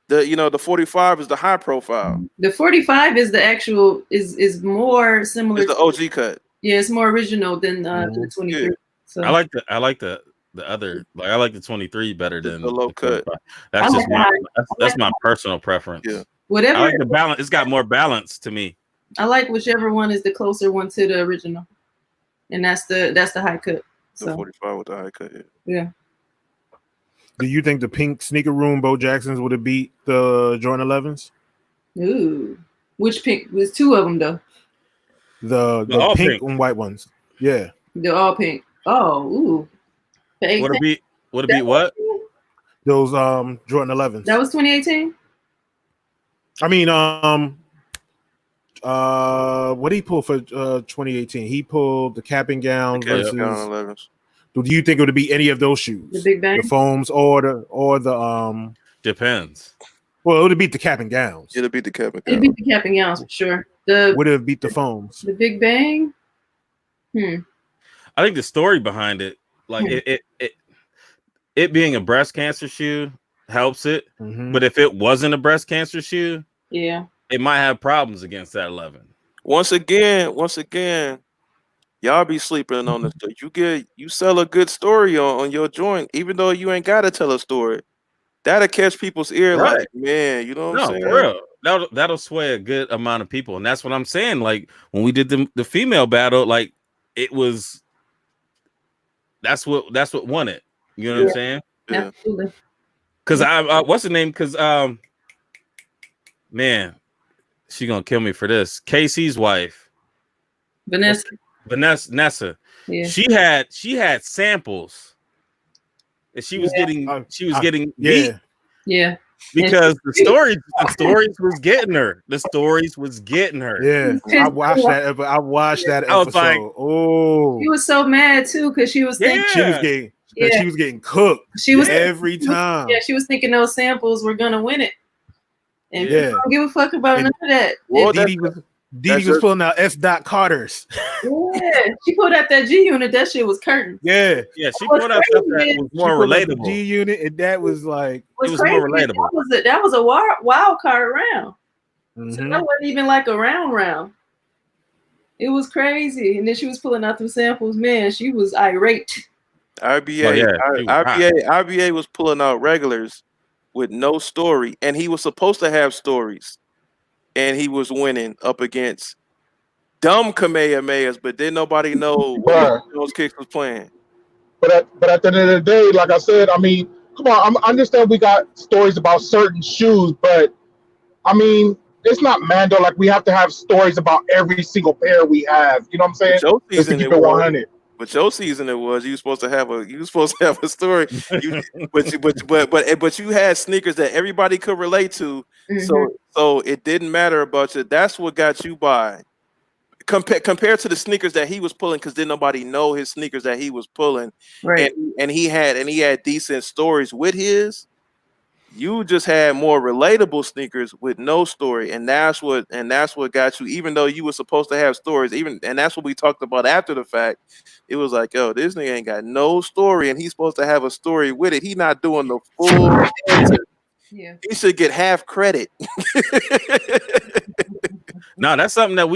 The 45 is the high profile. The 45 is the actual is more similar. It's the OG cut. Yeah, it's more original than the 23. Yeah. So I like the other, like I like the 23 better than The low cut. 45. That's I just like that's my personal preference. Yeah. whatever. I like the balance. It's got more balance to me. I like whichever one is the closer one to the original, and that's the high cut. The So 45 with the high cut. yeah, Do you think the pink sneaker room Bo Jacksons would have beat the Jordan 11s? ooh, which pink? There's two of them though. The all pink pink. and white ones. Yeah. They're all pink. Oh, ooh. The Would 18 it be what? Those Jordan 11s. That was 2018. I mean, what did he pull for 2018? He pulled the cap and gown Okay, versus. down 11s. Do you think it would be any of those shoes? The Big Bang. The foams or the Depends. Well, it would have beat the cap and gowns. It'll beat the cap and It gown. beat the cap and gowns for sure. Would have beat the foams. The Big Bang. I think the story behind it, like it being a breast cancer shoe, helps it. Mhm. But if it wasn't a breast cancer shoe, Yeah. it might have problems against that 11. Once again, y'all be sleeping on this. You sell a good story on your joint, even though you ain't gotta tell a story. That'll catch people's ear, Right. like, man, you know what I'm No, saying? for real. That'll sway a good amount of people, and that's what I'm saying. Like when we did the female battle, like it was. That's what won it. You know what I'm saying? Yeah. Absolutely. Because I what's the name? Because man, she gonna kill me for this. Casey's wife, Vanessa. Yeah. She had samples, and she was getting beat Yeah. because the stories was getting her. The stories was getting her. Yeah, I watched that. I watched that I was episode. like, oh, She was so mad too because she was thinking she was getting cooked. She was every time. Yeah, she was thinking those samples were gonna win it. And Yeah. people don't give a fuck about none of that. Well, Didi was pulling out S. Carters. Yeah, she pulled out that G unit. That shit was curtain. Yeah, she pulled out stuff that was more relatable. G unit, and that was like it was more relatable. That was a wild card round. So mhm. that wasn't even like a round. It was crazy. And then she was pulling out them samples. Man, she was irate. RBA was pulling out regulars with no story, and he was supposed to have stories, and he was winning up against dumb Kamehamehas, but didn't nobody know what those kicks was playing. But at the end of the day, like I said, I mean, come on, I understand we got stories about certain shoes, but I mean, it's not Mando. Like we have to have stories about every single pair we have. You know what I'm saying? Just to keep it 100. But your season it was you were supposed to have a story. But you had sneakers that everybody could relate to. Mhm. So it didn't matter about you. That's what got you by. Compared to the sneakers that he was pulling, because didn't nobody know his sneakers that he was pulling. Right. And he had decent stories with his. You just had more relatable sneakers with no story, and that's what got you. Even though you were supposed to have stories, and that's what we talked about after the fact. It was like, yo, this nigga ain't got no story, and he's supposed to have a story with it. He not doing the full. Yeah. He should get half credit. No, that's something that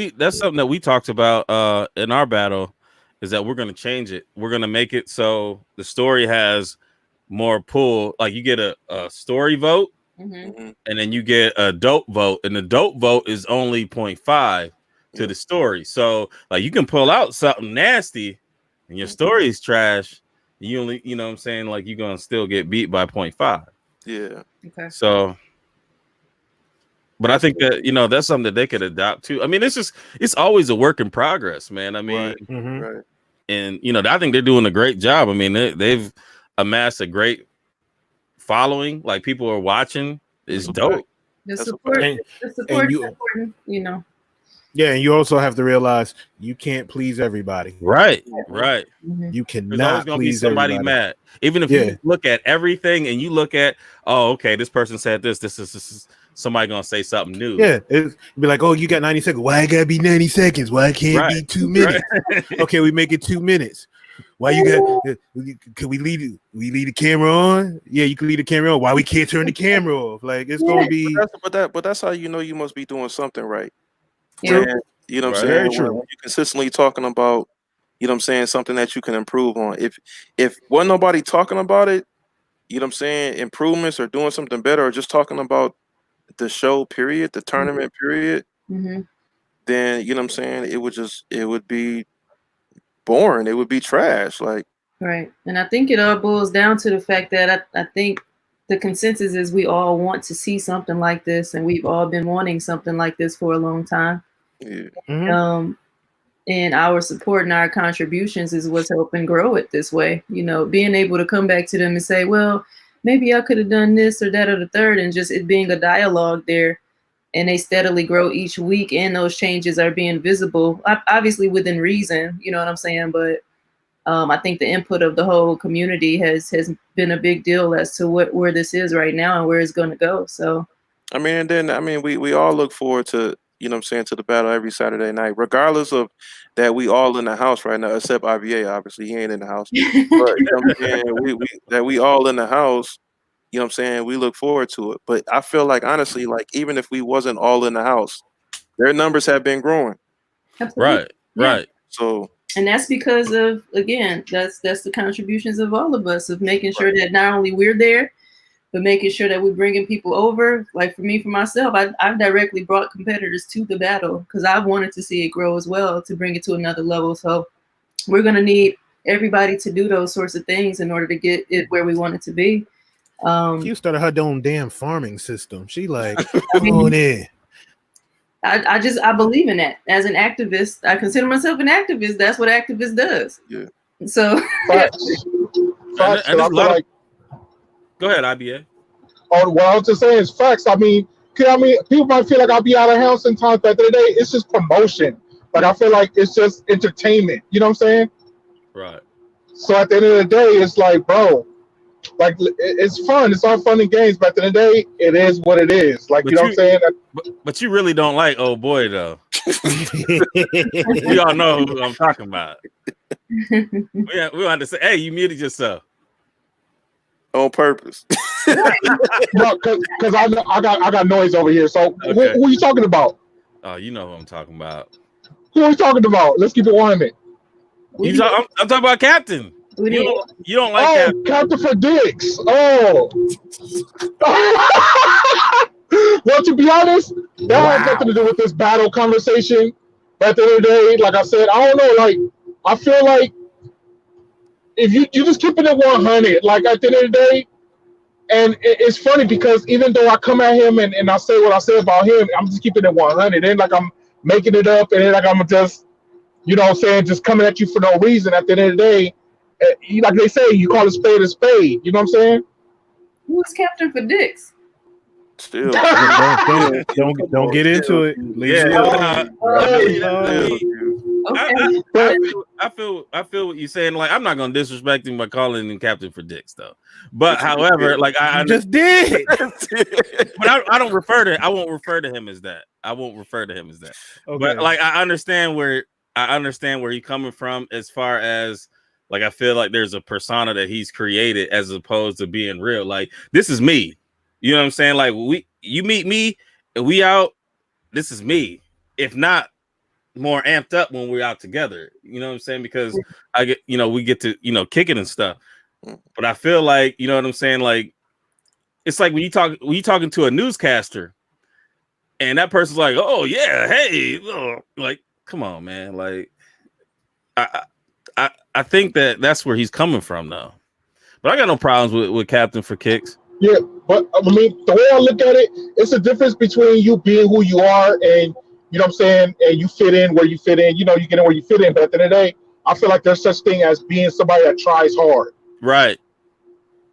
we talked about in our battle, is that we're gonna change it. We're gonna make it so the story has more pull. Like you get a story vote, Mm-hmm. and then you get a dope vote, and the dope vote is only 0.5 to the story. So like you can pull out something nasty and your story is trash. You only, you know what I'm saying, like you're gonna still get beat by 0.5. Yeah. Okay. So but I think that, you know, that's something that they could adopt too. I mean, it's always a work in progress, man. I mean, Right. and you know, I think they're doing a great job. I mean, they've amassed a great following. Like people are watching. It's dope. The That's a support, And- the support and is you- important, you know. Yeah, and you also have to realize you can't please everybody. Right, right. Mhm. You There's always cannot gonna be please somebody everybody. mad. Even if Yeah. you look at everything and you look at, oh, okay, this person said this is somebody gonna say something new. Yeah, it'd be like, oh, you got 90 seconds. Why it gotta be 90 seconds? Why it can't be Right. 2 minutes? Right. Okay, we make it 2 minutes. Why you got? Could we leave the camera on? Yeah, you can leave the camera on. Why we can't turn the camera off? Like it's gonna be But that's how you know you must be doing something right. Yeah. And, you know what Right. I'm Very saying? true. When you're consistently talking about, you know what I'm saying, something that you can improve on. If wasn't nobody talking about it, you know what I'm saying, improvements or doing something better or just talking about the show period, the tournament period, Mm-hmm. then you know what I'm saying, it would be boring. It would be trash. Like Right. And I think it all boils down to the fact that I think the consensus is we all want to see something like this, and we've all been wanting something like this for a long time. yeah. Mhm. And our support and our contributions is what's helping grow it this way. You know, being able to come back to them and say, well, maybe I could have done this or that or the third, and just it being a dialogue there. And they steadily grow each week, and those changes are being visible, obviously within reason, you know what I'm saying? But I think the input of the whole community has been a big deal as to where this is right now and where it's going to go. So, I mean, and then I mean, we all look forward to, you know what I'm saying, to the battle every Saturday night, regardless of that we all in the house right now, except IBA, obviously he ain't in the house. But you know what I'm saying, we all in the house, you know what I'm saying, we look forward to it. But I feel like honestly, like even if we wasn't all in the house, their numbers have been growing. absolutely. Right, Yeah. right. So And that's because of, again, that's the contributions of all of us, of making sure that not only we're there, but making sure that we're bringing people over. Like for me, for myself, I've directly brought competitors to the battle because I wanted to see it grow as well, to bring it to another level. So we're going to need everybody to do those sorts of things in order to get it where we want it to be. She started her own damn farming system. She like, I mean, come on in. I believe in that. As an activist, I consider myself an activist. That's what activist does. Yeah. So Facts. Facts. And I there's a feel lot of- like Go ahead, IBA. what I was just saying is facts. I mean, people might feel like I'll be out of house sometimes, but at the end of the day, it's just promotion. Like I feel like it's just entertainment. You know what I'm saying? Right. So at the end of the day, it's like, bro, like it's fun. It's all fun and games, but at the end of the day, it is what it is. Like But you know what I'm saying? But you really don't like old boy though. We all know who I'm talking about. We want to say, hey, you muted yourself. on purpose. No, because I got noise over here. So Okay. who are you talking about? Oh, you know who I'm talking about. Who are you talking about? Let's keep it 100. we I'm talking about Captain. We You don't like Oh, Captain. Captain for Dicks. Oh. Well, to be honest, that has nothing to do with this battle conversation. But at the end of the day, like I said, I don't know. Like, I feel like if you just keep it at 100, like at the end of the day, and it's funny because even though I come at him and I say what I say about him, I'm just keeping it 100. And like I'm making it up, and then like I'm just, you know what I'm saying, just coming at you for no reason. At the end of the day, like they say, you call a spade a spade. You know what I'm saying? Who is Captain for Dicks? Still. Don't get into it. Leave it alone. Okay. I feel what you're saying. Like, I'm not gonna disrespect him by calling him Captain for Dicks, though. But however, like I just did. But I don't refer to. I won't refer to him as that. I won't refer to him as that. Okay. But like I understand where you're coming from as far as like I feel like there's a persona that he's created as opposed to being real. Like this is me. You know what I'm saying? Like you meet me and we out. This is me. if not more amped up when we're out together. You know what I'm saying? Because I get, we get to, kick it and stuff. But I feel like, you know what I'm saying? Like, it's like when you talking to a newscaster and that person's like, oh yeah, hey, like, come on, man. Like, I think that's where he's coming from though. But I got no problems with Captain for kicks. Yeah, but I mean, the way I look at it, it's a difference between you being who you are and, you know what I'm saying, and you fit in where you fit in. You get in where you fit in. But at the end of the day, I feel like there's such thing as being somebody that tries hard. Right.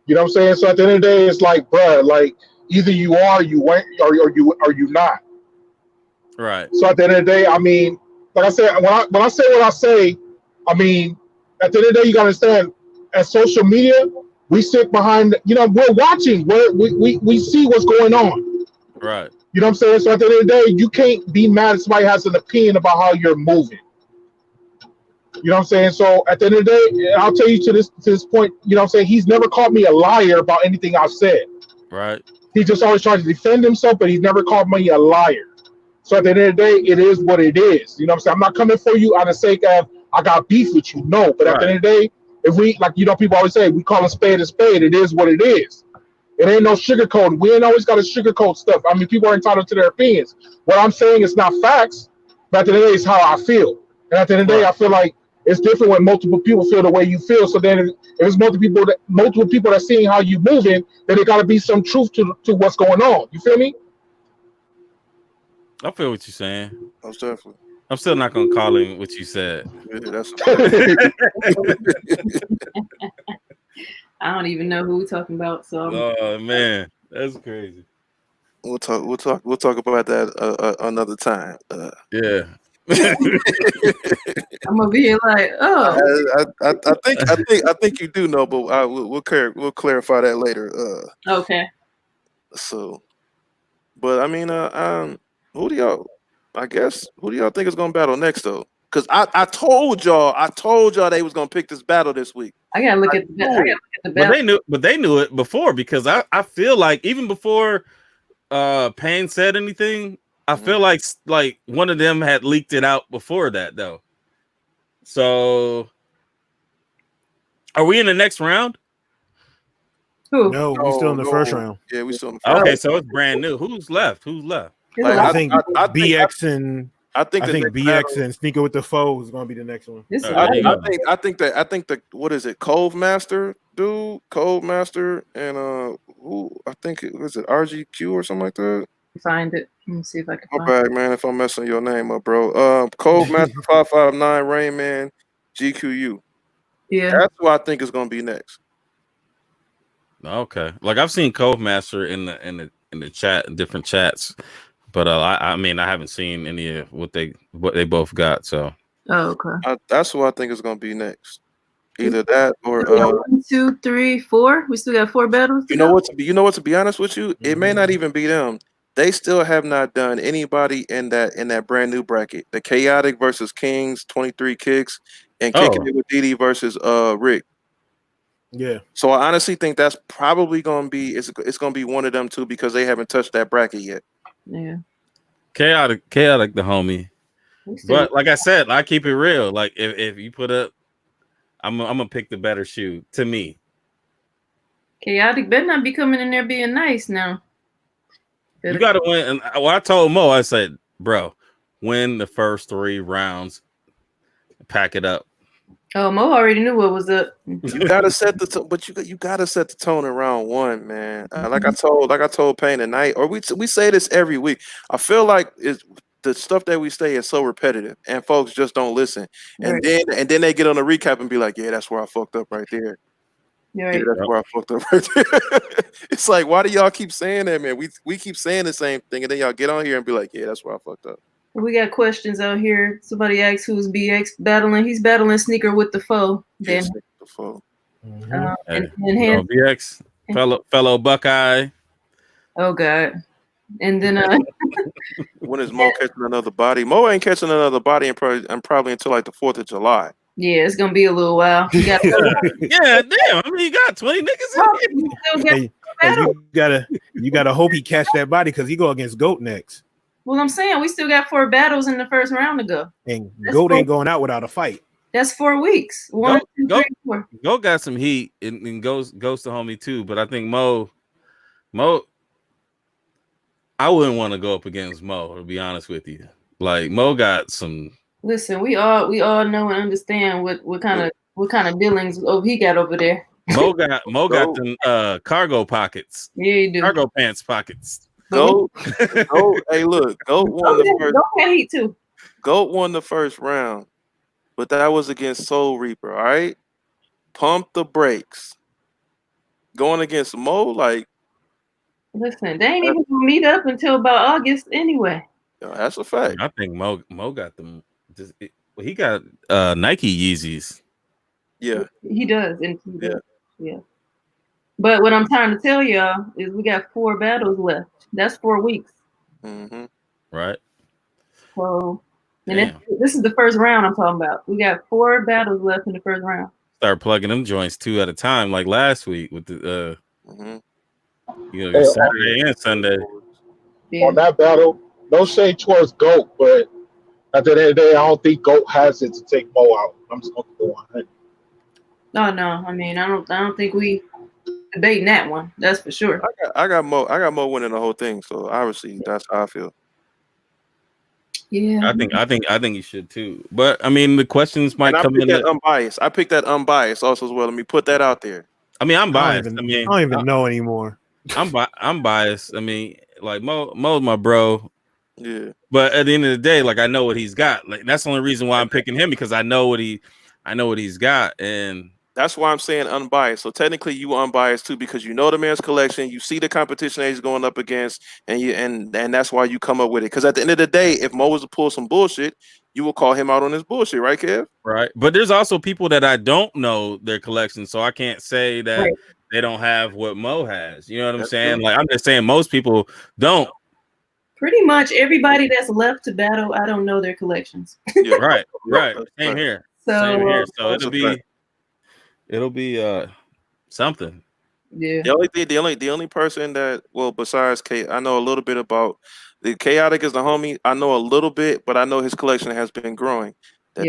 You know what I'm saying? So at the end of the day, it's like, bruh, like either you are, you weren't, or you not. Right. So at the end of the day, I mean, like I said, when I say what I say, I mean, at the end of the day, you gotta understand, as social media, we sit behind, we're watching, we see what's going on. Right. You know what I'm saying? So at the end of the day, you can't be mad if somebody has an opinion about how you're moving. You know what I'm saying? So at the end of the day, I'll tell you to this point, you know what I'm saying? He's never called me a liar about anything I've said. Right. He just always tries to defend himself, but he's never called me a liar. So at the end of the day, it is what it is. You know what I'm saying? I'm not coming for you on the sake of I got beef with you. No, but at the end of the day, if we, like, people always say, we call a spade, it is what it is. It ain't no sugarcoating. We ain't always got to sugarcoat stuff. I mean, people are entitled to their opinions. What I'm saying is not facts, but at the end of the day, it's how I feel. And at the end of the day, I feel like it's different when multiple people feel the way you feel. So then if it's multiple people that seeing how you moving, then there got to be some truth to what's going on. You feel me? I feel what you're saying. Most definitely. I'm still not gonna call him what you said. Yeah, that's I don't even know who we're talking about. So oh man, that's crazy. We'll talk about that another time. Yeah. I'm over here like, oh. I think you do know, but we'll clarify that later. Okay. So, but I mean, who do y'all think is gonna battle next though? Because I told y'all they was gonna pick this battle this week. I gotta look at the battle. But they knew it before, because I feel like even before Payne said anything, I feel like one of them had leaked it out before that though. So are we in the next round? Who? No, we're still in the first round. Yeah, we still in the first Okay, round. so it's brand new. Who's left? Like, I think BX and I think BX and Sneaker with the Foe is going to be the next one. I think that what is it? Cove Master and who I think it was it RGQ or something like that. Find it. Let me see if I can. My bad, man. If I'm messing your name up, bro. Cove Master 559 Rainman GQU. Yeah, that's who I think is going to be next. Okay, like I've seen Cove Master in the chat, in different chats. But I mean, I haven't seen any of what they both got. So, okay, that's who I think is going to be next. Either that or 1, 2, 3, 4. We still got 4 battles. You know what? To be honest with you, it may not even be them. They still have not done anybody in that brand new bracket. The Chaotic versus Kings, 23 kicks, and Kicking It with Didi versus Rick. Yeah. So I honestly think that's probably going to be it's going to be one of them two, because they haven't touched that bracket yet. Yeah. Chaotic the homie. But like I said, I keep it real. Like if you put up, I'm gonna pick the better shoe to me. Chaotic better not be coming in there being nice now. You gotta win. And I told Mo, I said, bro, win the first 3 rounds, pack it up. Oh, Mo already knew what was up. You gotta set you gotta set the tone in round 1, man. Like I told Payne tonight, or we say this every week. I feel like the stuff that we say is so repetitive, and folks just don't listen. And then they get on a recap and be like, "Yeah, that's where I fucked up right there." Yeah, that's where I fucked up right there. It's like, why do y'all keep saying that, man? We keep saying the same thing, and then y'all get on here and be like, "Yeah, that's where I fucked up." We got questions out here. Somebody asks who's BX battling. He's battling Sneaker with the Foe. Then the Foe. And BX fellow Buckeye. Oh God. And then when is Mo catching another body? Mo ain't catching another body probably until like the 4th of July. Yeah, it's gonna be a little while. Yeah, damn. I mean, you got 20 niggas in here. You gotta hope he catch that body, because he go against Goat next. Well, I'm saying we still got 4 battles in the first round to go. And That's Goat cool. ain't going out without a fight. That's 4 weeks. One, two, Go, three, 4. Go got some heat and goes to homie too, but I think Mo, I wouldn't want to go up against Mo, to be honest with you. Like Mo got some. Listen, we all know and understand what kind of dealings he got over there. Mo got them cargo pockets. Yeah, you do. Cargo pants pockets. Goat. Hey, look, Goat won the first. Goat got heat too. Goat won the first round, but that was against Soul Reaper. All right, pump the brakes. Going against Mo, like, listen, they ain't even gonna meet up until about August anyway. That's a fact. I think Mo got them. He got Nike Yeezys. Yeah, he does. And yeah. But what I'm trying to tell y'all is we got 4 battles left. That's 4 weeks. Mm-hmm. Right. So, and this is the first round I'm talking about. We got 4 battles left in the first round. Start plugging them joints 2 at a time, like last week with the Hey, Saturday and Sunday. Yeah. On that battle, no shade towards Goat, but at the end of the day, I don't think Goat has it to take Mo out. I'm just gonna go on it. No. I mean, I don't think we debating that one. That's for sure. I got Mo winning the whole thing. So obviously that's how I feel. Yeah, I think you should too. But I mean, the questions might come in. Unbiased. I picked that unbiased also as well. Let me put that out there. I mean, I'm biased. I don't even know anymore. I'm biased. I mean, like Mo's my bro. Yeah. But at the end of the day, like I know what he's got. Like that's the only reason why I'm picking him, because I know what he's got, and that's why I'm saying unbiased. So technically, you unbiased too, because you know the man's collection, you see the competition that he's going up against, and that's why you come up with it. Because at the end of the day, if Mo was to pull some bullshit, you will call him out on his bullshit, right, Kev? Right. But there's also people that I don't know their collection, so I can't say that they don't have what Mo has. You know what I'm saying? True. Like I'm just saying, most people don't. Pretty much everybody that's left to battle, I don't know their collections. Yeah. Right. Same here. So it'll be something. Yeah. The only person that, well, besides K, I know a little bit about. The Chaotic is the homie. I know a little bit, but I know his collection has been growing. That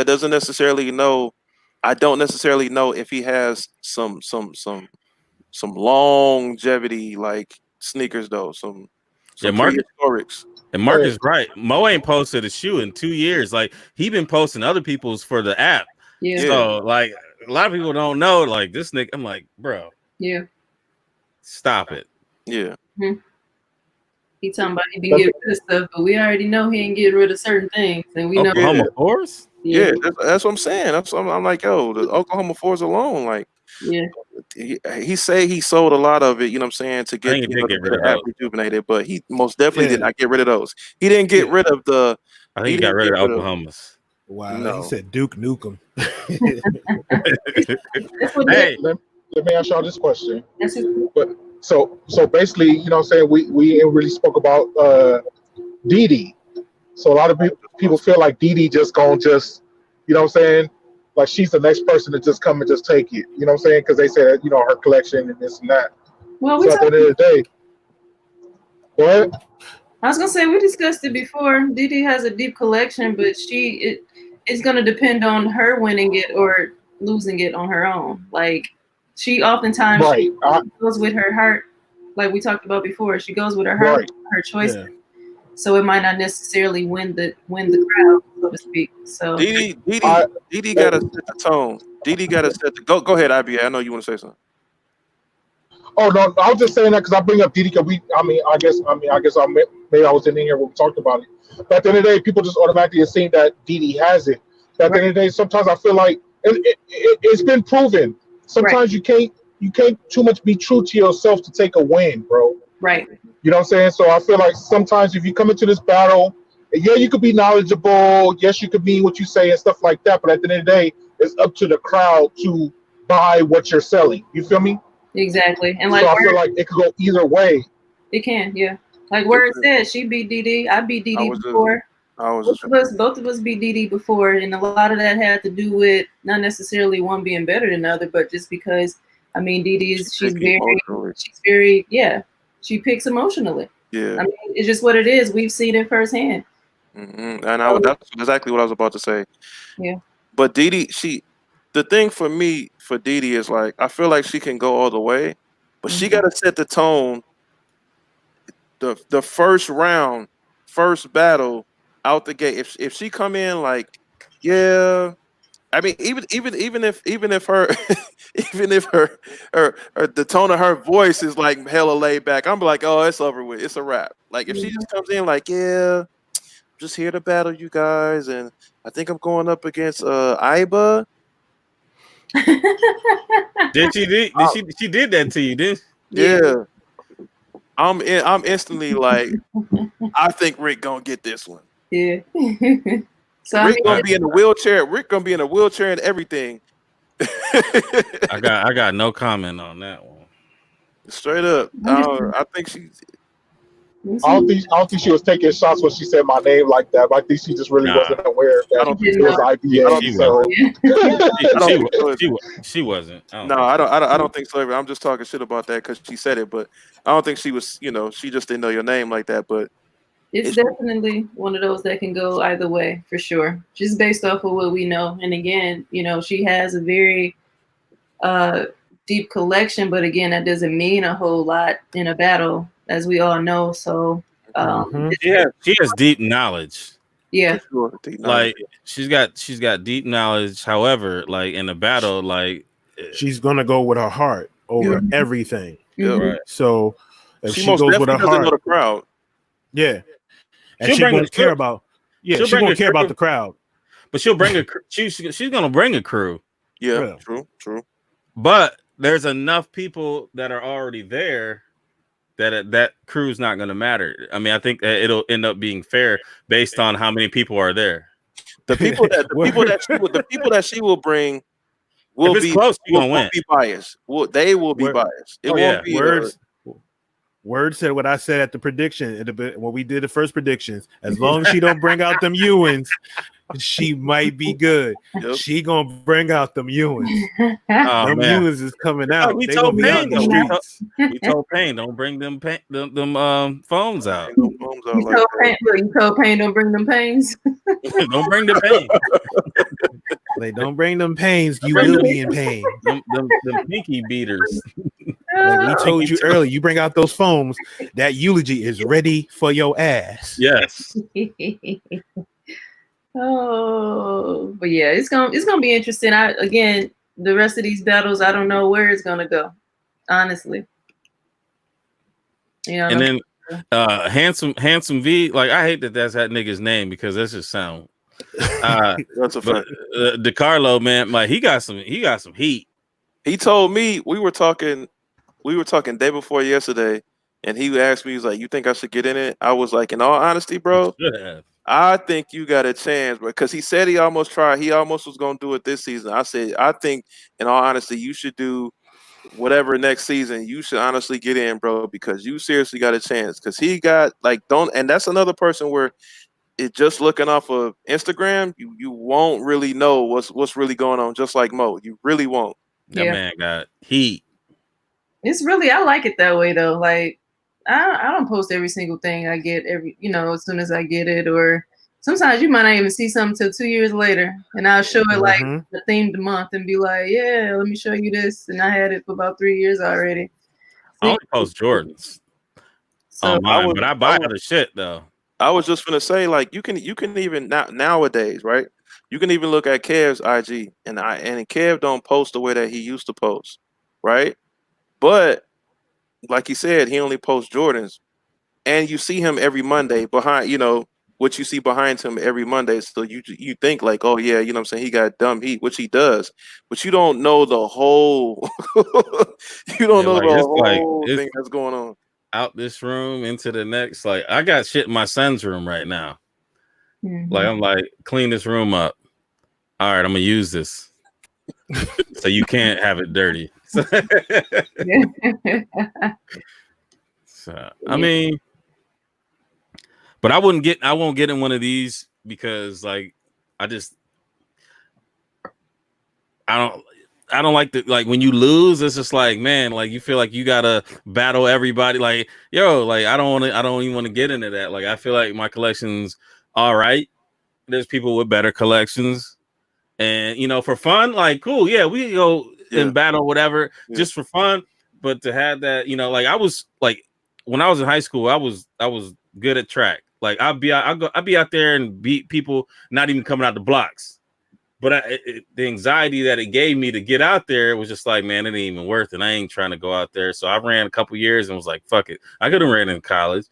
doesn't necessarily know. I don't necessarily know if he has some longevity like sneakers though. Some prehistorics. And Mark is right. Mo ain't posted a shoe in 2 years. Like he been posting other people's for the app. Yeah. So like a lot of people don't know. Like this nigga, I'm like, bro. Yeah. Stop it. Yeah. Mm-hmm. He talking about he been getting rid of stuff, but we already know he ain't getting rid of certain things, and we know Oklahoma Force. Yeah, that's what I'm saying. I'm like, yo, the Oklahoma Force alone, like, he say he sold a lot of it. You know what I'm saying, to get the app rejuvenated, but he most definitely did not get rid of those. He didn't get rid of the. I think he got rid of Oklahoma's. Wow, he said Duke Nukem. Hey, let me ask y'all this question. But so basically, you know what I'm saying, we ain't really spoke about Didi. So a lot of people feel like Didi just gonna you know what I'm saying, like she's the next person to just come and just take it. You know what I'm saying? Because they said, you know, her collection and this and that. Well, so at the end of the day, what? I was gonna say we discussed it before. Didi has a deep collection, but it's gonna depend on her winning it or losing it on her own. Like she oftentimes she goes with her heart, like we talked about before. She goes with her heart, her choice. Yeah. So it might not necessarily win the crowd, so to speak. So Didi gotta set the tone. Didi gotta set the go ahead, IBA. I know you want to say something. Oh no, I was just saying that because I bring up Didi because maybe I was in here when we talked about it. But at the end of the day, people just automatically assume that Didi has it. But at the end of the day, sometimes I feel like it's been proven. Sometimes you can't too much be true to yourself to take a win, bro. Right. You know what I'm saying? So I feel like sometimes if you come into this battle, yeah, you could be knowledgeable. Yes, you could mean what you say and stuff like that. But at the end of the day, it's up to the crowd to buy what you're selling. You feel me? Exactly. And like, so I feel like it could go either way. It can, yeah. Like where it said, she beat Didi. I beat Didi before. Both of us beat Didi before, and a lot of that had to do with not necessarily one being better than the other, but just because I mean Didi is she's very she picks emotionally. Yeah. I mean, it's just what it is. We've seen it firsthand. And that's exactly what I was about to say. Yeah. But Didi, the thing for me for Didi is like I feel like she can go all the way, but she got to set the tone. The first round, first battle out the gate. If she come in like, yeah, I mean even if her even if her the tone of her voice is like hella laid back, I'm like, oh, it's over with. It's a wrap. Like if she just comes in like, yeah, just here to battle you guys, and I think I'm going up against Iba. She did that to you, didn't she? Yeah. I'm instantly like, I think Rick gonna get this one. Yeah. So Rick gonna be in a wheelchair. Rick gonna be in a wheelchair and everything. I got no comment on that one. Straight up. I think she's. I don't think she was taking shots when she said my name like that. But I think she just really wasn't aware that it was IBA. She wasn't. I don't think so. I'm just talking shit about that because she said it, but I don't think she was. She just didn't know your name like that. But it's definitely one of those that can go either way for sure, just based off of what we know. And again, she has a very deep collection, but again, that doesn't mean a whole lot in a battle, as we all know. So she has deep knowledge. Yeah, sure. Like she's got deep knowledge. However, like in a battle, like she's gonna go with her heart over everything. Right. So if she most goes with her definitely doesn't heart, know the crowd. Yeah, and she won't care about. Yeah, she won't care about the crowd. But she'll bring a. She's gonna bring a crew. Yeah, true. But there's enough people that are already there that crew's not going to matter. I mean, I think it'll end up being fair based on how many people are there. The people that she will bring will be close. You're gonna win. Be biased. They will be biased. It won't be Word said what I said at the prediction when we did the first predictions. As long as she don't bring out them Ewans, she might be good. Yep. She gonna bring out them Ewans. Them Ewans is coming out. We they gonna be out in the streets. We told Payne don't bring them phones out. You told Payne don't bring them pains. Don't bring the pain. Like, don't bring them pains. You will be in pain. Them pinky beaters. Like we told you earlier, you bring out those foams. That eulogy is ready for your ass. Yes. Oh, but yeah, it's gonna be interesting. Again, the rest of these battles, I don't know where it's gonna go. Honestly, And then handsome V, like I hate that's that nigga's name because that's just sound. That's a fact. DeCarlo, man, like he got some heat. He told me we were talking day before yesterday, and he asked me, he was like, "You think I should get in it?" I was like, "In all honesty, bro, I think you got a chance, bro." Because he said he almost tried. He almost was going to do it this season. I said, "I think, in all honesty, you should do whatever next season. You should honestly get in, bro, because you seriously got a chance." Because he got and that's another person where it just looking off of Instagram, you won't really know what's really going on. Just like Mo, you really won't. That man got heat. It's really, I like it that way though. Like I don't post every single thing I get as soon as I get it, or sometimes you might not even see something till 2 years later, and I'll show it like the themed month and be like, yeah, let me show you this, and I had it for about 3 years already. I only post Jordans on mine, but I buy other shit though. I was just gonna say, like, you can even nowadays, right? You can even look at Kev's IG, and Kev don't post the way that he used to post, right? But like he said, he only posts Jordans, and you see him every Monday behind, what you see behind him every Monday. So you think like, oh yeah, you know what I'm saying, he got dumb heat, which he does, but you don't know the whole you don't know the whole thing that's going on. Out this room into the next, like I got shit in my son's room right now. Like I'm like, clean this room up. All right, I'm gonna use this. So you can't have it dirty. So I mean, but I won't get in one of these because like I I don't like when you lose, it's just like, man, like you feel like you gotta battle everybody. Like, yo, like I don't even want to get into that. Like, I feel like my collection's all right. There's people with better collections, and for fun, like, cool, yeah, we can go and battle whatever just for fun. But to have that, like I was like when I was in high school, I was good at track. Like I'd be out there and beat people not even coming out the blocks. But the anxiety that it gave me to get out there was just like, man, it ain't even worth it. I ain't trying to go out there. So I ran a couple years and was like, fuck it. I could have ran in college,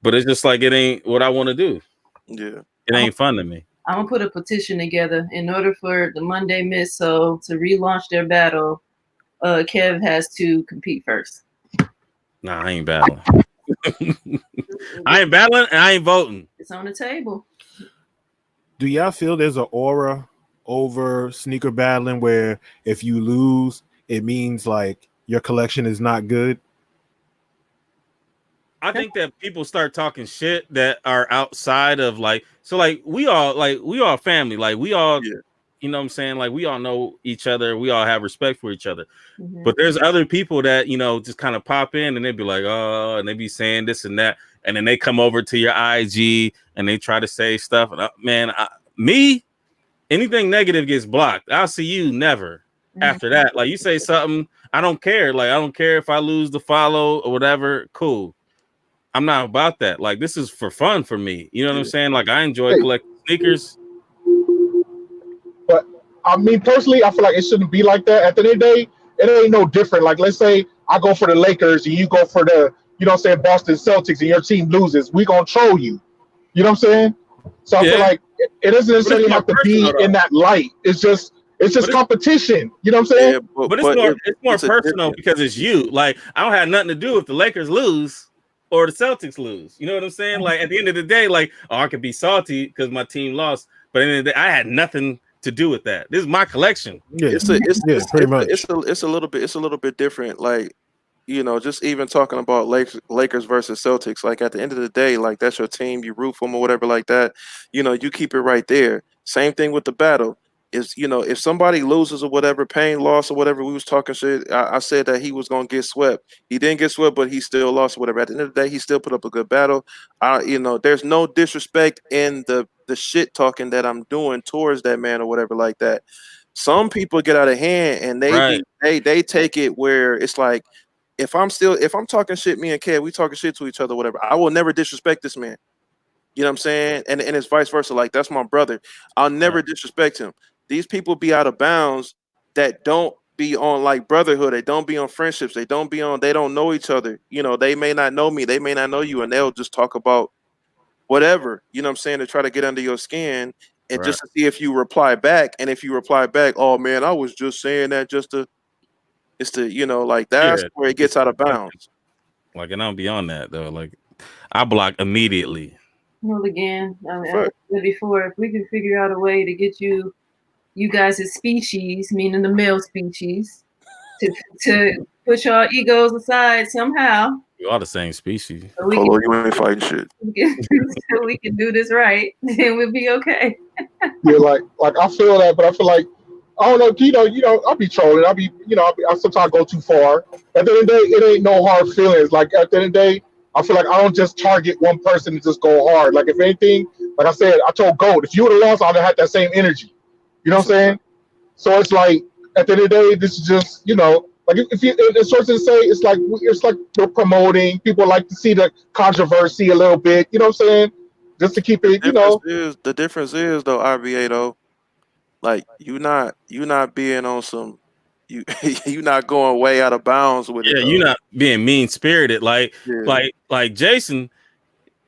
but it's just like it ain't what I want to do. Yeah, it ain't fun to me. I'm gonna put a petition together in order for the Monday Misso to relaunch their battle. Kev has to compete first. Nah, I ain't battling. I ain't battling and I ain't voting. It's on the table. Do y'all feel there's an aura over sneaker battling where if you lose, it means like your collection is not good? I think that people start talking shit that are outside of we all family. Like we all, you know what I'm saying? Like we all know each other. We all have respect for each other. Mm-hmm. But there's other people that, just kind of pop in and they be like, oh, and they be saying this and that. And then they come over to your IG and they try to say stuff. And anything negative gets blocked. I'll see you never after that. Like you say something, I don't care. Like I don't care if I lose the follow or whatever. Cool. I'm not about that. Like this is for fun for me. You know what I'm saying? Like I enjoy collecting sneakers. But I mean, personally, I feel like it shouldn't be like that. At the end of the day, it ain't no different. Like let's say I go for the Lakers and you go for the, Boston Celtics and your team loses. We gonna troll you. You know what I'm saying? So I feel like it doesn't necessarily have to be in that light. It's just competition. You know what I'm saying? Yeah, but it's more personal because it's you. Like I don't have nothing to do if the Lakers lose or the Celtics lose. You know what I'm saying? Like at the end of the day, like I could be salty because my team lost, but at the end of the day, I had nothing to do with that. This is my collection. Yeah, it's a little bit different. Like just even talking about Lakers versus Celtics, like at the end of the day, like that's your team, you root for them or whatever like that, you keep it right there. Same thing with the battle is, if somebody loses or whatever, pain, loss or whatever, we was talking shit, I said that he was going to get swept. He didn't get swept, but he still lost or whatever. At the end of the day, he still put up a good battle. There's no disrespect in the shit talking that I'm doing towards that man or whatever like that. Some people get out of hand and they take it where it's like, if I'm talking shit, me and Kev, we talking shit to each other, whatever, I will never disrespect this man. You know what I'm saying? And it's vice versa. Like, that's my brother. I'll never disrespect him. These people be out of bounds that don't be on like brotherhood. They don't be on friendships. They don't know each other. They may not know me. They may not know you. And they'll just talk about whatever, you know what I'm saying, to try to get under your skin and just to see if you reply back. And if you reply back, oh man, I was just saying that just to, it's to, like that's where it gets out of bounds. Like, and I'm beyond that though. Like, I block immediately. Well, again, I said before, if we can figure out a way to get you guys as species, meaning the male species, to put your egos aside somehow. You are the same species. So you ain't fighting shit. So we can do this right, then we'll be okay. Yeah, like I feel that, but I feel like I don't know, I'll be trolling. I sometimes go too far. At the end of the day, it ain't no hard feelings. Like at the end of the day, I feel like I don't just target one person and just go hard. Like if anything, like I said, I told Gold, if you would have lost, I'd have had that same energy. You know what I'm saying? So it's like at the end of the day, this is just, like if you in sorts of say, it's like we're promoting. People like to see the controversy a little bit. You know what I'm saying? Just to keep it, The difference is though, RBA though, like you not being on some, you not going way out of bounds with it. Yeah, you're not being mean spirited. Like Jason,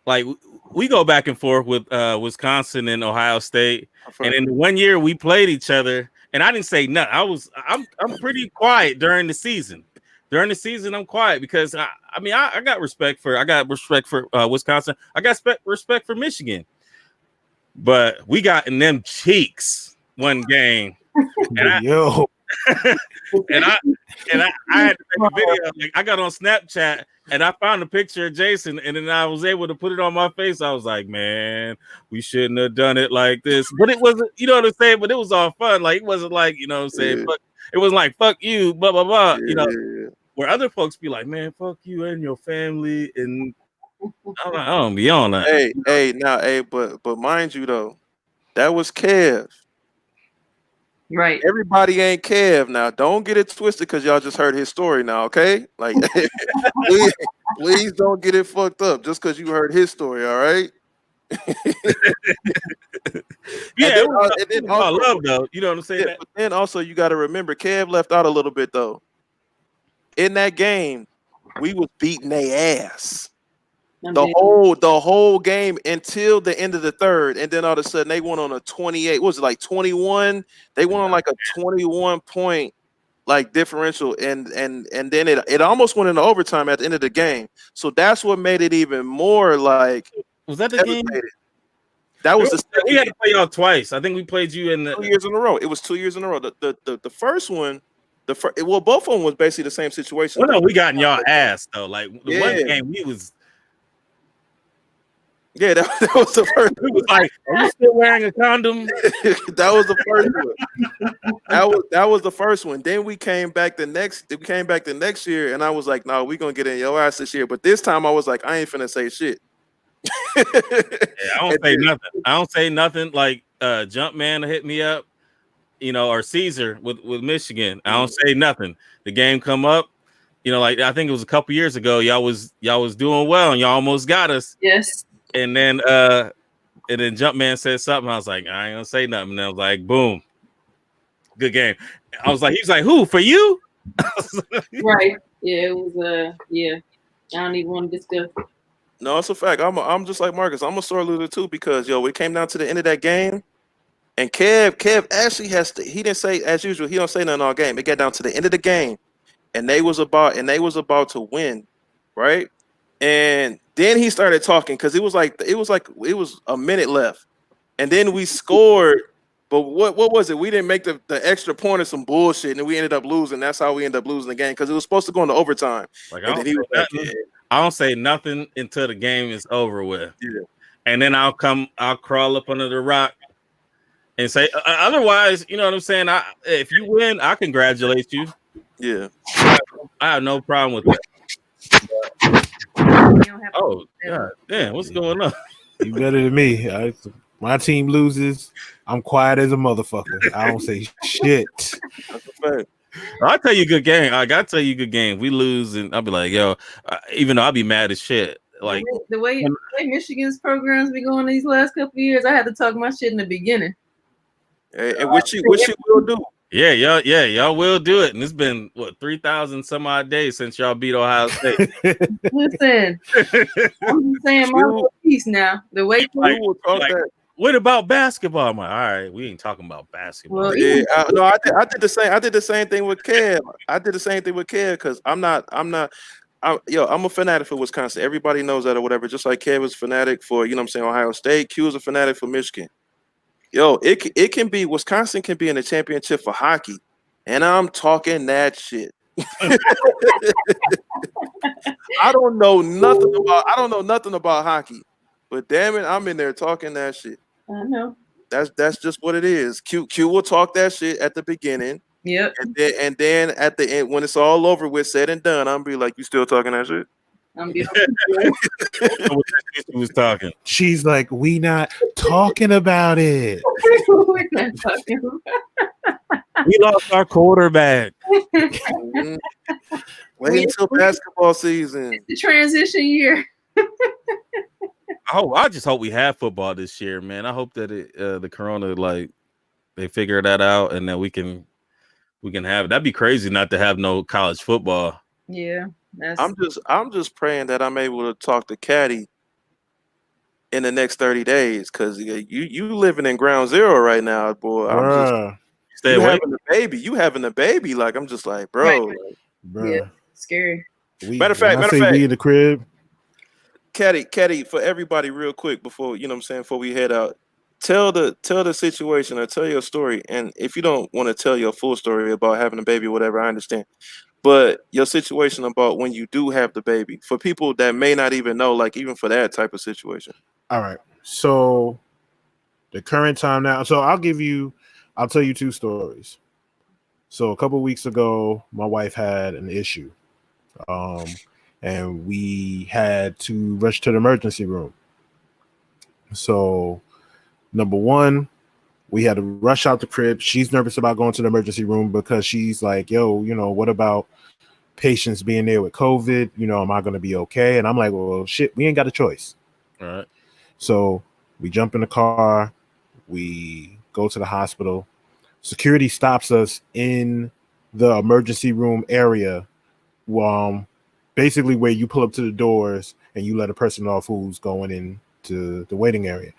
like we go back and forth with Wisconsin and Ohio State, and in the 1 year we played each other, and I didn't say nothing. I'm pretty quiet during the season. During the season, I'm quiet because I got respect for Wisconsin. I got respect for Michigan, but we got in them cheeks one game, and and I had to make a video. Like I got on Snapchat and I found a picture of Jason, and then I was able to put it on my face. I was like, man, we shouldn't have done it like this. But it wasn't, you know what I'm saying? But it was all fun. Like it wasn't like, you know what I'm saying? But It was like fuck you, blah blah blah. Yeah, You know, yeah. where other folks be like, man, fuck you and your family, and I'm like, I don't be on that. But mind you though, that was Kev. Right. Everybody ain't Kev now. Don't get it twisted because y'all just heard his story now, okay? Like, please don't get it fucked up just because you heard his story, all right? Yeah, and then I also, love though. You know what I'm saying? yeah, but then also you got to remember, Kev left out a little bit though. In that game, we was beating their ass. The whole game until the end of the third, and then all of a sudden they went on a 28. What was it, like 21? They went on like a 21 point like differential, and then it almost went into overtime at the end of the game. So that's what made it even more like. Was that the game? That was the we had to play y'all twice. I think we played you in 2 years in a row. It was 2 years in a row. The first one, well, both of them was basically the same situation. Well, no, we got in y'all ass though. Like the one game we was. Yeah, that was the first. It was like, are you still wearing a condom? That was the first one. That was the first one. Then we came back the next year, and I was like, no, we're gonna get in your ass this year. But this time I was like, I ain't finna say shit. Yeah, I don't say nothing. I don't say nothing. Like Jumpman hit me up, you know, or Caesar with Michigan. I don't say nothing. The game come up, you know, like I think it was a couple years ago. Y'all was doing well, and y'all almost got us. Yes. And then Jumpman said something. I was like, I ain't gonna say nothing. And I was like, boom, good game. I was like, he was like, who for you? Right. Yeah, it was. Yeah, I don't even want to discuss. No, it's a fact. I'm just like Marcus. I'm a sore loser too because it came down to the end of that game, and Kev actually has to. He didn't say as usual. He don't say nothing all game. It got down to the end of the game, and they was about to win, right? And then he started talking because it was a minute left, and then we scored. But what was it? We didn't make the extra point or some bullshit, and we ended up losing. That's how we ended up losing the game because it was supposed to go into overtime. Like, and then he was like, I don't say nothing until the game is over with. Yeah. And then I'll crawl up under the rock and say, otherwise, you know what I'm saying? If you win, I congratulate you. Yeah. I have no problem with that. Oh, God damn, what's going on? You better than me. My team loses, I'm quiet as a motherfucker. I don't say shit. That's a fact. I'll tell you good game. I gotta tell you good game. We lose, and I'll be like, yo, even though I'll be mad as shit. Like the way Michigan's programs be going these last couple of years, I had to talk my shit in the beginning. And which you will do. Yeah, y'all will do it. And it's been 3,000 some odd days since y'all beat Ohio State. Listen, I'm just saying my little piece now. The way what about basketball? I'm like, all right, we ain't talking about basketball. Well, yeah, I did the same. I did the same thing with Kev. Because I'm a fanatic for Wisconsin. Everybody knows that or whatever. Just like Kev was a fanatic for, Ohio State. Q was a fanatic for Michigan. Yo, it can be Wisconsin can be in the championship for hockey, and I'm talking that shit. I don't know nothing about hockey, but damn it, I'm in there talking that shit. I know. That's just what it is. Q will talk that shit at the beginning. Yep. And then at the end, when it's all over with, said and done, I'm be like, you still talking that shit? I'm she was talking. She's like, we not talking about it. We're not talking about We lost our quarterback. Wait until basketball season. It's the transition year. I just hope we have football this year, man. I hope that the corona, like, they figure that out and that we can have it. That'd be crazy not to have no college football. Yeah. I'm just praying that I'm able to talk to Caddy in the next 30 days because you living in ground zero right now, boy. I'm just stay away. You having a baby. Like, I'm just like, bro. Bruh. Yeah, scary. Matter of fact, we in the crib. Caddy, for everybody, real quick before before we head out, tell the situation or tell your story. And if you don't want to tell your full story about having a baby or whatever, I understand. But your situation about when you do have the baby, for people that may not even know, like even for that type of situation. All right. So the current time now. So I'll tell you two stories. So a couple of weeks ago, my wife had an issue, and we had to rush to the emergency room. So, number one, we had to rush out the crib. She's nervous about going to the emergency room because she's like, yo, what about patients being there with COVID? Am I going to be okay? And I'm like, well, shit, we ain't got a choice. All right. So we jump in the car, we go to the hospital. Security stops us in the emergency room area, basically where you pull up to the doors and you let a person off who's going into the waiting area.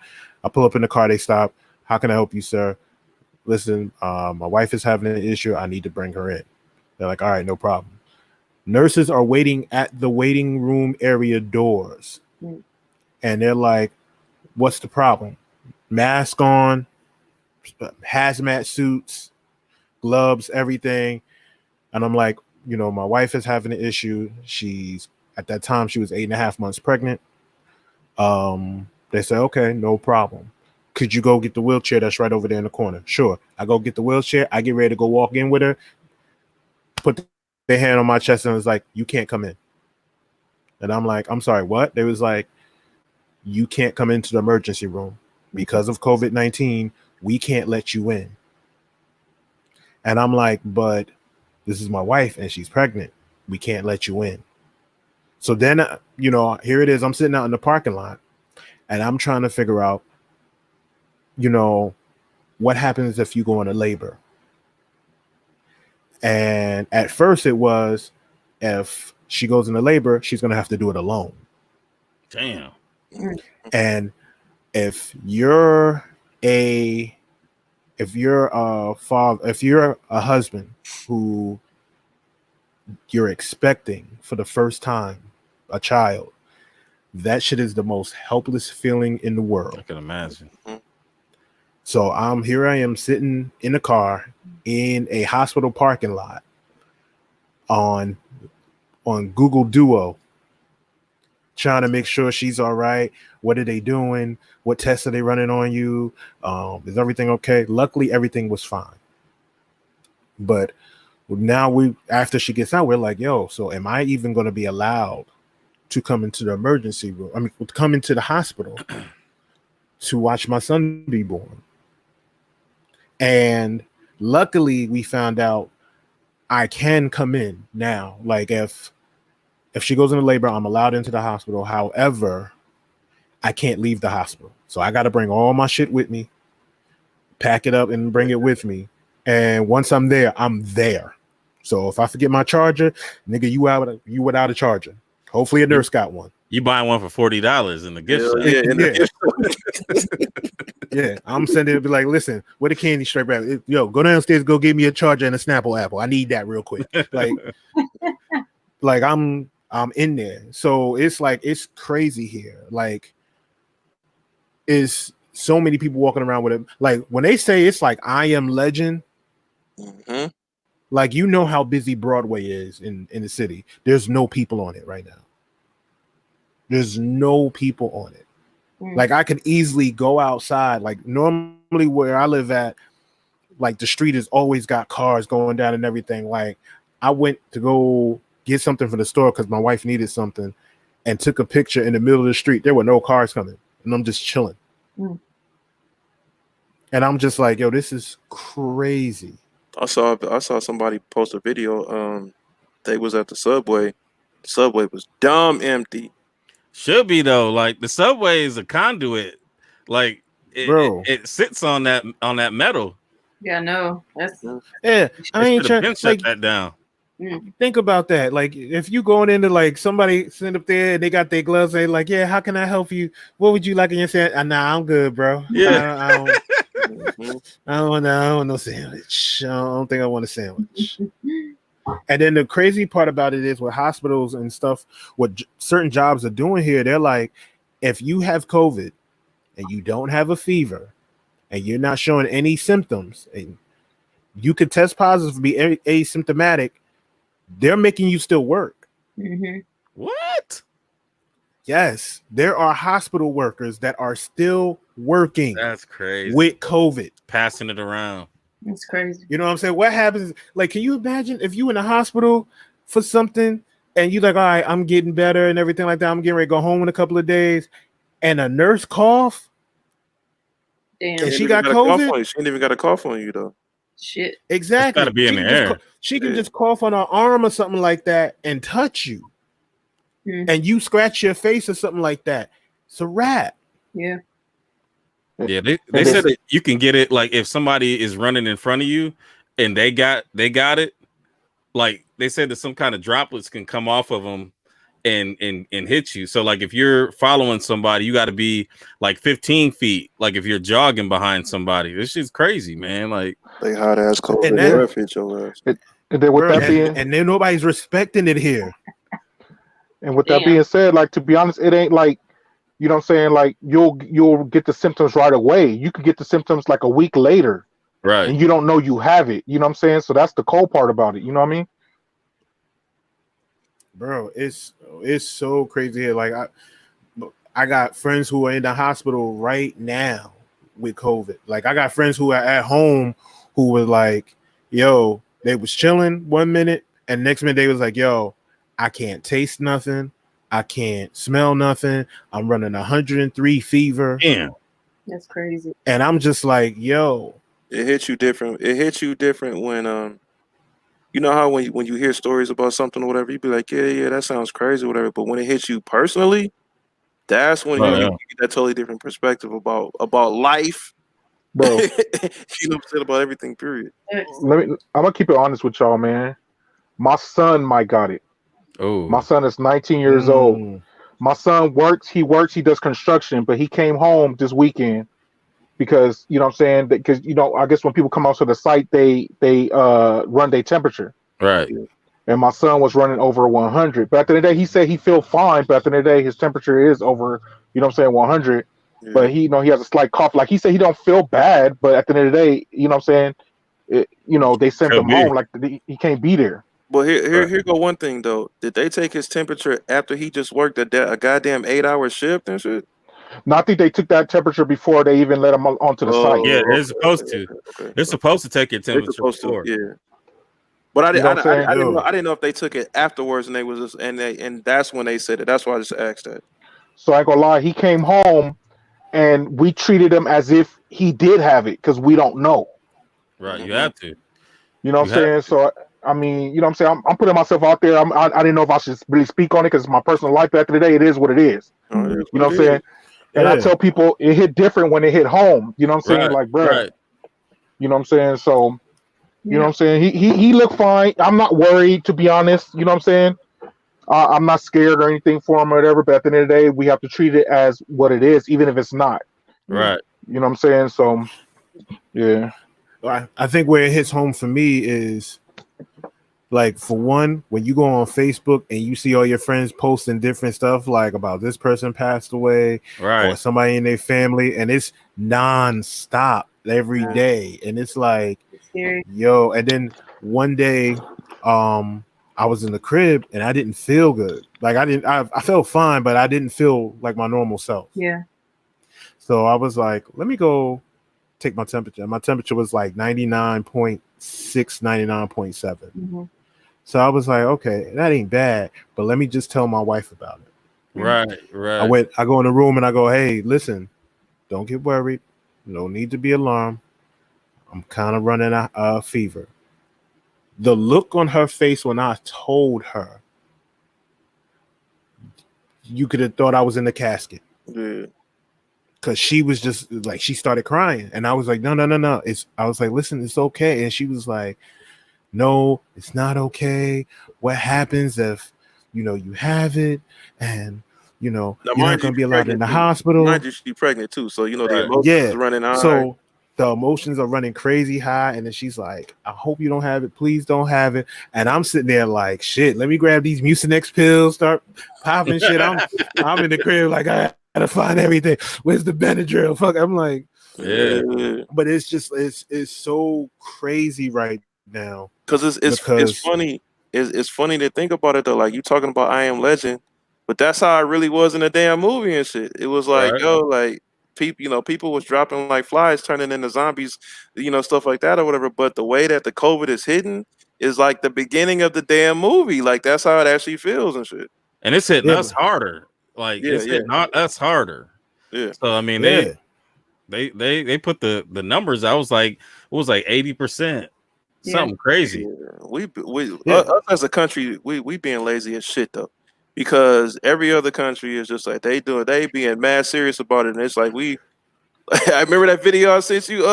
I pull up in the car, they stop. How can I help you, sir? Listen, my wife is having an issue. I need to bring her in. They're like, all right, no problem. Nurses are waiting at the waiting room area doors. And they're like, what's the problem? Mask on, hazmat suits, gloves, everything. And I'm like, my wife is having an issue. At that time, she was 8.5 months pregnant. They say, okay, no problem. Could you go get the wheelchair that's right over there in the corner? Sure. I go get the wheelchair. I get ready to go walk in with her. Put their hand on my chest and was like, you can't come in. And I'm like, I'm sorry, what? They was like, you can't come into the emergency room because of COVID-19. We can't let you in. And I'm like, but this is my wife and she's pregnant. We can't let you in. So then, here it is. I'm sitting out in the parking lot and I'm trying to figure out, what happens if you go into labor? And at first it was, if she goes into labor, she's going to have to do it alone. Damn. And if you're a father, if you're a husband who you're expecting for the first time a child, that shit is the most helpless feeling in the world. I can imagine. So here I am sitting in a car in a hospital parking lot on Google Duo, trying to make sure she's all right. What are they doing? What tests are they running on you? Is everything okay? Luckily, everything was fine. But now after she gets out, we're like, yo, so am I even going to be allowed to come into the emergency room? I mean, come into the hospital to watch my son be born. And luckily we found out I can come in now. Like if she goes into labor, I'm allowed into the hospital. However, I can't leave the hospital. So I got to bring all my shit with me, pack it up and bring it with me. And once I'm there, I'm there. So if I forget my charger, nigga, you without a charger. Hopefully a nurse got one. You buying one for $40 in the gift shop. Yeah, I'm sending it. Be like, listen, where the candy straight back? Yo, go downstairs, go get me a charger and a Snapple apple. I need that real quick. Like I'm in there. So it's like it's crazy here. Like, is so many people walking around with it. Like when they say it's like I Am Legend. Mm-hmm. Like how busy Broadway is in the city. There's no people on it right now. There's no people on it. Like I could easily go outside. Like normally where I live at, like the street has always got cars going down and everything. Like I went to go get something from the store because my wife needed something and took a picture in the middle of the street. There were no cars coming and I'm just chilling. And I'm just like, yo, this is crazy. I saw somebody post a video. They was at the subway. The subway was dumb empty. Should be though. Like the subway is a conduit. Like it sits on that metal. Yeah, no, that's I ain't trying to shut that down. Think about that. Like if you going into like somebody sitting up there and they got their gloves, they like, yeah, how can I help you? What would you like in your sandwich? Nah, I'm good, bro. Yeah. I don't want no sandwich. I don't think I want a sandwich. And then the crazy part about it is with hospitals and stuff, what certain jobs are doing here, they're like, if you have COVID and you don't have a fever and you're not showing any symptoms and you could test positive and be asymptomatic, they're making you still work. What? Yes, there are hospital workers that are still working. That's crazy. With COVID. Passing it around. It's crazy. You know what I'm saying? What happens? Like, can you imagine if you in the hospital for something and you like, all right, I'm getting better and everything like that. I'm getting ready to go home in a couple of days, and a nurse cough Damn. and she didn't even got got a cough COVID. on you. She didn't even got a cough on you though. Shit. Exactly. gotta be in She the can just air. she can Yeah. just cough on her arm or something like that and touch you, and you scratch your face or something like that. It's a wrap. Yeah. Yeah, they said that you can get it like if somebody is running in front of you and they got it. Like they said that some kind of droplets can come off of them and hit you. So like if you're following somebody, you got to be like 15 feet. Like if you're jogging behind somebody, this shit's crazy, man. Like They hot ass cold And and that- breath hit your ass. And then with Bro, that being and then nobody's respecting it here. and with that Damn. being said, like to be honest, it ain't like you know what I'm saying. Like you'll get the symptoms right away. You could get the symptoms like a week later, right. and you don't know you have it. You know what I'm saying? So that's the cold part about it. You know what I mean? Bro, it's so crazy here. Like I got friends who are in the hospital right now with COVID. Like I got friends who are at home who were like, yo, they was chilling 1 minute and next minute they was like, yo, I can't taste nothing. I can't smell nothing. I'm running 103 fever. Damn. That's crazy. And I'm just like, yo. It hits you different. It hits you different when you know how when you hear stories about something or whatever, you be like, yeah, that sounds crazy or whatever. But when it hits you personally, that's when you get that totally different perspective about life. Bro, You know what I'm saying, about everything, period. I'm gonna keep it honest with y'all, man. My son might got it. Oh, My son is 19 years old. My son works, he does construction, but he came home this weekend because you know what I'm saying, because you know, I guess when people come out to the site, they run their temperature. right. And my son was running over 100. But at the end of the day, he said he feel fine, but at the end of the day, his temperature is over, you know what I'm saying, 100. Yeah. But he, you know, he has a slight cough. Like he said, he don't feel bad, but at the end of the day, you know what I'm saying, you know, they sent Could him be. home like he can't be there. But here go one thing though. Did they take his temperature after he just worked a goddamn 8-hour shift and shit? No, I think they took that temperature before they even let him onto the site. Yeah, they're supposed to. Okay. They're supposed to take your They're temperature supposed before. to, yeah. But I You know what I'm saying? I didn't know if they took it afterwards and they was just, and that's when they said it. That's why I just asked that. So I ain't gonna lie, he came home and we treated him as if he did have it because we don't know. Right, you have to. You know what I'm saying? So I mean, you know what I'm saying? I'm putting myself out there. I didn't know if I should really speak on it because it's my personal life. But at the end of the day, it is what it is. Oh, it is You what know what I'm it saying? is. And I Yeah. tell people it hit different when it hit home. You know what I'm saying? Right, Like, bro, right. you know what I'm saying? So, you know what I'm saying? He looked fine. I'm not worried, to be honest. You know what I'm saying? I'm not scared or anything for him or whatever. But at the end of the day, we have to treat it as what it is, even if it's not. Right. You know what I'm saying? So, yeah. I think where it hits home for me is like, for one, when you go on Facebook and you see all your friends posting different stuff like about this person passed away Right. or somebody in their family, and it's non-stop every day, and it's like, Scary. yo. And then one day I was in the crib and I didn't feel good. Like I felt fine, but I didn't feel like my normal self. Yeah. So I was like, let me go take my temperature. My temperature was like 99.6, 99.7. Mm-hmm. So I was like, okay, that ain't bad, but let me just tell my wife about it. Right. I go in the room and I go, hey, listen, don't get worried. No need to be alarmed. I'm kind of running a fever. The look on her face when I told her, you could have thought I was in the casket. Yeah. Cause she was just like, she started crying, and I was like, no. I was like, listen, it's okay. And she was like, no, it's not okay. What happens if, you know, you have it, and you know, Now, you're not gonna be allowed in the hospital. Mind you, she's pregnant too, so you know the emotions Yeah. is running high. So the emotions are running crazy high, and then she's like, I hope you don't have it. Please don't have it. And I'm sitting there like, shit, let me grab these Mucinex pills, start popping shit. I'm in the crib like, I gotta find everything. Where's the Benadryl? Fuck. I'm like, Yeah. but it's just it's so crazy right now. Because it's funny. It's funny to think about it though. Like, you talking about I Am Legend, but that's how I really was in the damn movie and shit. It was like, Right. yo, like people, people was dropping like flies, turning into zombies, stuff like that or whatever. But the way that the COVID is hidden is like the beginning of the damn movie. Like that's how it actually feels and shit. And it's hitting Yeah, us harder. Like Yeah, it's yeah, hitting us harder. yeah. So I mean, yeah. they put the numbers. I was like, it was like 80%, something crazy. Yeah. We Yeah. us as a country, we being lazy as shit though, because every other country is just like they being mad serious about it, and it's like we. I remember that video I sent you.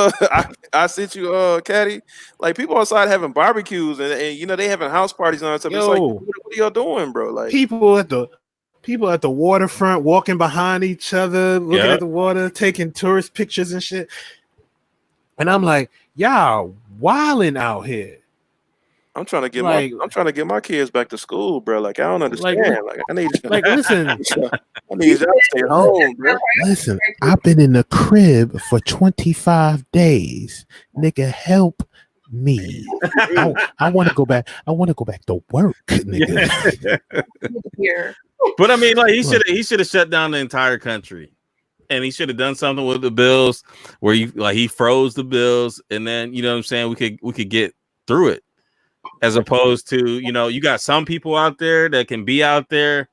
I sent you, Caddy. Like people outside having barbecues and they having house parties and all that stuff. It's like, Yo. what are y'all doing, bro? Like People at the waterfront walking behind each other, looking Yeah. at the water, taking tourist pictures and shit. And I'm like, y'all wilding out here. I'm trying to get my kids back to school, bro. Like I don't understand. Like I need Like, listen, I need y'all to stay home, bro. listen, I've been in the crib for 25 days. Nigga, help me. I want to go back. I want to go back to work, nigga. Here. But I mean, like he should have shut down the entire country, and he should have done something with the bills where he froze the bills, and then what I'm saying, we could get through it, as opposed to you got some people out there that can be out there.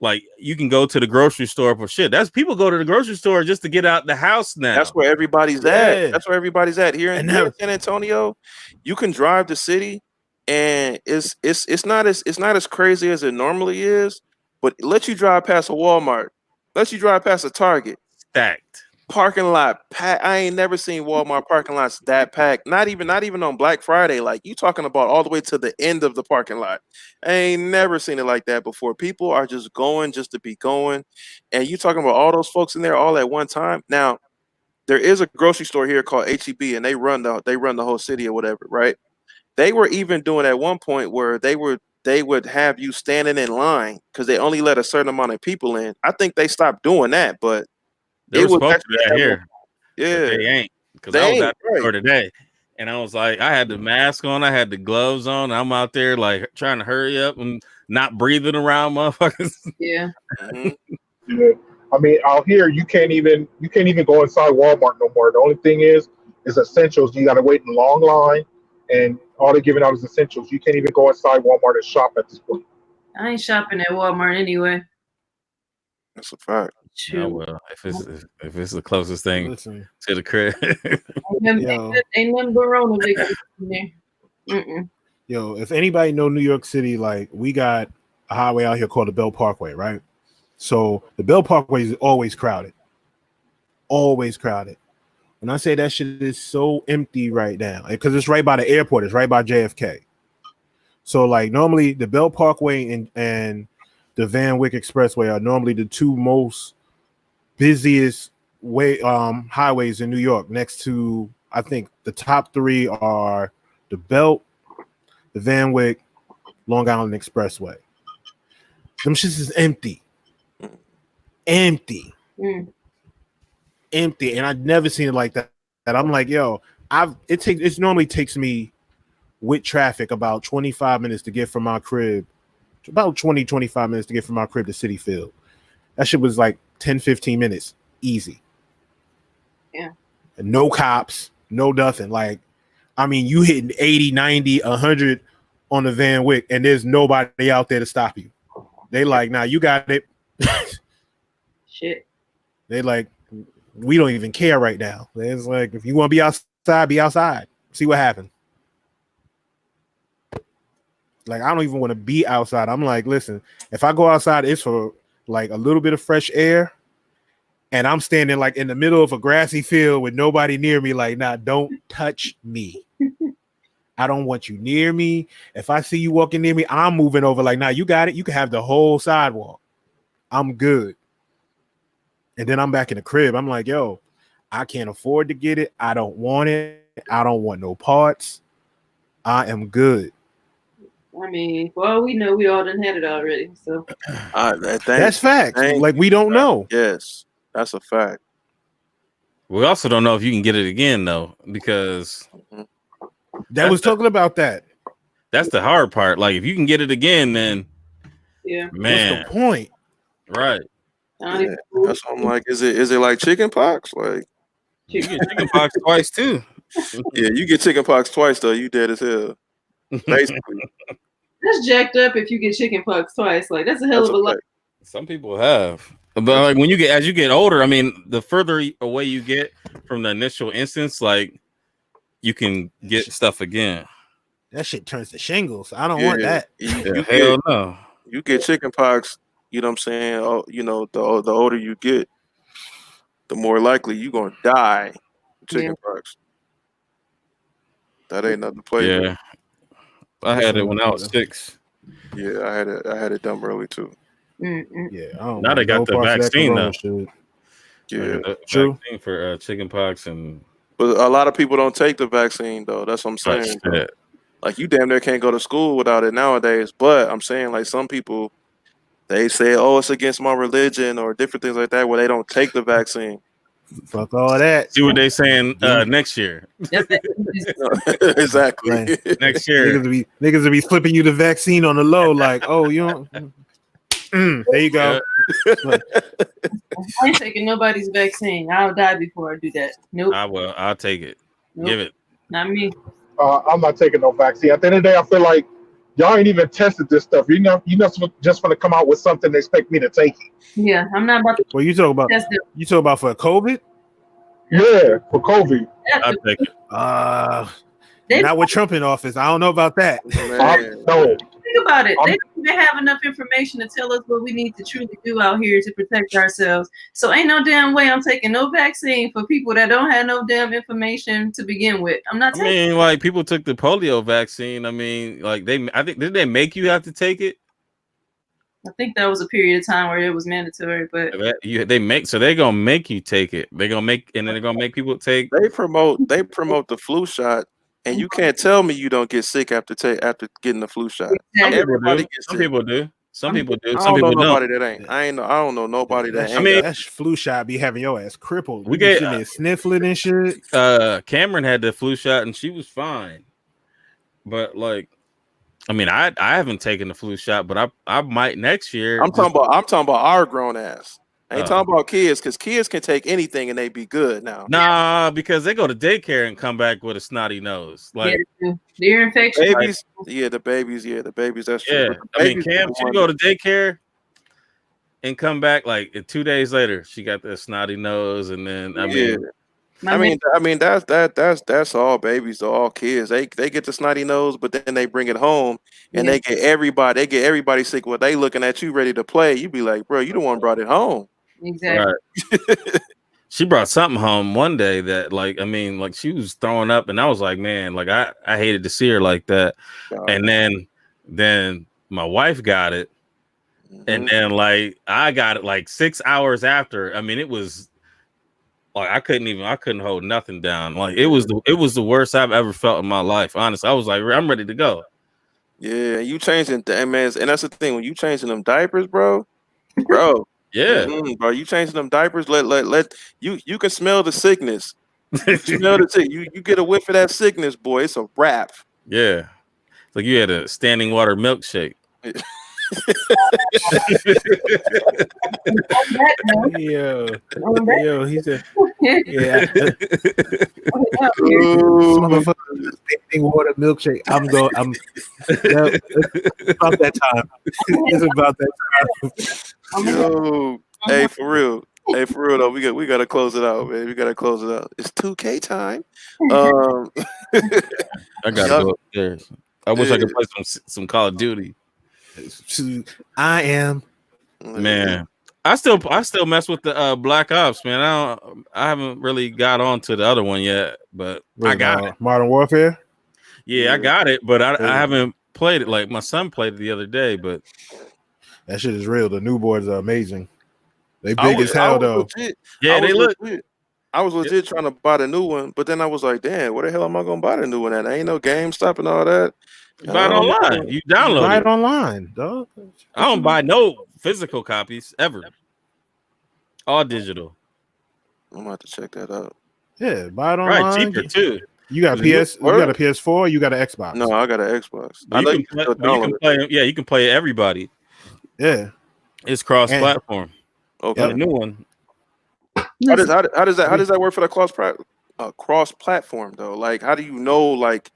Like you can go to the grocery store for shit. That's people go to the grocery store just to get out the house now. That's where everybody's at. That's where everybody's at. Here in San Antonio, you can drive the city, and it's not as crazy as it normally is. But let you drive past a Walmart, let you drive past a Target, stacked parking lot packed. I ain't never seen Walmart parking lots that packed. Not even on Black Friday. Like you talking about all the way to the end of the parking lot. I ain't never seen it like that before. People are just going just to be going, and you talking about all those folks in there all at one time. Now, there is a grocery store here called HEB, and they run the whole city or whatever, right? They were even doing at one point where they would have you standing in line because they only let a certain amount of people in. I think they stopped doing that, but they were supposed to do that here. Yeah, they ain't, because I was at the store today, and I was like, I had the mask on, I had the gloves on. I'm out there like trying to hurry up and not breathing around motherfuckers. Yeah. Yeah. I mean, out here you can't even go inside Walmart no more. The only thing is essentials. You got to wait in a long line, and all they're giving out is essentials. You can't even go inside Walmart and shop at this point. I ain't shopping at Walmart anyway. That's a fact. Yeah, well, if it's the closest thing to the crib, ain't nothing but Rona victims in there. Yo, if anybody know New York City, like we got a highway out here called the Bell Parkway, right? So the Bell Parkway is always crowded. Always crowded. When I say that shit is so empty right now, because it's right by the airport, it's right by JFK. So like normally the Bell Parkway and the Van Wyck Expressway are normally the two most busiest highways in New York. Next to, I think the top three are the Belt, the Van Wyck, Long Island Expressway. Them shits is empty. Empty. Empty. And I've never seen it like that. And I'm like, yo, it normally takes me with traffic about 25 minutes to get from my crib. About 25 minutes to get from my crib to Citi Field. That shit was like 10, 15 minutes. Easy. Yeah. And no cops, no nothing. Like, I mean, you hitting 80, 90, 100 on the Van Wyck, and there's nobody out there to stop you. They like, nah, you got it. Shit. They like, we don't even care right now. It's like, if you want to be outside, be outside. See what happens. Like, I don't even want to be outside. I'm like, listen, if I go outside, it's for like a little bit of fresh air, and I'm standing like in the middle of a grassy field with nobody near me. Like, nah, don't touch me. I don't want you near me. If I see you walking near me, I'm moving over. Like, nah, you got it. You can have the whole sidewalk. I'm good. And then I'm back in the crib. I'm like, yo, I can't afford to get it. I don't want it. I don't want no parts. I am good. I mean, well, we know we all done had it already. So that's facts. Like, we don't know. Yes, that's a fact. We also don't know if you can get it again, though, because that was talking about that. That's the hard part. Like, if you can get it again, then yeah, man, what's the point? Right. Yeah, that's what I'm like. Is it like chicken pox? Like, You get chicken pox twice too. yeah, you get chicken pox twice though. You dead as hell. Basically, That's jacked up if you get chicken pox twice. Like that's a hell that's of a a lot. fact. Some people have, but like when you get as you get older, I mean, the further away you get from the initial instance, like you can get stuff again. That shit turns to shingles. I don't Yeah, want that. Hell no. You get chicken pox. You know what I'm saying? Oh, you know, the older you get, the more likely you gonna die. From chicken pox. That ain't nothing to play with. Yeah, I had it when I was 6. Yeah, I had it done early too. Yeah, I don't Now they want got no the parts of that vaccine corona though. shit. Yeah, The true. vaccine for chicken pox and but a lot of people don't take the vaccine though. That's what I'm saying. shit. Like you damn near can't go to school without it nowadays. But I'm saying like some people they say, oh, it's against my religion or different things like that where they don't take the vaccine. Fuck all that. See what they saying next year. Exactly. Like, Next year. Niggas will be flipping you the vaccine on the low, like, oh, you don't. There you go. I ain't taking nobody's vaccine. I'll die before I do that. Nope. I will. I'll take it. Nope. Give it. Not me. I'm not taking no vaccine. At the end of the day, I feel like y'all ain't even tested this stuff. You know, just want to come out with something and expect me to take it. Yeah, I'm not about to. What you talking about? You talking about for COVID? Yeah, for COVID. I'll take it. Not with Trump in office. I don't know about that. No. Think about it. They don't even have enough information to tell us what we need to truly do out here to protect ourselves. So ain't no damn way I'm taking no vaccine for people that don't have no damn information to begin with. I'm not taking I mean, like people took the polio vaccine. I mean, like I think did they make you have to take it? I think that was a period of time where it was mandatory, but They're gonna make you take it. They're gonna make and then they're gonna make people take. They promote the flu shot, and you can't tell me you don't get sick after getting the flu shot. Exactly. Some people do. Some people do. I Some don't know people nobody don't. that ain't. I don't know nobody that ain't. I mean, that flu shot be having your ass crippled. We You get sitting there sniffling and shit. Cameron had the flu shot and she was fine, but like, I mean, I haven't taken the flu shot, but I might next year. I'm talking about our grown ass. I ain't talking about kids, because kids can take anything and they be good now. Nah, because they go to daycare and come back with a snotty nose. Like ear infection. Babies, the babies. That's true. yeah. I mean, Babies Cam, she go to daycare and come back like 2 days later. She got the snotty nose, and then I mean, that's all babies, all kids. They get the snotty nose, but then they bring it home and they get everybody sick. Well, they looking at you ready to play. You be like, bro, you the one brought it home. Exactly. Right. She brought something home one day that, like, I mean, like she was throwing up, and I was like, man, like I hated to see her like that. And then my wife got it, and then like I got it like 6 hours after. I mean, it was like I couldn't hold nothing down. Like it was the worst I've ever felt in my life. Honestly, I was like, I'm ready to go. Yeah, you changing, man, and that's the thing when you changing them diapers, bro. Yeah, bro, you changing them diapers. Let you can smell the sickness. You smell the sick. You get a whiff of that sickness, boy. It's a wrap. Yeah, it's like you had a standing water milkshake. Yo, he said, yeah. Water milkshake. I'm about that time. It's about that time. Yo, hey, for real though, we gotta close it out, man. We gotta close it out. It's 2K time. I gotta go upstairs. I wish I could play some Call of Duty. I am, man. I still mess with the Black Ops, man. I haven't really got on to the other one yet, but I got it. Modern Warfare. Yeah, I got it, but I haven't played it. Like my son played it the other day, but that shit is real. The new boards are amazing. They big as hell though. Yeah, they look. I was legit trying to buy the new one, but then I was like, damn, where the hell am I gonna buy the new one at? Ain't no GameStop and all that. Buy it online. You download buy it online, dog. I don't buy no physical copies ever. All digital. I'm about to check that out. Yeah, buy it online. Right, cheaper too. You got you got a PS4, you got an Xbox. No, I got an Xbox. You can play everybody. Yeah. It's cross-platform. Okay. On the new one. How does that work for the cross platform though? Like, how do you know? Like,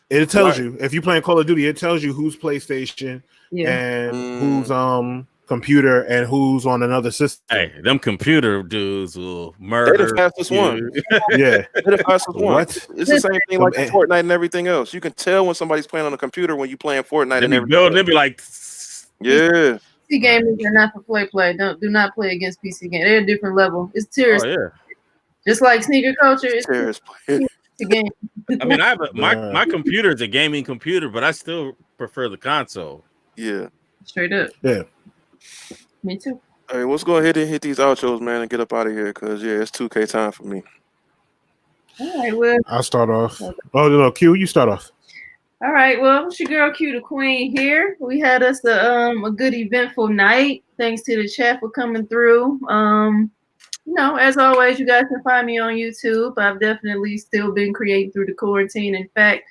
It tells you if you're playing Call of Duty. It tells you who's PlayStation and who's computer and who's on another system. Hey, them computer dudes will murder. They're the fastest one. Yeah, they're the fastest one. What? It's the same thing like Fortnite and everything else. You can tell when somebody's playing on a computer when you playing Fortnite and everything. They'll be like, yeah. PC gamers are not for play. Do not play against PC gamers. They're a different level. It's tiers. Oh yeah. Just like sneaker culture, it's tiers. Game. I mean, I have my computer is a gaming computer, but I still prefer the console. Yeah. Straight up. Yeah. Me too. All right, let's go ahead and hit these outros, man, and get up out of here because it's 2K time for me. All right, well, I'll start off. Oh no, Q, you start off. All right, well, it's your girl Q the Queen here. We had us a good eventful night. Thanks to the chat for coming through. As always, you guys can find me on YouTube. I've definitely still been creating through the quarantine. In fact,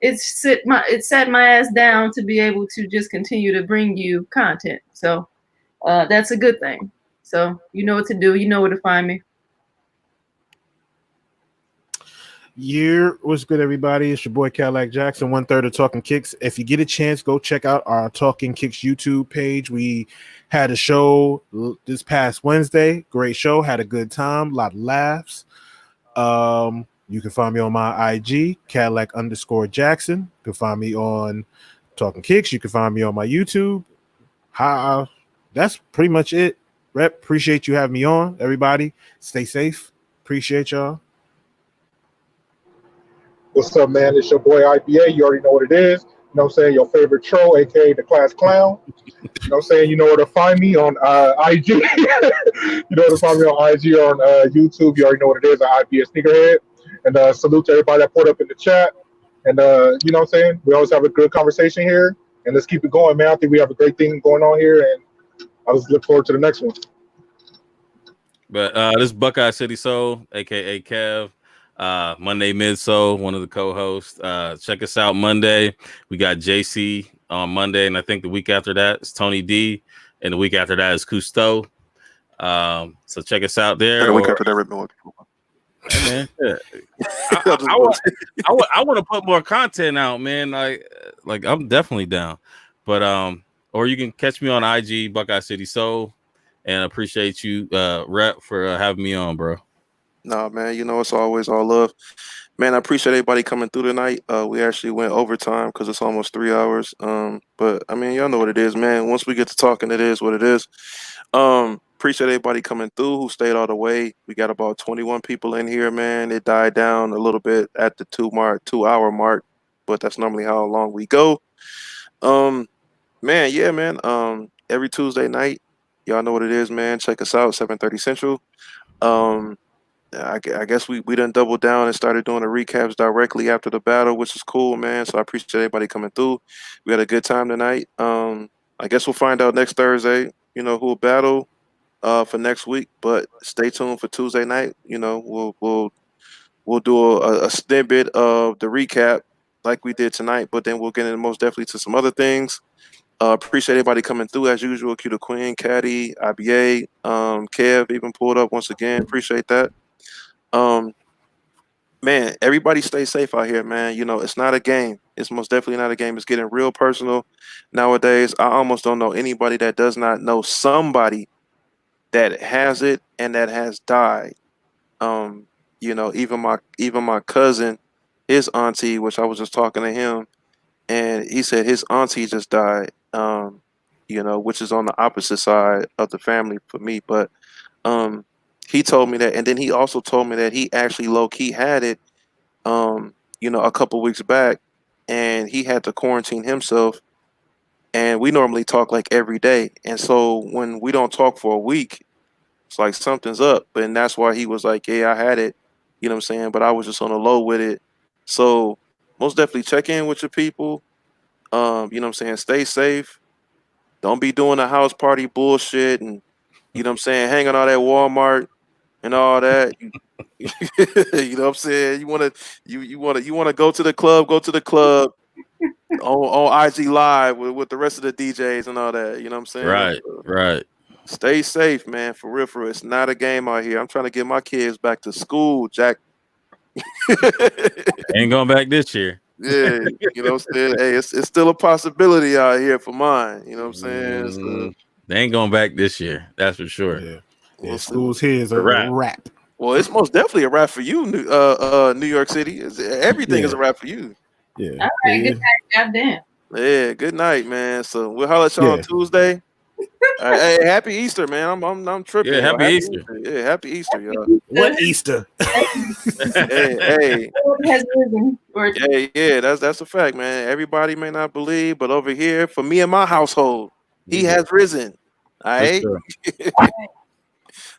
it sat my ass down to be able to just continue to bring you content. So that's a good thing. So you know what to do. You know where to find me. What's good, everybody? It's your boy Cadillac Jackson, 1/3 of Talking Kicks. If you get a chance, go check out our Talking Kicks YouTube page. We had a show this past Wednesday. Great show. Had a good time. A lot of laughs. You can find me on my IG, Cadillac_Jackson. You can find me on Talking Kicks. You can find me on my YouTube. That's pretty much it. Rep, appreciate you having me on. Everybody, stay safe. Appreciate y'all. What's up, man? It's your boy IBA. You already know what it is. You know what I'm saying? Your favorite troll, aka the class clown. You know what I'm saying? You know where to find me on IG. You know where to find me on IG or on YouTube. You already know what it is. IBA Sneakerhead. And salute to everybody that put up in the chat. And you know what I'm saying? We always have a good conversation here. And let's keep it going, man. I think we have a great thing going on here. And I just look forward to the next one. But this is Buckeye City Soul, aka Kev. Monday Midsole, one of the co-hosts. Check us out Monday. We got JC on Monday, and I think the week after that is Tony D, and the week after that is Cousteau. So check us out there. And the week after that, Rip Miller. Man, yeah. I want to put more content out, man. Like I'm definitely down. But or you can catch me on IG, Buckeye City Soul, and appreciate you, Rep, for having me on, bro. Nah, man, it's always all love. Man, I appreciate everybody coming through tonight. We actually went overtime because it's almost 3 hours. But I mean, y'all know what it is, man. Once we get to talking, it is what it is. Appreciate everybody coming through who stayed all the way. We got about 21 people in here, man. It died down a little bit at the 2-hour mark, but that's normally how long we go. Man, yeah, man. Every Tuesday night, y'all know what it is, man. Check us out, 7:30 Central. I guess we done doubled down and started doing the recaps directly after the battle, which is cool, man. So I appreciate everybody coming through. We had a good time tonight. I guess we'll find out next Thursday, who will battle for next week. But stay tuned for Tuesday night. We'll do a snippet of the recap like we did tonight, but then we'll get into most definitely to some other things. Appreciate everybody coming through as usual. Q the Queen, Caddy, IBA, Kev even pulled up once again. Appreciate that. Man, everybody stay safe out here, man. It's not a game. It's most definitely not a game. It's getting real personal nowadays. I almost don't know anybody that does not know somebody that has it and that has died. Even my cousin, his auntie, which I was just talking to him, and he said his auntie just died. Which is on the opposite side of the family for me, but he told me that, and then he also told me that he actually low-key had it, a couple weeks back, and he had to quarantine himself. And we normally talk like every day, and so when we don't talk for a week, it's like something's up. And that's why he was like, "Yeah, I had it," you know what I'm saying? But I was just on the low with it. So most definitely check in with your people. You know what I'm saying? Stay safe. Don't be doing the house party bullshit and hanging out at Walmart and all that. You know what I'm saying? You wanna go to the club on IG Live with the rest of the DJs and all that. You know what I'm saying? Right. Stay safe, man. For real, for real. It's not a game out here. I'm trying to get my kids back to school, Jack. Ain't going back this year. Yeah, you know what I'm saying? Hey, it's still a possibility out here for mine. You know what I'm saying? So, They ain't going back this year. That's for sure. Yeah, we'll school's see. here is a wrap. Well, it's most definitely a wrap for you, New York City. Everything is a wrap for you. Yeah. All right, good night. Goddamn. Yeah, good night, man. So we'll holler at y'all on Tuesday. Hey, happy Easter, man. I'm tripping. Yeah, happy Easter. Yeah, happy Easter, y'all. What Easter? hey. Yeah, that's a fact, man. Everybody may not believe, but over here, for me and my household, he has risen. All right. Sure.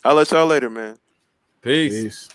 I'll let y'all later, man. Peace.